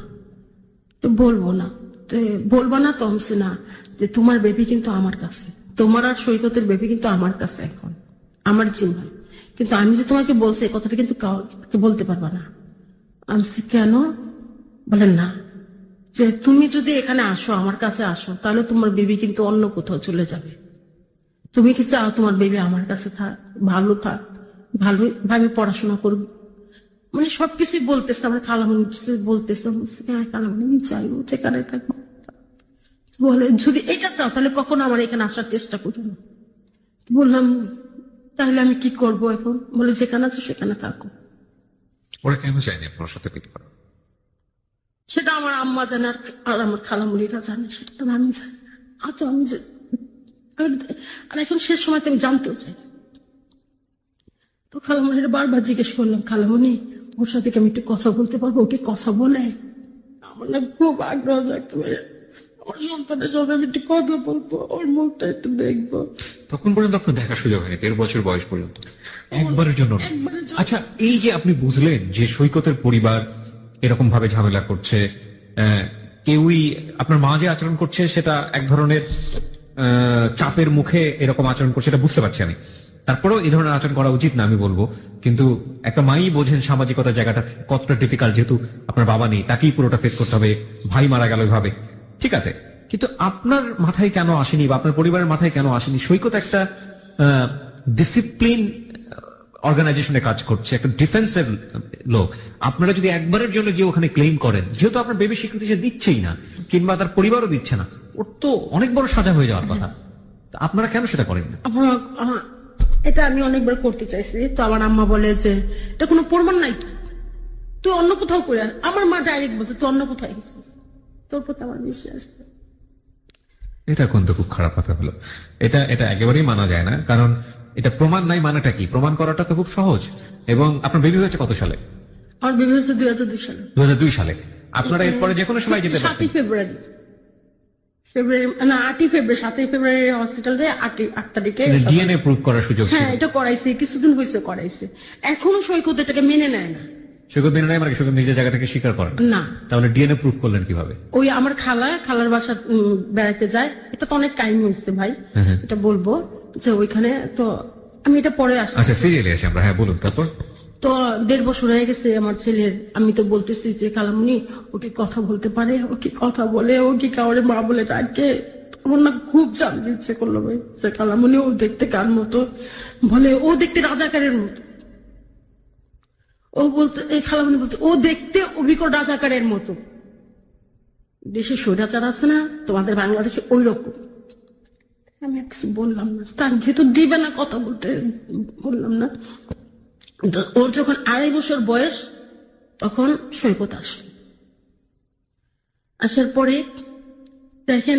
[SPEAKER 1] তো বলবো না, তো বলবো না, তো আমি না, যে তোমার বেবি কিন্তু আমার কাছে, তোমার আর সৈকতের বেবি কিন্তু আমার কাছে এখন, আমার জিম্মায়, কিন্তু আমি যে তোমাকে বলছি এই কথাটা কিন্তু কাউকে বলতে পারবা না। আমি কেন? বলেন না, যে তুমি যদি এখানে আসো, আমার কাছে আসো, তাহলে তোমার বেবি কিন্তু অন্য কোথাও চলে যাবে। তুমি কি চাও তোমার বেবি আমার কাছে থাক, ভালো থাক, ভালোভাবে পড়াশোনা করবে, মানে সবকিছু বলতেছে আমার খালামণি, বলতেছে খালামণি আমি চাইবো সেখানে থাকবো। বলে যদি এটা চাও তাহলে কখনো আমার এখানে আসার চেষ্টা করো না। বললাম তাহলে আমি কি করব এখন? বলে যেখানে আছো সেখানে থাকো।
[SPEAKER 3] ওরা কেন চায়নি আপনার সাথে পেতে পারে?
[SPEAKER 1] সেটা আমার আম্মা জানে আর আমার খালামুলিরা জানে, সেটা তো আমি জানি। আচ্ছা আমি আর এখন শেষ সময় আমি জানতেও চাই। তো খালামুনির বারবার জিজ্ঞেস করলাম, খালামুনি ওর সাথে কি আমি একটু কথা বলতে পারবো? ওকে কথা বলে? আমার না খুব আগ্রহ জাগতো ভাইয়া, আমার সন্তানের সঙ্গে আমি একটু কথা বলবো, ওর মুখটা একটু দেখবো।
[SPEAKER 3] তখন পর্যন্ত আপনার দেখার সুযোগ হয়নি, 13 বছর বয়স পর্যন্ত একবারের জন্য না?
[SPEAKER 1] একবারের জন্য।
[SPEAKER 3] আচ্ছা, এই যে আপনি বুঝলেন যে সৈকতের পরিবার এরকম ভাবে ঝামেলা করছে, কেউই আপনার মা যে আচরণ করছে সেটা এক ধরনের চাপের মুখে এরকম আচরণ করছে, এটা বুঝতে পারছি আমি। তারপরেও এই ধরনের আচরণ করা উচিত না আমি বলবো, কিন্তু একটা মাই বোঝেন সামাজিকতার জায়গাটা কতটা ডিফিকাল্ট, যেহেতু আপনার বাবা নেই, তাকেই পুরোটা ফেস করতে হবে, ভাই মারা গেল এভাবে, ঠিক আছে। কিন্তু আপনার মাথায় কেন আসেনি বা আপনার পরিবারের মাথায় কেন আসেনি? সৈকত একটা ডিসিপ্লিন অর্গানাইজেশনে কাজ করছে, একটা ডিফেন্সের লোক। আপনারা যদি একবারের জন্য গিয়ে ওখানে ক্লেম করেন, যেহেতু আপনার বেবি স্বীকৃতি সে দিচ্ছেই না, কিংবা তার পরিবারও দিচ্ছে না, ওর তো অনেক বড় সাজা হয়ে যাওয়ার কথা, তা আপনারা কেন সেটা করেন না?
[SPEAKER 1] এটা আমি অনেকবার করতে চাইছি, তো আমার আম্মা বলে যে এটা কোনো প্রমাণ নাই, তুই অন্য কোথাও করে আয়। আমার মা ডাইরেক্ট বলছে তুই অন্য কোথায় গেছিস, তোর প্রতি আমার বিশ্বাস নেই।
[SPEAKER 3] এটা কিন্তু খুব খারাপ কথা হলো। এটা এটা একেবারেই মানা যায় না, কারণ এটা প্রমাণ নাই মানাটা কি? প্রমাণ করাটা তো খুব সহজ। এবং আপনার বেবি হয়েছে কত সালে?
[SPEAKER 1] আমার বেবি হয়েছে 2002 সালে।
[SPEAKER 3] 2002 সালে। আপনারা এরপরে যে কোনো সময় যেতে
[SPEAKER 1] 7
[SPEAKER 3] পারতেন।
[SPEAKER 1] ফেব্রুয়ারি না 8 ফেব্রুয়ারি 7 ফেব্রুয়ারি হসপিটালে 8 তারিখে
[SPEAKER 3] ডিএনএ প্রুভ করার সুযোগ ছিল।
[SPEAKER 1] হ্যাঁ, এটা করাইছে, কিছুদিন হয়েছে করাইছে। এখনো সৈকত এটাকে মেনে নেয় না।
[SPEAKER 3] সৈকত দিন নাই, মানে সৈকত নিজের জায়গা থেকে স্বীকার করেন
[SPEAKER 1] না।
[SPEAKER 3] তাহলে ডিএনএ প্রুভ করলেন কিভাবে?
[SPEAKER 1] ওই আমার খালার বাসা বেড়াতে যায়, এটা তো অনেক টাইম হয়েছে ভাই, এটা বলবো যে ওইখানে তো আমি এটা পরে আসছি।
[SPEAKER 3] আচ্ছা, সিরিয়ালে আসি আমরা। হ্যাঁ বলুন। তারপর
[SPEAKER 1] তো 1.5 বছর হয়ে গেছে আমার ছেলের। আমি তো বলতেছি যে খালামুনি ও কি কথা বলতে পারে, ও কি কথা বলে, ও কি কাউরে মা বলে ডাকে? আমার না খুব জানতে ইচ্ছে করলো ভাই যে খালামুনি ও দেখতে কার মতো? বলে ও দেখতে রাজাকারের মতো। ও বলতে এই খালামুনি বলতে ও দেখতে অভিজ্ঞ রাজাকারের মতো। দেশে স্বৈরাচার আছে না তোমাদের বাংলাদেশে, ওই রকম। আমি আর কিছু বললাম না, তার যেহেতু দিবে না কথা বলতে, বললাম না। ওর যখন 2.5 বছর বয়স তখন সৈকত আসলো। আসার পরে দেখেন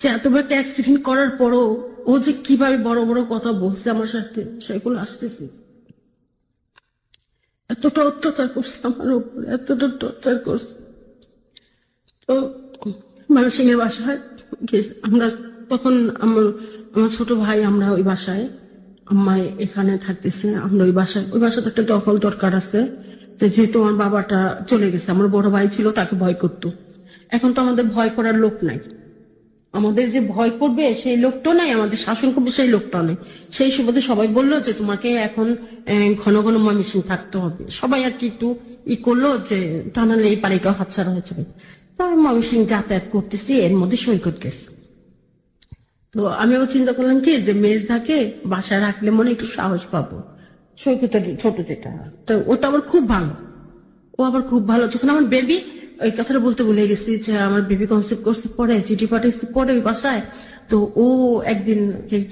[SPEAKER 1] যে এত বড় একটা অ্যাক্সিডেন্ট করার পরও ও যে কিভাবে বড় বড় কথা বলছে আমার সাথে, সেগুলো আসতেছে। এতটা অত্যাচার করছে আমার উপরে, এতটা টর্চার করছে। তো ময়মনসিংহের বাসায় আমরা তখন আমার ছোট ভাই, আমরা ওই বাসায়, আম্মাই এখানে থাকতেছে, আমরা ওই বাসাতে একটা দখল দরকার আছে, যেহেতু আমার বাবাটা চলে গেছে, আমার বড় ভাই ছিল, তাকে ভয় করতো। এখন তো আমাদের ভয় করার লোক নাই, আমাদের যে ভয় করবে সেই লোকটা নাই, আমাদের শাসন করবে সেই লোকটা নেই। সেই সুবাদে সবাই বললো যে তোমাকে এখন ঘন ঘন ময়মনসিংহ থাকতে হবে। সবাই আর কি একটু করলো যে তা নাহলে এই বাড়িটাও হাতছাড়া হয়েছে। তার ময়মনসিংহ যাতায়াত করতেছি, এর মধ্যে সৈকত গেছে। তো আমিও চিন্তা করলাম কি যে মেজদাকে বাসায় রাখলে মনে একটু সাহস পাবো। সৈকতের ছোট যেটা, তো ওটা আবার খুব ভালো, ও আবার খুব ভালো। যখন আমার বেবি, ওই কথাটা বলতে ভুলে গেছি যে আমার বেবি কনসেপ্ট করছে পরে, চিঠি পাঠাইছি পরে ওই বাসায়। তো ও একদিন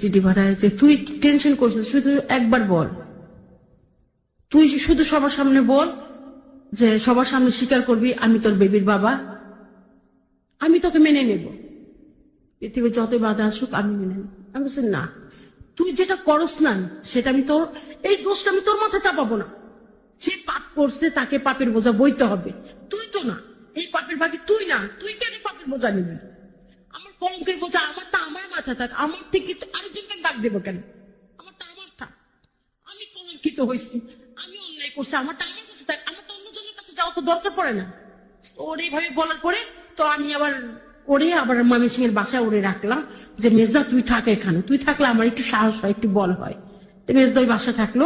[SPEAKER 1] চিঠি পাঠায় যে তুই টেনশন করছিস, শুধু একবার বল, তুই শুধু সবার সামনে বল যে সবার সামনে স্বীকার করবি আমি তোর বেবির বাবা, আমি তোকে মেনে নেব, পৃথিবীর যত বাধা আসুক আমি মেনে নেব। আমি বলছি না, তুই যেটা করস না সেটা আমি তোর, এই দোষটা আমি তোর মাথায় চাপাবো না। যে পাপ করছে তাকে পাপের বোঝা বইতে হবে, তুই তো না, এই পাপের বাকি তুই না, তুই কেন পাপের বোঝা নিবি? আমার কলঙ্কের বোঝা আমারটা আমার মাথা থাক, আমার থেকে আরেকজনকে ডাক দেবো কেন? আমারটা আমার থাক, আমি কলঙ্কিত হয়েছি, আমি অন্যায় করছি, আমারটা আমার কাছে থাক, আমার তো অন্যজনের কাছে যাওয়া তো দরকার পড়ে না। ওর এইভাবে বলার পরে তো আমি আবার ময়মনসিংহের বাসায় ওরে রাখলাম যে মেজদা তুই থাক এখানে, তুই থাকলে আমার একটু সাহস হয়, একটু বল হয়। তো মেজদা ওই বাসায় থাকলো,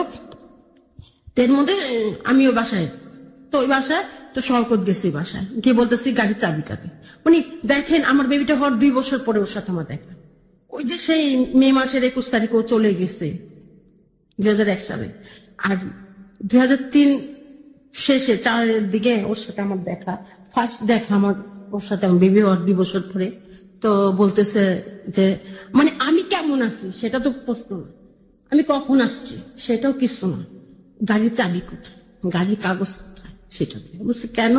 [SPEAKER 1] এর মধ্যে আমি ওই বাসায়, তো ওই বাসায় তো শওকত গেছি, বাসায় গিয়ে বলতেছি গাড়ির চাবিটাকে, মানে দেখেন আমার বেবিটা হওয়ার 2 বছর পরে ওর সাথে আমার দেখা। ওই যে সেই মে মাসের 21 তারিখে ও চলে গেছে 2001 সালে, আর 2003 শেষে 4-এর দিকে ওর সাথে আমার দেখা, ফার্স্ট দেখা আমার ওর সাথে, আমার বেবি হওয়ার 2 বছর পরে। তো বলতেছে যে মানে আমি কেমন আছি সেটা তো প্রশ্ন না, আমি কখন আসছি সেটাও কিছু না, গাড়ির চাবি কোথায়, গাড়ির কাগজ কোথায় সেটা দিয়ে বলছে। কেন?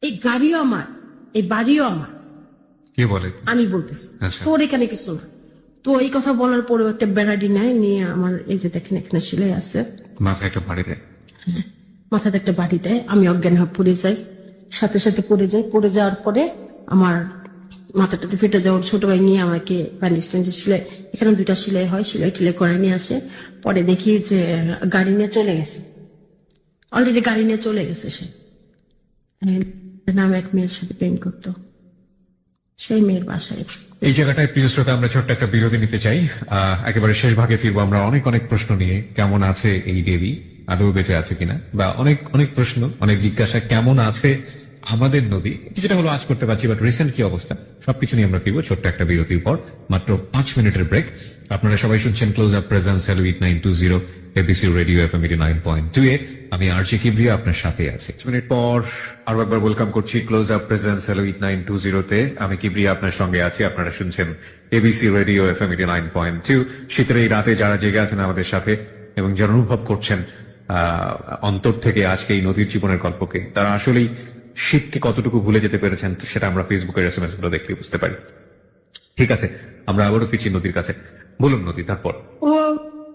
[SPEAKER 1] এই গাড়িও আমার, এই বাড়িও আমার।
[SPEAKER 3] কে বলে?
[SPEAKER 1] আমি বলতেছি,
[SPEAKER 3] আচ্ছা।
[SPEAKER 1] তোর এখানে কিছু না। তো এই কথা বলার পরে একটা বেড়াডি নেয়, নিয়ে আমার এই যে দেখেন এখানে সেলাই আছে,
[SPEAKER 3] মাথায় একটা বাড়ি দেয়।
[SPEAKER 1] মাথাতে একটা বাড়ি দেয়। আমি অজ্ঞান হয়ে পড়ে যাই, সাথে সাথে পড়ে যাই। পড়ে যাওয়ার পরে আমার মাথাটাতে ফেটে যাওয়ার ছোট ভাই নিয়ে আমাকে ব্যান্ডেজ ট্যান্ডেজ সেলাই, এখানে 2টা সেলাই হয়, সেলাই টিলাই করে নিয়ে আসে। পরে দেখি যে গাড়ি নিয়ে চলে গেছে, অলরেডি গাড়ি নিয়ে চলে গেছে সে। নাম এক মেয়ের সাথে প্রেম করতো, সেই মেয়ের বাসায়।
[SPEAKER 3] এই জায়গাটায় প্রিয় শ্রোতা আমরা ছোট্ট একটা বিরতি নিতে চাই। একেবারে শেষ ভাগে ফিরবো আমরা অনেক অনেক প্রশ্ন নিয়ে। কেমন আছে এই দেবী, আদৌ বেঁচে আছে কিনা, বা অনেক অনেক প্রশ্ন, অনেক জিজ্ঞাসা। কেমন আছে আমাদের নদী, কিছুটা হলো আজ করতে পারছি, বাট রিসেন্ট কি অবস্থা, সবকিছু নিয়ে আমরা ফিরবো ছোট্ট একটা বিরতির পর। মাত্র 5 মিনিটের ব্রেক। আপনারা সবাই শুনছেন close up presence hello 8920 ABC radio FM 89.2 এ। আমি আরজি কিবরিয়া আপনার সাথে আছি।
[SPEAKER 2] 5 মিনিট পর আরো একবার ওয়েলকাম করছি ক্লোজ আপ প্রেজেন্স হ্যালো 8920 তে। আমি কিবরিয়া আপনার সঙ্গে আছি। আপনারা শুনছেন এবিসি রেডিও এফএম 89.2। শীতের এই রাতে যারা জেগে আছেন আমাদের সাথে এবং যারা অনুভব করছেন অন্তর থেকে আজকে এই নদীর জীবনের গল্পকে, তারা আসলেই শীতকে কতটুকু ভুলে যেতে পেরেছেন সেটা আমরা ফেসবুকের এসএমএস গুলো দেখলে বুঝতে পারি। ঠিক আছে, আমরা আবারও ফিরছি নদীর কাছে। বলুন নদী, তারপর?
[SPEAKER 1] ও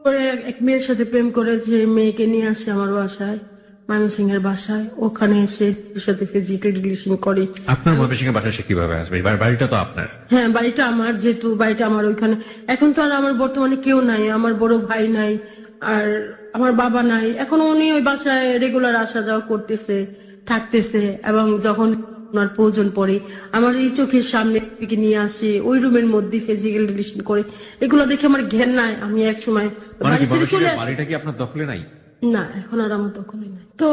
[SPEAKER 1] পরে এক মেয়ের সাথে প্রেম করে, যে মেয়েকে নিয়ে আসে আমার বাসায়, ময়মনসিংহের বাসায়। ওখানে এসে ওর সাথে ফিজিক্যাল রিলেশন করে।
[SPEAKER 2] আপনার ময়মনসিংহের বাসায় সে কিভাবে আসবে? বাড়িটা তো আপনার।
[SPEAKER 1] হ্যাঁ, বাড়িটা আমার, যেহেতু বাড়িটা আমার ওইখানে। এখন তো আর আমার বর্তমানে কেউ নাই, আমার বড় ভাই নাই, আর আমার বাবা নাই। এখন উনি ওই বাসায় রেগুলার আসা যাওয়া করতেছে, থাকতেছে, এবং যখন ওনার প্রয়োজন পড়ে আমার এই চোখের সামনে নিয়ে আসে, ওই রুমের মধ্যে ফিজিক্যাল রিলেশন করে। এগুলো দেখে আমার ঘেন নাই। আমি এক সময় বাড়ি ছেড়ে চলে আসি।
[SPEAKER 2] বাড়িটা কি আপনার দখলে নাই?
[SPEAKER 1] না, এখন আর আমার দখলে নাই। তো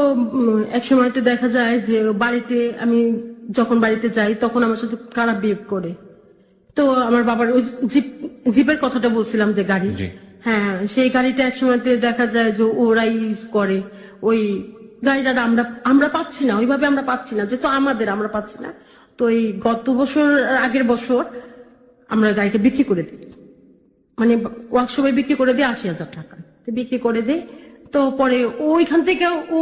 [SPEAKER 1] এক সময়তে দেখা যায় যে বাড়িতে, আমি যখন বাড়িতে যাই তখন আমার সাথে খারাপ বিহেভ করে। তো আমার বাবার ওই জিপের কথাটা বলছিলাম, যে গাড়ি,
[SPEAKER 2] জি।
[SPEAKER 1] হ্যাঁ, সেই গাড়িটা এক সময়তে দেখা যায় যে ওরা ইউজ করে। ওই গাড়িটা আমরা পাচ্ছি না, ওইভাবে আমরা পাচ্ছি না, যেহেতু আমাদের, আমরা পাচ্ছি না। তো এই গত বছর, আগের বছর আমরা গাড়িটা বিক্রি করে দিই, মানে ওয়ার্কশপে বিক্রি করে দিই 80,000 টাকা বিক্রি করে দিই। তো পরে ওইখান থেকে ও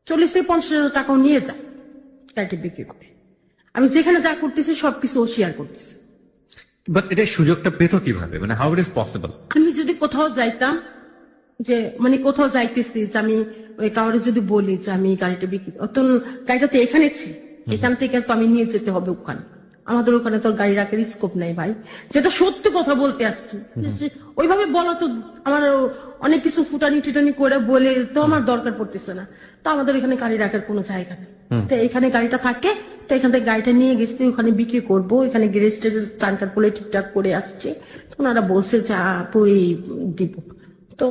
[SPEAKER 1] 40 থেকে 50,000 টাকাও নিয়ে যায় গাড়িটা বিক্রি করে। আমি যেখানে যা করতেছি সবকিছু ও শেয়ার করতেছি।
[SPEAKER 2] বাট এটা সুযোগটা পেতো কিভাবে, মানে হাউ ইট ইজ পসিবল?
[SPEAKER 1] আমি যদি কোথাও যাইতাম, যে মানে কোথাও যাইতেছি, যে আমি ওই কাউরে যদি বলি যে আমি গাড়িটা বিক্রি, তো গাড়িটা তো এখানে ছিল, এখান থেকে তো আমি নিয়ে যেতে হবে ওখানে। আমাদের ওখানে তো গাড়ি রাখার স্কোপ নাই ভাই, যেটা সত্যি কথা বলতে আসছি। ওইভাবে বলা তো আমার অনেক কিছু ফুটানি টুটানি করে বলে তো আমার দরকার পড়তেছে না। তো আমাদের এখানে গাড়ি রাখার কোনো জায়গা নেই, তো এখানে গাড়িটা থাকে। তো এখান থেকে গাড়িটা নিয়ে গেছি, ওখানে বিক্রি করবো। এখানে গ্যারেজ টেরেজ চানকার করে ঠিকঠাক করে আসছে। তো ওনারা বলছে যে তুই দিব। তো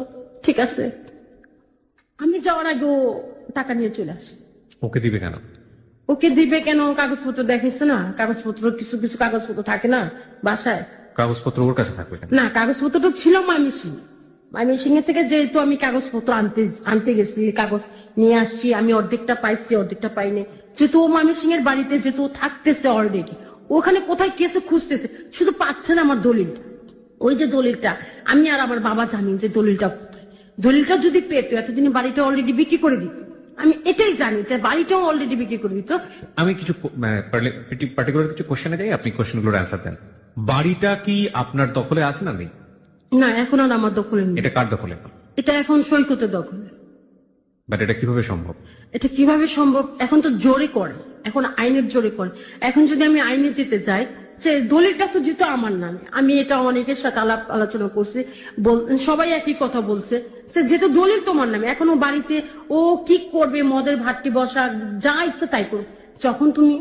[SPEAKER 1] ঠিক আছে, আমি যাওয়ার আগে ও টাকা নিয়ে চলে আসে।
[SPEAKER 2] ওকে দিবে কেন?
[SPEAKER 1] ওকে দিবে কেন? কাগজপত্র দেখাইছে না, কাগজপত্র কিছু কিছু কাগজপত্র থাকে না বাসায়।
[SPEAKER 2] কাগজপত্র ওর কাছে থাকবে কেন?
[SPEAKER 1] না, কাগজপত্রটা ছিল ময়মনসিংহ থেকে, যেহেতু আমি কাগজপত্র আনতে গেছি, কাগজ নিয়ে আসছি। আমি অর্ধেকটা পাইছি, অর্ধেকটা পাইনি। যেহেতু ও ময়মনসিংহের বাড়িতে, যেহেতু থাকতেছে অলরেডি, ওখানে কোথায় কেসে খুঁজতেছে, শুধু পাচ্ছে না আমার দলিলটা। ওই যে দলিলটা, আমি আর আমার বাবা জানি যে দলিলটা কোথায়। দলিলটা যদি পেতো এতদিনে বাড়িটা অলরেডি বিক্রি করে দিত। আমি এটাই জানি যে বাড়িটাও অলরেডি বিক্রি করে দিত।
[SPEAKER 2] আমি কিছু পার্টিকুলার কিছু কোশ্চেনে যাই, আপনি কোশ্চেনগুলোর অ্যান্সার দেন। বাড়িটা কি আপনার দখলে আছে না নেই?
[SPEAKER 1] না, এখন আর আমার দখলে নেই।
[SPEAKER 2] এটা কার দখলে?
[SPEAKER 1] এটা এখন সৈকতের দখলে।
[SPEAKER 2] বাট এটা কিভাবে সম্ভব?
[SPEAKER 1] এটা কিভাবে সম্ভব? এখন তো জোরে করে, এখন আইনের জোরে করে। এখন যদি আমি আইনে যেতে যাই, যে দলিলটা তো যেহেতু আমার নামে, আমি এটা অনেকের সাথে আলোচনা করছি, সবাই একই কথা বলছে যে যেহেতু দলিল তোমার নামে, এখন ও বাড়িতে ও কি করবে, মদের ভাট্টি বসা, যা ইচ্ছা তাই করবে। যখন তুমি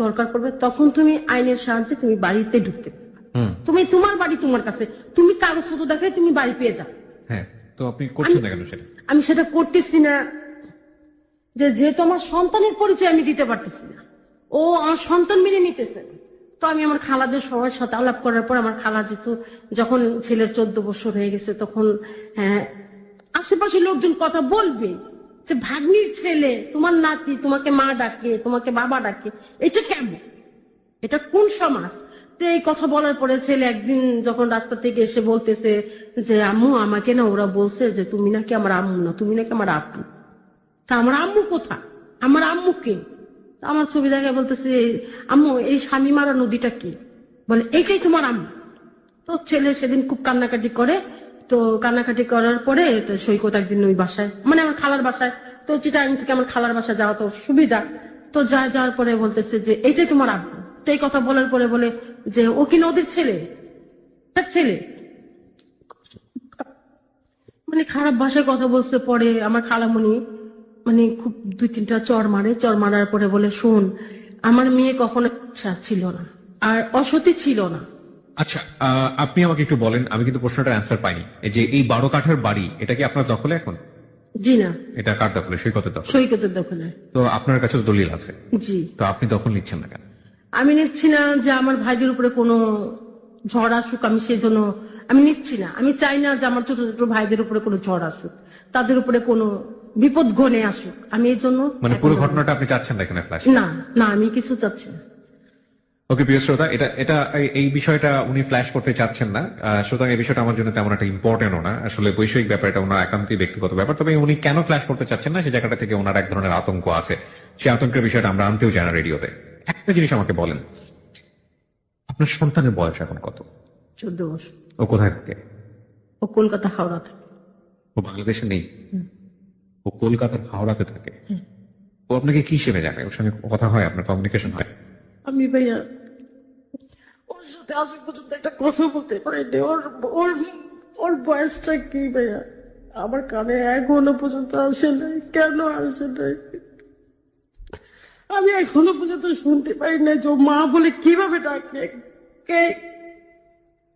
[SPEAKER 1] দরকার পড়বে তখন তুমি আইনের সাহায্যে তুমি বাড়িতে ঢুকতে পারবে। তুমি, তোমার বাড়ি তোমার কাছে, তুমি কাগজপত্র দেখায় তুমি বাড়ি পেয়ে যাও।
[SPEAKER 2] হ্যাঁ, তো আপনি করছেন না কেন সেটা?
[SPEAKER 1] আমি সেটা করতেছি না, যেহেতু আমার সন্তানের পরিচয় আমি দিতে পারতেছি না, ও আমার সন্তান মেনে নিতেছে না। তো আমি আমার খালাদের সবার সাথে আলাপ করার পর, আমার খালা যেহেতু যখন ছেলের 14 বছর হয়ে গেছে, তখন আশেপাশে লোকজন কথা বলবে যে ভাগ্নির ছেলে, তোমার নাতি তোমাকে মা ডাকে, তোমাকে বাবা ডাকে, এটা কেমন, এটা কোন সমাজ? তো এই কথা বলার পরে ছেলে একদিন যখন রাস্তা থেকে এসে বলতেছে যে আম্মু, আমাকে না ওরা বলছে যে তুমি নাকি আমার আম্মু না, তুমি নাকি আমার আব্বু। তা আমার আম্মু কোথায়? আমার আম্মুকে। আমার ছবি দেখে বলতেছে, আম্মু এই স্বামী মারা নদীটা কি? বলে এইটাই তোমার আম্মু। তো ছেলে সেদিন খুব কান্নাকাটি করে। তো কান্নাকাটি করার পরে তো সৈকত একদিন ওই বাসায়, মানে আমার খালার বাসায়, তো চিটাগাং থেকে আমার খালার বাসায় যাওয়া তো সুবিধা। তো যাওয়ার পরে বলতেছে যে এইটাই তোমার আব্বু। তো এই কথা বলার পরে বলে যে ও কি নদীর ছেলে, তার ছেলে। মানে খারাপ ভাষায় কথা বলতে, পরে আমার খালামণি মানে খুব 2-3টা চর মারে। চর মারার পরে বলে, শোন, আমার মেয়ে কখনো ছিল না আর অসতী ছিল না।
[SPEAKER 2] আচ্ছা, আপনি আমাকে একটু বলেন, আমি কিন্তু প্রশ্নটার অ্যান্সার পাইনি। এই যে এই 12 কাঠার বাড়ি, এটা কি আপনার দখলে এখন?
[SPEAKER 1] জি না,
[SPEAKER 2] এটা কার দখলে? সৈকতের দখলে?
[SPEAKER 1] সৈকতের দখলে।
[SPEAKER 2] তো আপনার কাছে তো দলিল আছে,
[SPEAKER 1] জি।
[SPEAKER 2] তো আপনি দখল নিচ্ছেন না কেন?
[SPEAKER 1] আমি নিচ্ছি না যে আমার ভাইদের উপরে কোনো ঝড় আসুক, আমি সেই জন্য আমি নিচ্ছি না। আমি চাই না যে আমার ছোট ছোট ভাইদের উপরে কোনো ঝড় আসুক, তাদের উপরে কোনো বিপদ ঘনে আসুক। আমি এই জন্য
[SPEAKER 2] মানে পুরো ঘটনাটা আপনি চাচ্ছেন না এখানে ফ্ল্যাশ?
[SPEAKER 1] না না, আমি কিছু চাচ্ছি না।
[SPEAKER 2] ওকে প্রিয় শ্রোতা, এই বিষয়টা উনি ফ্ল্যাশ করতে চাচ্ছেন না। সুতরাং এই বিষয়টা আমার জন্য তেমন একটা ইম্পর্টেন্টও না। আসলে বৈষয়িক ব্যাপারটা ওনার একান্তই ব্যক্তিগত ব্যাপার। তবে উনি কেন ফ্ল্যাশ করতে চাচ্ছেন না, সেই জায়গাটা থেকে ওনার এক ধরনের আতঙ্ক আছে। সেই আতঙ্কের বিষয়টা আমরা আনতেও জানা রেডিওতে। একটা জিনিস আমাকে বলেন, আপনার সন্তানের বয়স এখন কত?
[SPEAKER 1] 14 বছর।
[SPEAKER 2] ও কোথায় থাকে?
[SPEAKER 1] ও কলকাতা হাওড়া থাকে।
[SPEAKER 2] ও বাংলাদেশে নেই? ও কলকাতার হাওড়াতে থাকে। ও আপনাকে কি হিসেবে জানে? ওর সঙ্গে কথা হয়, আপনার কমিউনিকেশন হয়?
[SPEAKER 1] আমি ভাইয়া ওর সাথে আজ পর্যন্ত একটা কথা বলতে পারিনি। ওর ওর ওর বয়সটা কি ভাইয়া আমার কানে এখনো পর্যন্ত আসে নাই। কেন আসে নাই আমি এখনো পর্যন্ত শুনতে পারি না যে ও মা বলে কিভাবে ডাকে, কে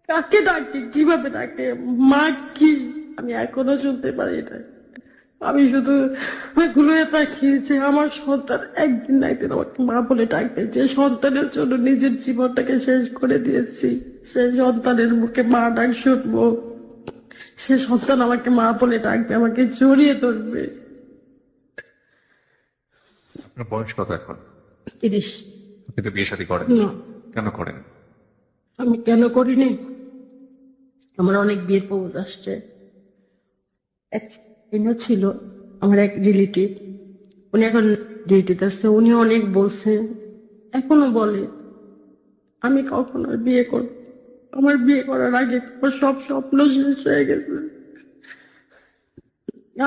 [SPEAKER 1] কাকে ডাকে, কিভাবে ডাকে, মা কি, আমি এখনো শুনতে পারি না। আমি শুধু গুলোয় তাকিয়েছি আমার সন্তান একদিন না একদিন আমাকে মা বলে ডাকবে। যে সন্তানের জন্য নিজের জীবনটাকে শেষ করে দিয়েছি, সেই সন্তানের মুখে মা ডাক শুনবো, সে সন্তান আমাকে মা বলে ডাকবে, আমাকে জড়িয়ে ধরবে।
[SPEAKER 2] আপনার বয়স কত এখন?
[SPEAKER 1] 30।
[SPEAKER 2] আপনি তো বিয়ে শাদী করেন
[SPEAKER 1] না,
[SPEAKER 2] কেন করেন?
[SPEAKER 1] আমি কেন করিনি, আমার অনেক বিয়ের প্রপোজ আসছে। এক ছিল আমার এক রিলেটিভ, উনি এখন ডিউটিতে আসছে। উনি অনেক বলছে, এখনো বলে আমি কখনো বিয়ে করব। আমার বিয়ে করার আগে আমার সব স্বপ্ন শেষ হয়ে গেছে।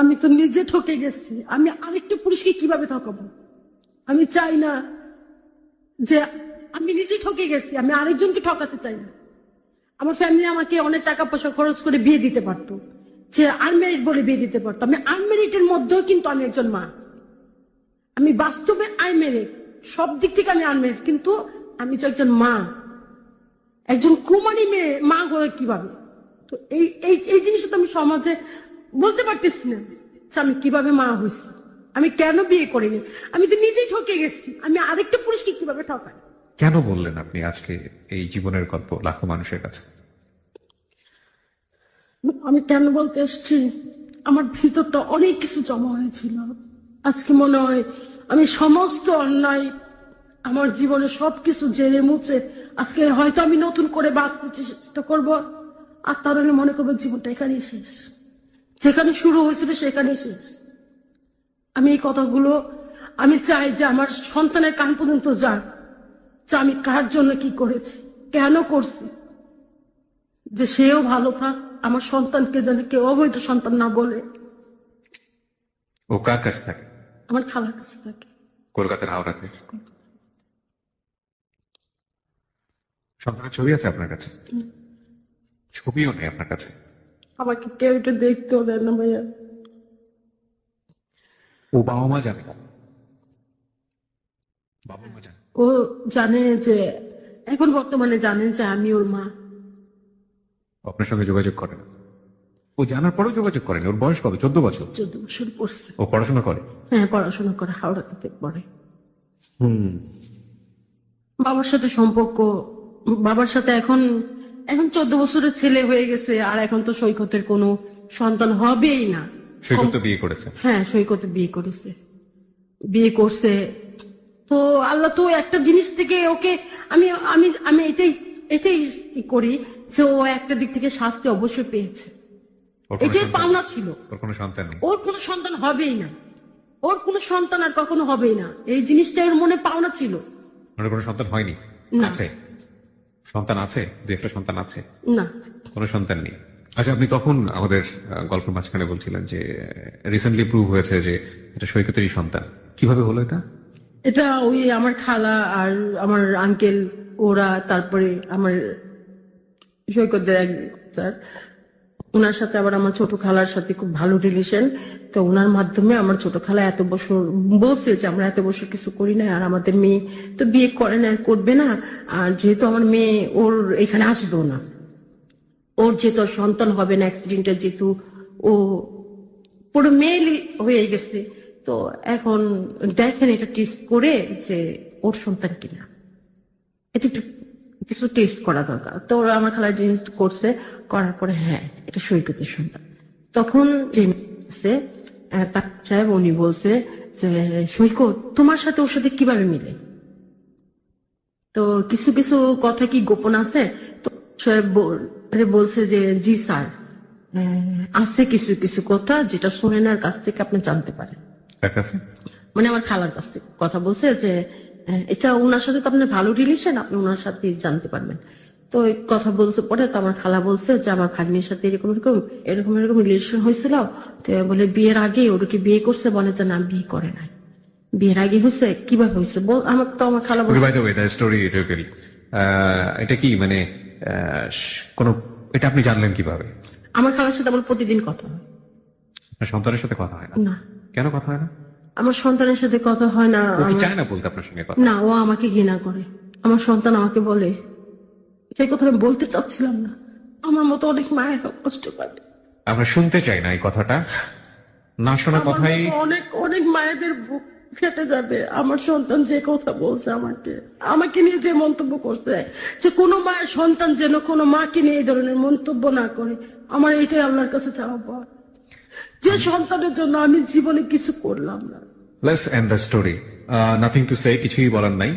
[SPEAKER 1] আমি তো নিজে ঠকে গেছি, আমি আরেকটা পুরুষকে কিভাবে ঠকাবো? আমি চাই না যে, আমি নিজে ঠকে গেছি, আমি আরেকজনকে ঠকাতে চাই না। আমার ফ্যামিলি আমাকে অনেক টাকা পয়সা খরচ করে বিয়ে দিতে পারতো, যে আনমেরিড বলে বিয়ে দিতে পারতো। আমি আনমেরিডের মধ্যেও কিন্তু আমি একজন মা। আমি বাস্তবে আনমেরিড, সব দিক থেকে আমি আনমেরিড, কিন্তু আমি যে একজন মা, একজন কুমারী মেয়ে, মা হয়ে কিভাবে? তো এই এই এই জিনিসটা তো আমি সমাজে বলতে পারতেছি না যে আমি কিভাবে মা হয়েছি, আমি কেন বিয়ে করিনি। আমি তো নিজেই ঠকে গেছি, আমি আরেকটা পুরুষকে কিভাবে ঠকাই?
[SPEAKER 2] কেন বললেন আপনি আজকে এই জীবনের গল্প লাখো মানুষের কাছে?
[SPEAKER 1] আমি কেন বলতে এসছি, আমার ভিতরটা অনেক কিছু জমা হয়েছিল। আজকে মনে হয় আমি সমস্ত অন্যায়, আমার জীবনে সবকিছু জেনে মুছে আজকে হয়তো আমি নতুন করে বাঁচতে চেষ্টা করব। আর তাহলে মনে করবো জীবনটা এখানেই শেষ, যেখানে শুরু হয়েছিল সেখানেই শেষ। আমি এই কথাগুলো আমি চাই যে আমার সন্তানের কান পর্যন্ত যাক, যে আমি কার জন্য কি করেছি, কেন করছি, যে সেও ভালো থাক, আমার সন্তানকে যেন কেউ অবৈধ সন্তান না বলে।
[SPEAKER 2] ও কার কাছে থাকে?
[SPEAKER 1] আমার খালার কাছে থাকে,
[SPEAKER 2] কলকাতার হাওড়াতে। সন্তানের ছবি আছে আপনার কাছে? ছবিও নেই আপনার কাছে?
[SPEAKER 1] আমাকে কেউ এটা দেখতেও দেয় না ভাইয়া।
[SPEAKER 2] ও বাবা মা জানে না? বাবা মা জানে?
[SPEAKER 1] ও জানে যে, এখন বর্তমানে জানে যে আমি ওর মা।
[SPEAKER 2] আপনার সঙ্গে যোগাযোগ করে না? ও জানার পরেও যোগাযোগ করেন? ওর বয়স কত? 14 বছর?
[SPEAKER 1] 14 বছর পড়ছে।
[SPEAKER 2] ও পড়াশোনা করে?
[SPEAKER 1] হ্যাঁ, পড়াশোনা করে, হাওড়াতে পড়ে। বাবার সাথে সম্পর্ক, বাবার সাথে এখন 14 বছরের ছেলে হয়ে গেছে, আর এখন তো সৈকতের কোনো সন্তান হবেই না।
[SPEAKER 2] সৈকত তো বিয়ে করেছে?
[SPEAKER 1] হ্যাঁ, সৈকত বিয়ে করেছে, বিয়ে করছে। তো আল্লাহ তো একটা জিনিস থেকে ওকে, আমি আমি আমি এটাই এটাই করি যে ও একটা দিক থেকে শাস্তি অবশ্যই পেয়েছে,
[SPEAKER 2] ওর কোনো
[SPEAKER 1] এটাই
[SPEAKER 2] সন্তান
[SPEAKER 1] পাওনা
[SPEAKER 2] নেই?
[SPEAKER 1] ছিল।
[SPEAKER 2] ওর কোনো সন্তান নেই?
[SPEAKER 1] ওর কোনো সন্তান হবেই না, ওর কোনো সন্তান আর কখনো হবেই না, এই জিনিসটা ওর মনে পাওনা ছিল।
[SPEAKER 2] ওনার কোনো সন্তান হয়নি?
[SPEAKER 1] না।
[SPEAKER 2] আছে সন্তান, আছে দু একটা সন্তান আছে,
[SPEAKER 1] না,
[SPEAKER 2] কোনো সন্তান নেই। আচ্ছা, আপনি তখন আমাদের গল্পের মাঝখানে বলছিলেন যে রিসেন্টলি প্রুভ হয়েছে যে এটা সৈকতেরই সন্তান। কিভাবে হলো এটা?
[SPEAKER 1] এটা ওই আমার খালা আর আমার আঙ্কেল ওরা, তারপরে আমার সৈকতের এক স্যার, ওনার সাথে আবার আমার ছোট খালার সাথে খুব ভালো রিলেশন। তো ওনার মাধ্যমে আমার ছোট খালা এত বছর বলছে যে আমরা এত বছর কিছু করি না, আর আমাদের মেয়ে তো বিয়ে করে না আর করবে না, আর যেহেতু আমার মেয়ে ওর এখানে আসবেও না, ওর যেহেতু ওর সন্তান হবে না অ্যাক্সিডেন্টে, যেহেতু ও পুরো মেয়েলি হয়ে গেছে, তো এখন দেখেন এটা টেস্ট করে যে ওর সন্তান কিনা, এটা একটু কিছু টেস্ট করা দরকার। তো ওরা আমার খালা জিনিস করছে, করার পরে হ্যাঁ এটা সৈকতের সন্তান। তখন সাহেব উনি বলছে যে সৈকত তোমার সাথে ওর সাথে কিভাবে মিলে, তো কিছু কিছু কথা কি গোপন আছে? তো সাহেব বলছে যে জি স্যার, আছে কিছু কিছু কথা যেটা সোহেনার কাছ থেকে আপনি জানতে পারেন।
[SPEAKER 2] তার কাছে
[SPEAKER 1] মানে আমার খালার কাছ থেকে কথা বলছে যে এটা ওনার সাথে তো আপনার ভালো রিলেশন, আপনি ওনার সাথে জানতে পারবেন। তো এই কথা বলছে পরে তো আমার খালা বলছে যে আমার ভাগ্নির সাথে এরকম এরকম এরকম এরকম রিলেশন হয়েছিল। তো বলে বিয়ের আগে ওরকে বিয়ে করছে, বলে যে না বিয়ে করে নাই, বিয়ের আগে হয়েছে। কিভাবে হয়েছে আমার তো আমার খালা বলছে
[SPEAKER 2] স্টোরি এটা কি মানে কোন, এটা আপনি জানলেন কিভাবে?
[SPEAKER 1] আমার খালার সাথে আমার প্রতিদিন কথা হয়।
[SPEAKER 2] আপনার সন্তানের সাথে কথা হয় না?
[SPEAKER 1] না,
[SPEAKER 2] কেন কথা হয় না?
[SPEAKER 1] আমার সন্তানের সাথে কথা হয় না।
[SPEAKER 2] ও কি চায় না বলতে আপনার সঙ্গে কথা?
[SPEAKER 1] না, ও আমাকে ঘৃণা করে। আমার সন্তান আমাকে বলে, সেই কথা আমি বলতে চাচ্ছিলাম না, আমার মতো অনেক মায়ের কষ্ট পাবে।
[SPEAKER 2] আমরা শুনতে চাই না এই কথাটা, না শোনা
[SPEAKER 1] আমার
[SPEAKER 2] কথাই।
[SPEAKER 1] মতো অনেক অনেক মায়েদের বুক ফেটে যাবে। আমার সন্তান যে কথা বলছে, আমাকে নিয়ে যে মন্তব্য করছে, যে কোনো মায়ের সন্তান যেন কোনো মাকে নিয়ে এই ধরনের মন্তব্য না করে, আমার এটাই আল্লাহর কাছে চাওয়া পাওয়া, যে সন্তানের জন্য আমি জীবনে কিছু করলাম না।
[SPEAKER 2] Let's and the story. Nothing to say, কিছুই বলার নাই,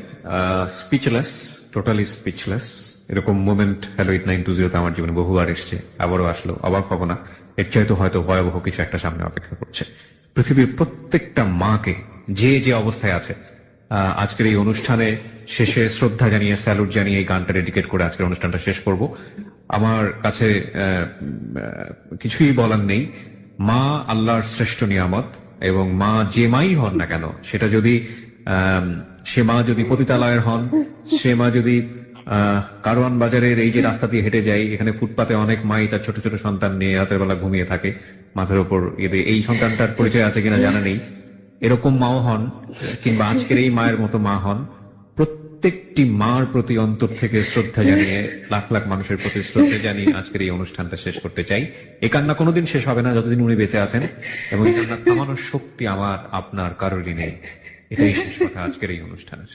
[SPEAKER 2] স্পিচলেস, টোটালি স্পিচলেস। এরকম মোমেন্ট হ্যালো 8920 আমার জীবনে বহুবার এসছে, আবারও আসলো, অবাক হবো না। এর চাইতে হয়তো ভয়াবহ কিছু একটা সামনে অপেক্ষা করছে। পৃথিবীর প্রত্যেকটা মাকে যে যে অবস্থায় আছে, আজকের এই অনুষ্ঠানে শেষে শ্রদ্ধা জানিয়ে, স্যালুট জানিয়ে এই গানটা ডেডিকেট করে আজকের অনুষ্ঠানটা শেষ করব। আমার কাছে কিছুই বলার নেই। মা আল্লাহর শ্রেষ্ঠ নিয়ামত, এবং মা যে মাই হন না কেন, সেটা যদি সে মা যদি পতিতালয়ের হন, সে মা যদি কারওয়ান বাজারের এই যে রাস্তা দিয়ে হেঁটে যায়, এখানে ফুটপাতে অনেক মাই তার ছোট ছোট সন্তান নিয়ে রাতের বেলা ঘুমিয়ে থাকে, মাথার উপর এই সন্তানটার পরিচয় আছে কিনা জানা নেই, এরকম মাও হন, কিংবা আজকের এই মায়ের মতো মা হন, প্রত্যেকটি মার প্রতি অন্তর থেকে শ্রদ্ধা জানিয়ে, লাখ লাখ মানুষের প্রতি শ্রদ্ধা জানিয়ে আজকের এই অনুষ্ঠানটা শেষ করতে চাই। এই কান্না কোনোদিন শেষ হবে না যতদিন উনি বেঁচে আছেন, এবং এই কান্না থামানোর শক্তি আমার আপনার কারোরই নেই। এটাই শেষ কথা আজকের এই অনুষ্ঠানের।